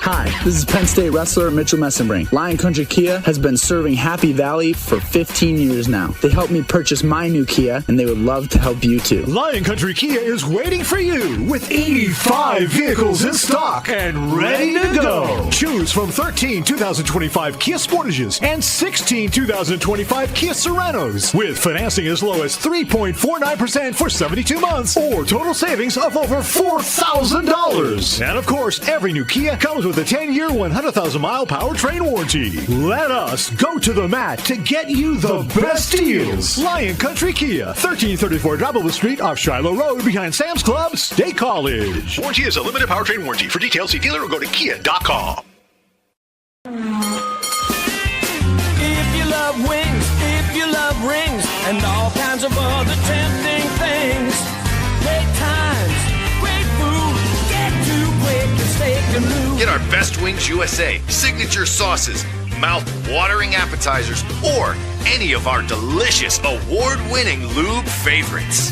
E: Hi, this is Penn State wrestler Mitchell Messenbrink. Lion Country Kia has been serving Happy Valley for 15 years now. They helped me purchase my new Kia, and they would love to help you too.
D: Lion Country Kia is waiting for you with 85 vehicles in stock and ready to go. Choose from 13 2025 Kia Sportages and 16 2025 Kia Sorentos with financing as low as 3.49% for 72 months or total savings of over $4,000. And of course, every new Kia comes with a 10-year, 100,000-mile powertrain warranty. Let us go to the mat to get you the best deals. Lion Country Kia, 1334 Drybowl Street off Shiloh Road behind Sam's Club, State College.
N: Warranty is a limited powertrain warranty. For details, see dealer or go to kia.com.
F: If you love wings, if you love rings, and all kinds of other tempting things, great times, great food, get to Quaker Steak Lube.
N: Get our Best Wings USA, signature sauces, mouth-watering appetizers, or any of our delicious award-winning lube favorites.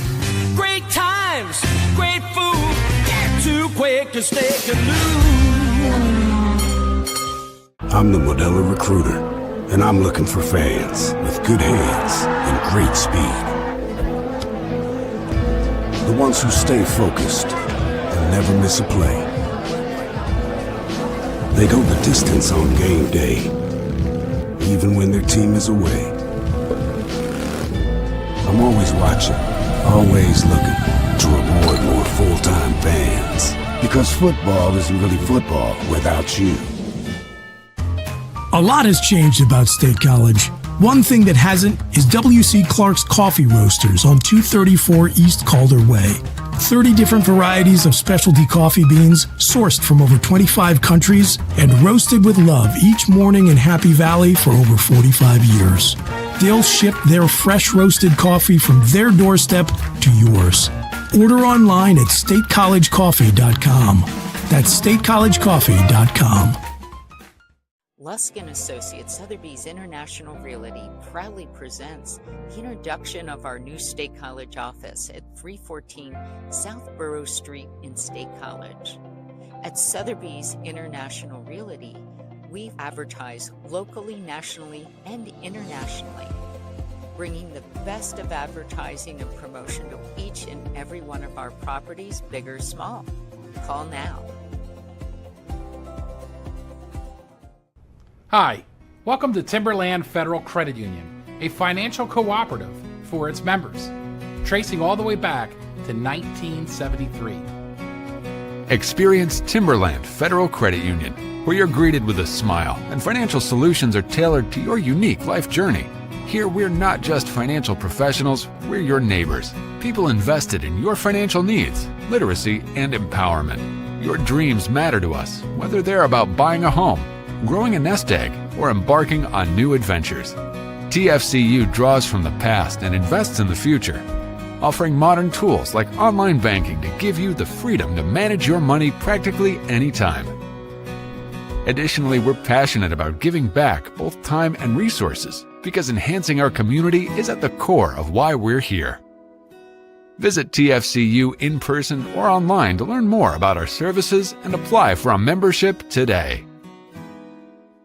F: Great times, great food, get to Quaker Steak Lube.
H: I'm the Modelo Recruiter, and I'm looking for fans with good hands and great speed. The ones who stay focused and never miss a play. They go the distance on game day, even when their team is away. I'm always watching, always looking to reward more full-time fans. Because football isn't really football without you.
I: A lot has changed about State College. One thing that hasn't is W.C. Clark's Coffee Roasters on 234 East Calder Way. 30 different varieties of specialty coffee beans sourced from over 25 countries and roasted with love each morning in Happy Valley for over 45 years. They'll ship their fresh roasted coffee from their doorstep to yours. Order online at statecollegecoffee.com. That's statecollegecoffee.com.
J: Lusk & Associates, Sotheby's International Realty proudly presents the introduction of our new State College office at 314 South Borough Street in State College. At Sotheby's International Realty, we advertise locally, nationally, and internationally, bringing the best of advertising and promotion to each and every one of our properties, big or small. Call now.
K: Hi, welcome to Timberland Federal Credit Union, a financial cooperative for its members, tracing all the way back to 1973.
L: Experience Timberland Federal Credit Union, where you're greeted with a smile and financial solutions are tailored to your unique life journey. Here, we're not just financial professionals, we're your neighbors, people invested in your financial needs, literacy, and empowerment. Your dreams matter to us, whether they're about buying a home, growing a nest egg, or embarking on new adventures. TFCU draws from the past and invests in the future, offering modern tools like online banking to give you the freedom to manage your money practically anytime. Additionally, we're passionate about giving back both time and resources because enhancing our community is at the core of why we're here. Visit TFCU in person or online to learn more about our services and apply for a membership today.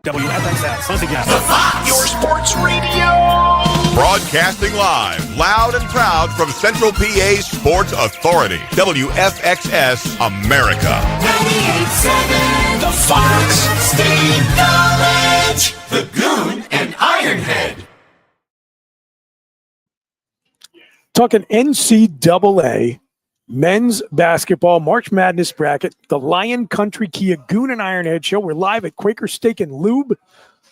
D: WFXS. Once again,
M: The Fox, your sports radio. Broadcasting live, loud and proud from Central PA's Sports Authority. WFXS America.
F: 98.7 The Fox, State College, the Goon and Ironhead.
B: Talking NCAA men's basketball March Madness bracket, the Lion Country Kia Goon and Ironhead show. We're live at Quaker Steak and Lube.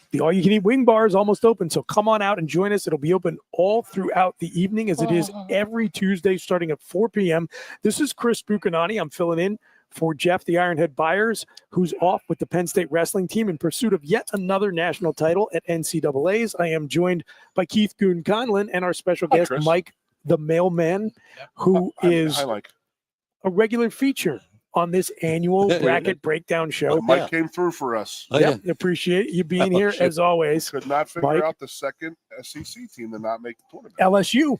B: The all-you-can-eat wing bar is almost open, so come on out and join us. It'll be open all throughout the evening, as it is every Tuesday starting at 4 p.m. This is Chris Bucanani. I'm filling in for Jeff the Ironhead Byers, who's off with the Penn State Wrestling team in pursuit of yet another national title at NCAAs. I am joined by Keith Goon Conlin and our special guest,
A: Chris.
B: Mike the Mailman, who is a regular feature on this annual bracket breakdown show.
A: Mike came through for us.
B: Appreciate you being here as always.
A: Could not figure
B: Mike.
A: out the second SEC team to not make the tournament.
B: LSU.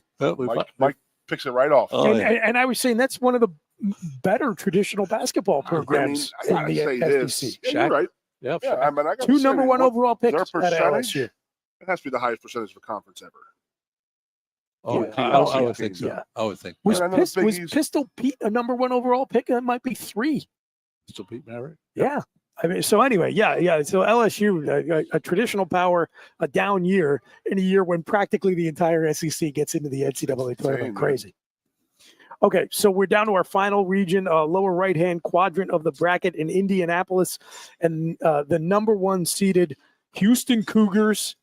A: Mike picks it right off.
B: And I was saying that's one of the better traditional basketball programs
A: I gotta say
B: in the SEC.
A: Yeah, you're right.
C: Yep.
A: Yeah, I mean, I gotta
B: Two
A: say,
B: number one
A: what-
B: overall picks
A: their
B: at
A: percentage,
B: LSU.
A: it has to be the highest percentage of a conference ever.
C: Oh,
B: Yeah.
C: I would think so.
B: Yeah.
C: I would think.
B: Was,
A: I know
B: was
A: Big
B: Pistol Pete a number one overall pick? That might be 3.
C: Still Pete Maverick.
B: Yeah. I mean, so anyway, yeah. So LSU, a traditional power, a down year in a year when practically the entire SEC gets into the NCAA tournament. Crazy. Okay, so we're down to our final region, lower right-hand quadrant of the bracket in Indianapolis, and the number 1 seeded Houston Cougars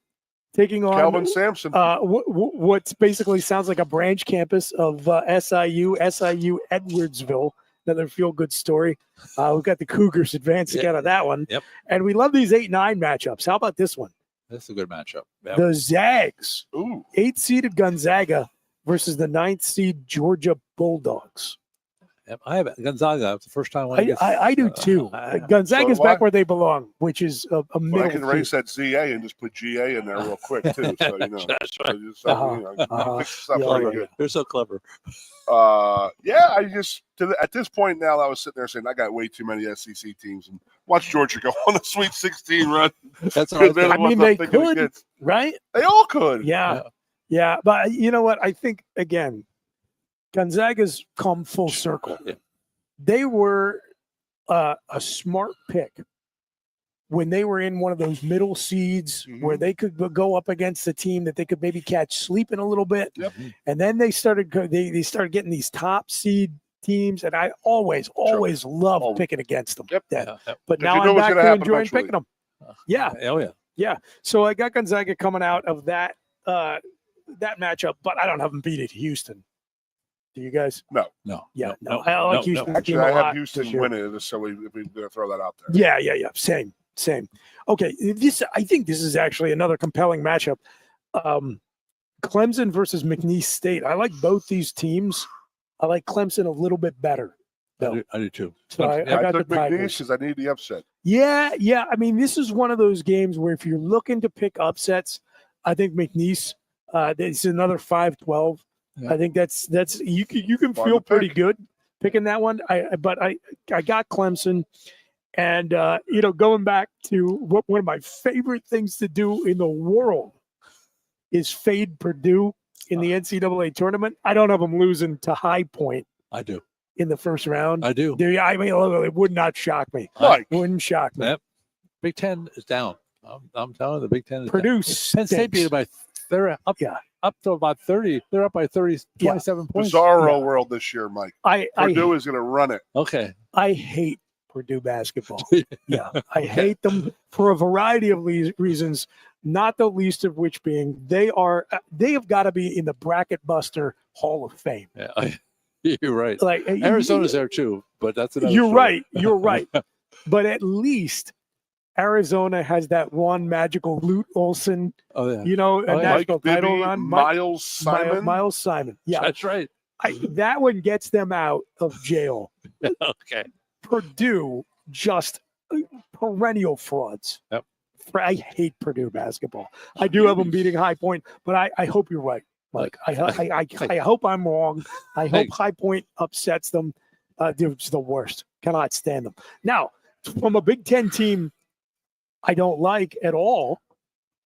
B: taking on
A: Calvin Sampson.
B: what basically sounds like a branch campus of SIU Edwardsville. Another feel-good story. We've got the Cougars advancing out of that one.
C: Yep.
B: And we love these 8-9 matchups. How about this one?
C: That's a good matchup.
B: The Zags,
A: Ooh.
B: 8-seeded Gonzaga versus the 9th seed Georgia Bulldogs.
C: Yep. I have Gonzaga. It's the first time
B: I do too. Gonzaga's
A: So do I.
B: back where they belong, which is a
A: Well, I
B: middle.
A: can erase that ZA and just put GA in there real quick too. So you know,
C: That's right.
A: fix stuff
B: Yeah,
A: pretty
B: yeah.
A: good.
C: You're so clever.
A: Yeah, I just at this point now, I was sitting there saying I got way too many SEC teams, and watch Georgia go on the Sweet 16 run.
C: That's all.
A: They're the
B: I
A: ones
B: mean,
A: I'm
B: they
A: thinking
B: could,
A: against.
B: right?
A: They all could.
B: Yeah. But you know what? I think, again, Gonzaga's come full circle.
C: Yeah.
B: They were a smart pick when they were in one of those middle seeds where they could go up against a team that they could maybe catch sleeping a little bit.
A: Yep.
B: And then they started getting these top seed teams, and I always loved picking against them.
A: Yep.
B: But
A: 'Cause
B: now
A: you know
B: I'm
A: what's
B: back
A: gonna
B: to
A: happen
B: enjoying
A: eventually.
B: picking them. Yeah.
C: Oh yeah.
B: Yeah. So I got Gonzaga coming out of that matchup, but I don't have them beat at Houston. Do you guys?
A: No.
B: Yeah. No. I like Houston. team
A: Actually,
B: a
A: I
B: lot
A: have Houston
B: this year.
A: winning, so we're going to throw that out there.
B: Yeah. Same. Okay. I think this is actually another compelling matchup. Clemson versus McNeese State. I like both these teams. I like Clemson a little bit better.
C: I do too.
B: So I got the
A: took McNeese
B: Tigers.
A: because I need the upset.
B: Yeah. I mean, this is one of those games where if you're looking to pick upsets, I think McNeese. It's another 5-12.
C: Yeah.
B: I think that's you can
A: Fun
B: feel
A: to
B: pretty
A: pick.
B: good picking that one. I got Clemson, and going back to one of my favorite things to do in the world is fade Purdue in the NCAA tournament. I don't have them losing to High Point
C: I do.
B: in the first round.
C: I do.
B: I mean, it would not shock me.
A: Mike.
B: Wouldn't shock me.
C: Yep. Big Ten is down. I'm telling you, the Big Ten is
B: Purdue
C: down. Penn State beat it by they're up to about 30. They're up by 30, 27 points.
A: Bizarro world this year, Mike. Purdue is going to run it.
C: Okay.
B: I hate Purdue basketball. I hate them for a variety of reasons, not the least of which being they have got to be in the Bracket Buster Hall of Fame.
C: Yeah, you're right.
B: Like
C: Arizona's there too, but that's another
B: You're
C: story.
B: right. You're right. But at least Arizona has that one magical Lute Olson, national title run.
A: Miles Simon.
B: Miles Simon. Yeah,
C: That's right.
B: That one gets them out of jail.
C: Okay.
B: Purdue, just perennial frauds.
C: Yep.
B: I hate Purdue basketball. I do have them beating High Point, but I hope you're right, Mike. I hope I'm wrong. I hope High Point upsets them. They're just the worst. Cannot stand them. Now, from a Big Ten team I don't like at all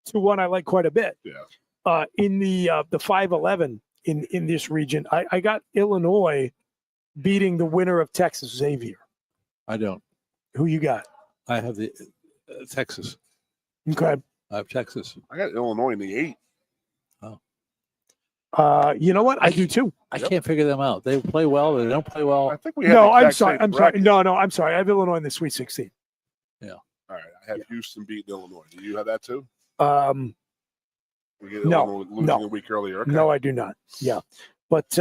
B: to one I like quite a bit.
A: Yeah.
B: In the 5-11 in this region, I got Illinois beating the winner of Texas Xavier.
C: I don't.
B: Who you got?
C: I have the Texas.
B: Okay.
C: I have Texas.
A: I got Illinois in the 8.
C: Oh.
B: You know what? I do too.
C: I can't figure them out. They play well. They don't play well.
A: I think we have
B: No,
A: the
B: I'm
A: exact
B: sorry.
A: same
B: I'm sorry.
A: bracket.
B: No, I'm sorry. I have Illinois in the Sweet 16.
C: Yeah.
A: All right. I have Houston beating Illinois. Do you have that too? We get
B: No,
A: Illinois losing
B: no.
A: a week earlier. Okay.
B: No, I do not. Yeah. But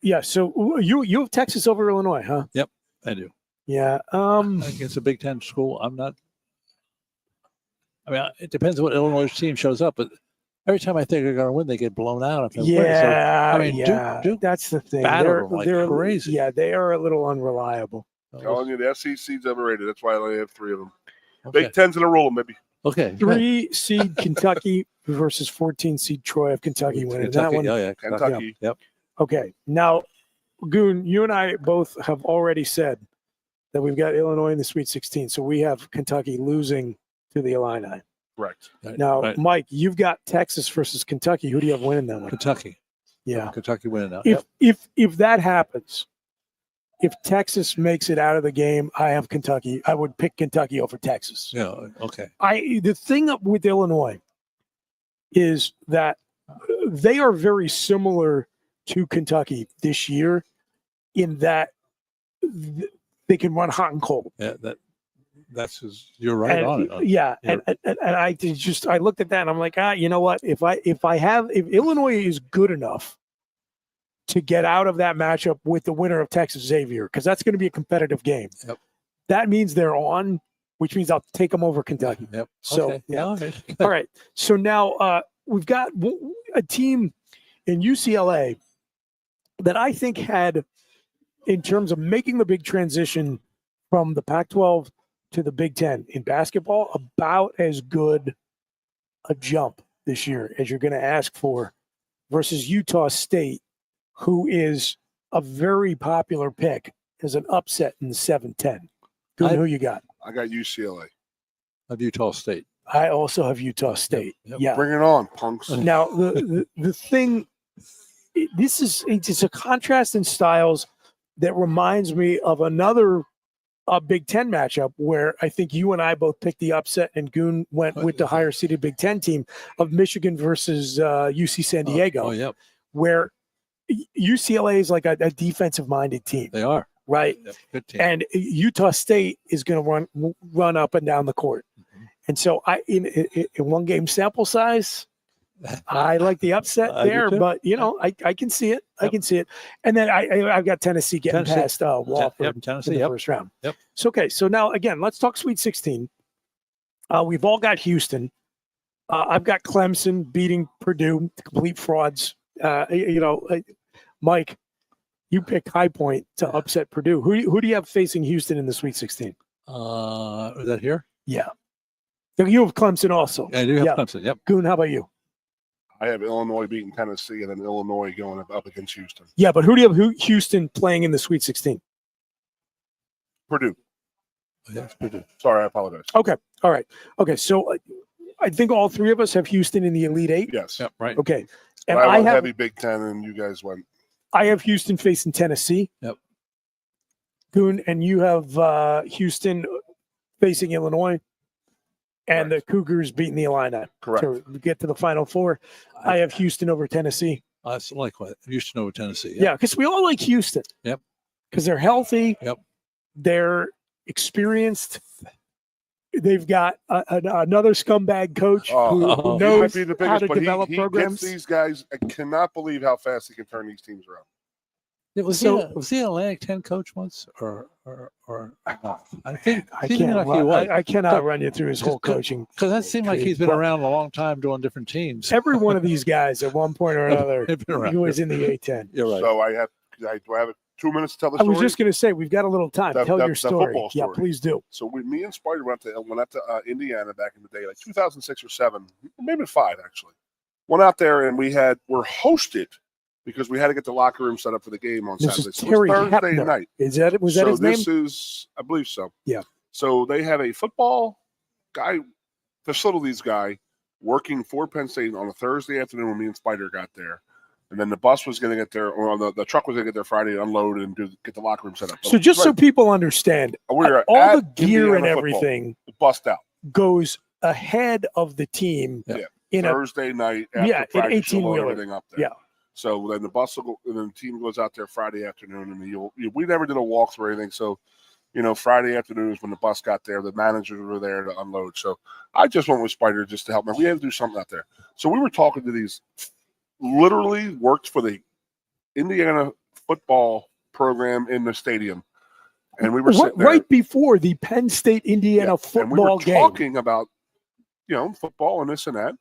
B: yeah, so you have Texas over Illinois, huh?
C: Yep, I do.
B: Yeah.
C: I think it's a Big Ten school. I'm not. I mean, it depends on what Illinois team shows up, but every time I think they're going to win, they get blown out. If they win.
B: Yeah.
C: So, I mean,
B: yeah.
C: Duke
B: That's the thing.
C: battled them like
B: they're
C: crazy.
B: Yeah, they are a little unreliable.
A: Telling you, the SEC's overrated. That's why I only have 3 of them.
C: Okay.
A: Big Ten's in a roll, maybe.
C: Okay.
B: 3 seed Kentucky versus 14 seed Troy of Kentucky winning that
C: Kentucky.
B: one.
C: Oh, yeah.
A: Kentucky.
C: Yep.
B: Okay. Now, Goon, you and I both have already said that we've got Illinois in the Sweet 16. So we have Kentucky losing to the Illini.
A: Correct.
B: Now,
C: Right.
B: Mike, you've got Texas versus Kentucky. Who do you have winning that one?
C: Kentucky.
B: Yeah.
C: Kentucky winning now.
B: If that happens, if Texas makes it out of the game, I have Kentucky. I would pick Kentucky over Texas.
C: Yeah. Okay.
B: The thing up with Illinois is that they are very similar to Kentucky this year in that they can run hot and cold.
C: Yeah. You're right on it.
B: Yeah, and I looked at that and I'm like, you know what? If Illinois is good enough to get out of that matchup with the winner of Texas Xavier, because that's going to be a competitive game.
C: Yep.
B: That means they're on, which means I'll take them over Kentucky.
C: Yep.
B: So
C: Okay.
B: yeah.
C: All right.
B: All right. So now we've got a team in UCLA that I think had, in terms of making the big transition from the Pac-12 to the Big Ten in basketball, about as good a jump this year as you're going to ask for versus Utah State, who is a very popular pick as an upset in 7-10. Who you got?
A: I got UCLA.
C: Of Utah State.
B: I also have Utah State.
C: Yep.
B: Yeah.
A: Bring it on, punks.
B: Now, the thing, it's a contrast in styles that reminds me of another Big Ten matchup where I think you and I both picked the upset and Goon went with the higher seeded Big Ten team of Michigan versus UC San Diego,
C: yep.
B: where UCLA is like a defensive minded team.
C: They are.
B: Right.
C: Yep. Good team.
B: And Utah State is going to run up and down the court.
C: Mm-hmm.
B: And so in one game sample size, I like the upset there, but I can see it. I can see it. And then I've got Tennessee getting past Wofford
C: Tennessee,
B: in the first round.
C: Yep.
B: So okay. So now again, let's talk Sweet 16. We've all got Houston. I've got Clemson beating Purdue, complete frauds. Mike, you picked High Point to upset Purdue. Who do you have facing Houston in the Sweet 16?
C: Is that here?
B: Yeah. You have Clemson also.
C: I do have Clemson. Yep.
B: Goon, how about you?
A: I have Illinois beating Tennessee and then Illinois going up against Houston.
B: Yeah, but who do you have Houston playing in the Sweet 16?
A: Purdue.
C: Yes, Purdue.
A: Sorry, I apologize.
B: Okay. All right. Okay. So I think all three of us have Houston in the Elite Eight.
A: Yes.
C: Yep. Right.
B: Okay.
A: And
B: And
A: I
B: I
A: went
B: have
A: heavy Big Ten and you guys went.
B: I have Houston facing Tennessee.
C: Yep.
B: Goon, and you have Houston facing Illinois. And the Cougars beating the Illini.
A: Correct.
B: To get to the Final Four. I have Houston over Tennessee.
C: That's likewise. Houston over Tennessee.
B: Yeah, because we all like Houston.
C: Yep.
B: Because they're healthy.
C: Yep.
B: They're experienced. They've got another scumbag coach who
A: He might
B: knows
A: be the
B: how
A: biggest,
B: to
A: but
B: develop
A: he
B: programs.
A: gets these guys. I cannot believe how fast he can turn these teams around.
C: Was he an Atlantic 10 coach once, or not? I think
B: I
C: seemed like he
B: can't.
C: was.
B: I cannot run you through his whole coaching.
C: Because that seemed like he's been around a long time doing different teams.
B: Every one of these guys, at one point or another,
C: They've been around.
B: he was in the A10.
C: You're right.
A: So do I have 2 minutes to tell the
B: I
A: story?
B: was just going to say we've got a little time. Tell your
A: the
B: story.
A: football
B: Yeah,
A: story.
B: please do.
A: So me and Spider went out to Indiana back in the day, like 2006 or 7, maybe 5 actually. Went out there and we're hosted because we had to get the locker room set up for the game on
B: This
A: Saturday.
B: is
A: So it
B: Terry
A: was Thursday
B: Hepner.
A: night.
B: Was that his name?
A: This is, I believe so.
B: Yeah.
A: So they have a football facilities guy working for Penn State on a Thursday afternoon when me and Spider got there. And then the bus was going to get there, or the truck was going to get there Friday to unload and get the locker room set up.
B: So just so people understand,
A: we're
B: all
A: at
B: the gear and
A: Indiana football.
B: everything
A: Bust out.
B: goes ahead of the team
A: Yeah.
B: in
A: Thursday night after
B: an
A: practice,
B: 18-wheeler.
A: everything up there.
B: Yeah.
A: So then the bus will go, and then the team goes out there Friday afternoon, and we never did a walkthrough or anything. So, Friday afternoon is when the bus got there. The managers were there to unload. So I just went with Spider just to help me. We had to do something out there. So we were talking to these, literally worked for the Indiana football program in the stadium. And we were sitting there,
B: right before the Penn State Indiana football game.
A: And we were talking about, football and this and that.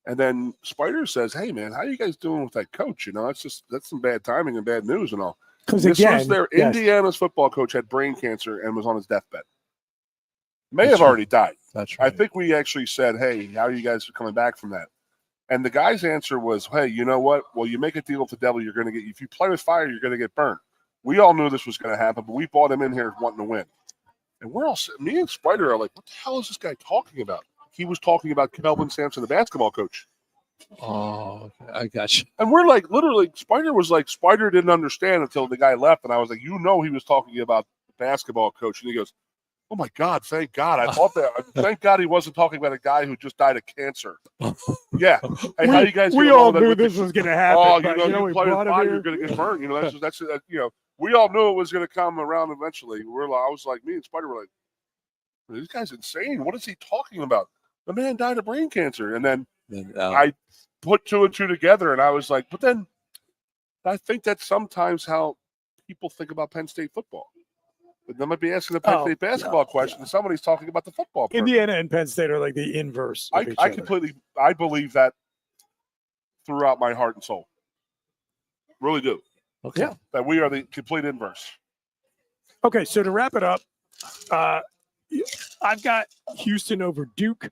A: And then Spider says, "Hey man, how are you guys doing with that coach? That's some bad timing and bad news and all." Because this was their Indiana's football coach had brain cancer and was on his deathbed. May have already died.
C: That's right.
A: I think we actually said, "Hey, how are you guys coming back from that?" And the guy's answer was, "Hey, you know what? Well, you make a deal with the devil, you're going to get. If you play with fire, you're going to get burned." We all knew this was going to happen, but we brought him in here wanting to win. And we're all, me and Spider are like, "What the hell is this guy talking about?" He was talking about Kelvin Sampson, the basketball coach.
C: Oh, I got you.
A: And we're like, literally, Spider was like, Spider didn't understand until the guy left. And I was like, he was talking about the basketball coach. And he goes, "Oh my God, thank God. I thought that. Thank God he wasn't talking about a guy who just died of cancer." Yeah. Hey, how you guys?
B: We all knew this was going to happen.
A: Oh, you play with fire, you're going to get burned. That's we all knew it was going to come around eventually. I was like, me and Spider were like, "This guy's insane. What is he talking about?" The man died of brain cancer. And then I put two and two together, and I was like, but then I think that's sometimes how people think about Penn State football. But they might be asking the Penn State basketball question, and somebody's talking about the football program.
B: Indiana and Penn State are like the inverse.
A: I believe that throughout my heart and soul. Really do.
C: Okay.
B: Yeah.
A: That we are the complete inverse.
B: Okay, so to wrap it up, I've got Houston over Duke.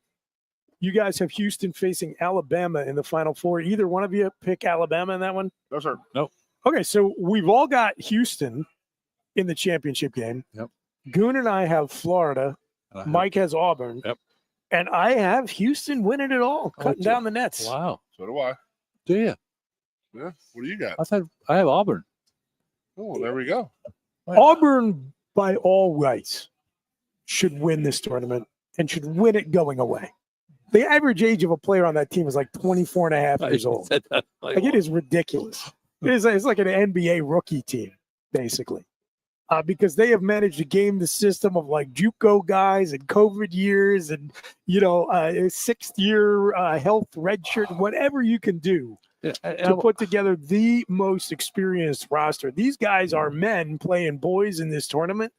B: You guys have Houston facing Alabama in the Final Four. Either one of you pick Alabama in that one?
A: No, sir.
C: Nope.
B: Okay, so we've all got Houston in the championship game.
C: Yep.
B: Goon and I have Florida. Mike has Auburn.
C: Yep.
B: And I have Houston winning it all, cutting down the nets.
C: Wow.
A: So do I.
C: Do you?
A: Yeah. What do you got?
C: I have Auburn.
A: Oh, there we go.
B: Auburn, by all rights, should win this tournament and should win it going away. The average age of a player on that team is like 24 and a half years old. Like it is ridiculous. It's like an NBA rookie team, basically, because they have managed to game the system of like JUCO guys and COVID years and, a sixth-year health redshirt, whatever you can do to put together the most experienced roster. These guys are men playing boys in this tournament.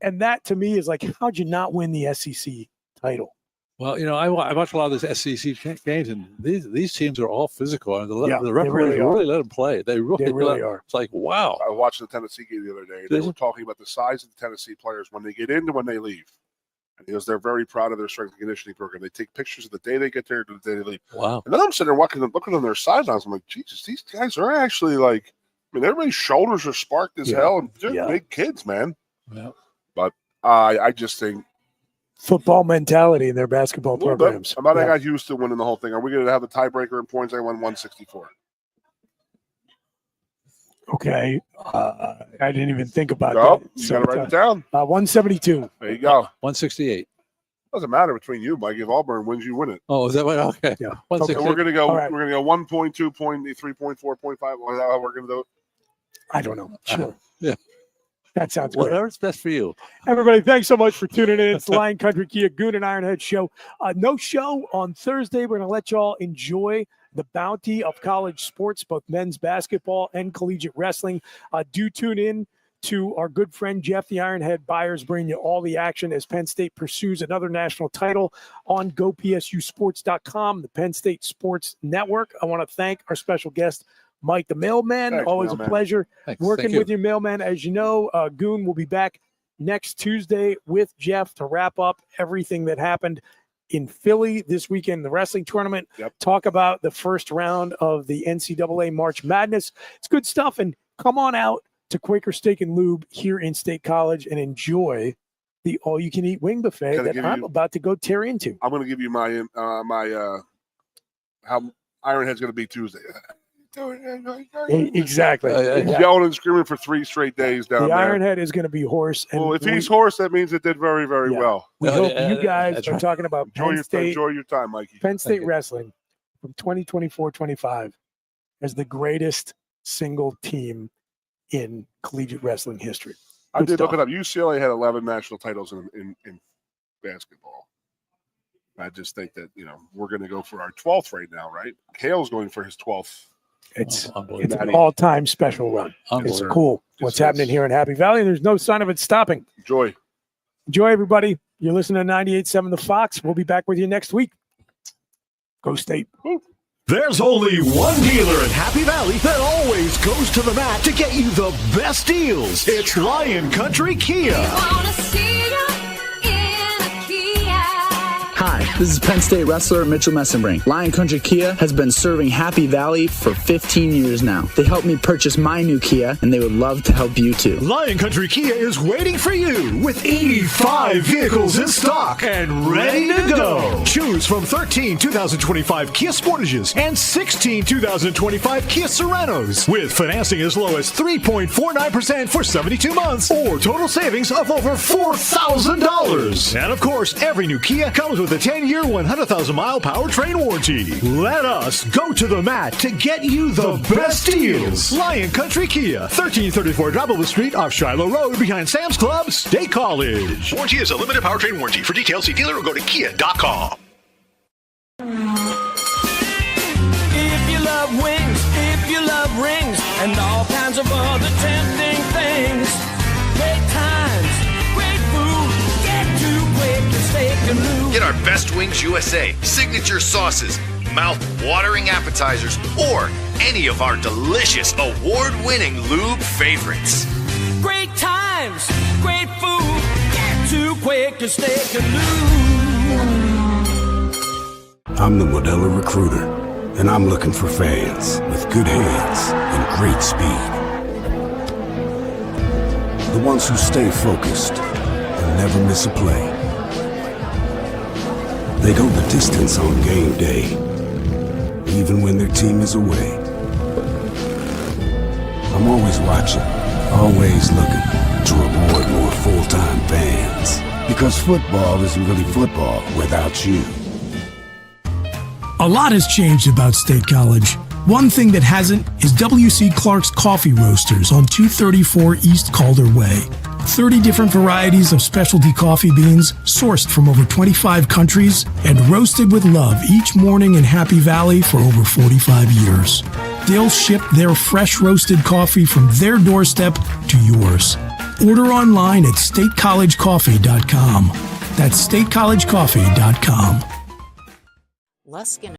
B: And that, to me, is like, how'd you not win the SEC title?
C: Well, I watch a lot of this SEC games, and these teams are all physical. And the referees really let them play. They really are. It's like, wow.
A: I watched the Tennessee game the other day. They were talking about the size of the Tennessee players when they get in and when they leave. And because they're very proud of their strength and conditioning program. They take pictures of the day they get there to the day they leave.
C: Wow.
A: And then I'm sitting there looking on their sidelines. I'm like, Jesus, these guys are actually like, everybody's shoulders are sparked as hell, and they're big kids, man.
C: Yeah.
A: But I just think
B: football mentality in their basketball programs.
A: I got Houston winning the whole thing. Are we going to have the tiebreaker in points? I won 164.
B: Okay. I didn't even think about that.
A: You got to write it down.
B: 172.
A: There you go.
C: 168.
A: Doesn't matter between you, Mike. If Auburn wins, you win it.
C: Oh, is that right? Okay.
B: Yeah.
A: Okay, we're going to go. Right. We're going to go 1.2, 3.4, 0.5. Is that how we're going to do it?
B: I don't know. Sure.
C: Yeah.
B: That sounds good.
C: Whatever's best for you.
B: Everybody, thanks so much for tuning in. It's Lion Country Kia Goon and Ironhead show. No show on Thursday. We're going to let y'all enjoy the bounty of college sports, both men's basketball and collegiate wrestling. Do tune in to our good friend Jeff the Ironhead Byers, bringing you all the action as Penn State pursues another national title on GoPSUSports.com, the Penn State Sports Network. I want to thank our special guest, Mike the Mailman.
A: Thanks,
B: always
A: Mailman.
B: A pleasure working
C: Thank
B: with you, Mailman. As you know, Goon will be back next Tuesday with Jeff to wrap up everything that happened in Philly this weekend, the wrestling tournament. Talk about the first round of the NCAA March Madness. It's good stuff. And come on out to Quaker Steak and Lube here in State College and enjoy the all-you-can-eat wing buffet that I'm about to go tear into.
A: I'm going to give you my how Ironhead's going to be Tuesday.
B: Exactly.
A: Yelling and screaming for 3 straight days down there.
B: The Ironhead is going to be hoarse. And
A: well, if he's hoarse, that means it did very, very well.
B: We hope you guys are talking about
A: enjoy your time, Mikey.
B: Penn State wrestling from 2024-25. as the greatest single team in collegiate wrestling history.
A: I did look it up. UCLA had 11 national titles in basketball. I just think that, we're going to go for our 12th right now, right? Hale's going for his 12th.
B: It's an all-time special run. It's cool what's happening here in Happy Valley. There's no sign of it stopping.
A: Enjoy,
B: everybody. You're listening to 98.7 The Fox. We'll be back with you next week. Go State. Woo.
D: There's only one dealer in Happy Valley that always goes to the mat to get you the best deals. It's Lion Country Kia.
E: Hi, this is Penn State wrestler Mitchell Messenbrink. Lion Country Kia has been serving Happy Valley for 15 years now. They helped me purchase my new Kia, and they would love to help you too.
D: Lion Country Kia is waiting for you with 85 vehicles in stock and ready to go. Choose from 13 2025 Kia Sportages and 16 2025 Kia Sorentos with financing as low as 3.49% for 72 months or total savings of over $4,000. And of course, every new Kia comes with a 10-year, 100,000-mile powertrain warranty. Let us go to the mat to get you the best deals. Lion Country Kia, 1334 Drybover Street off Shiloh Road behind Sam's Club, State College.
N: Warranty is a limited powertrain warranty. For details, see dealer or go to kia.com.
F: If you love wings, if you love rings, and all kinds of other tempting things, great times, great food, get to Quaker Steak Lube.
N: Get our Best Wings USA, signature sauces, mouth-watering appetizers, or any of our delicious award-winning lube favorites.
F: Great times, great food, get to Quaker Steak Lube.
H: I'm the Modelo Recruiter, and I'm looking for fans with good hands and great speed. The ones who stay focused and never miss a play. They go the distance on game day, even when their team is away. I'm always watching, always looking to reward more full-time fans. Because football isn't really football without you.
I: A lot has changed about State College. One thing that hasn't is W.C. Clark's Coffee Roasters on 234 East Calder Way. 30 different varieties of specialty coffee beans sourced from over 25 countries and roasted with love each morning in Happy Valley for over 45 years. They'll ship their fresh roasted coffee from their doorstep to yours. Order online at statecollegecoffee.com. That's statecollegecoffee.com.
J: Luskin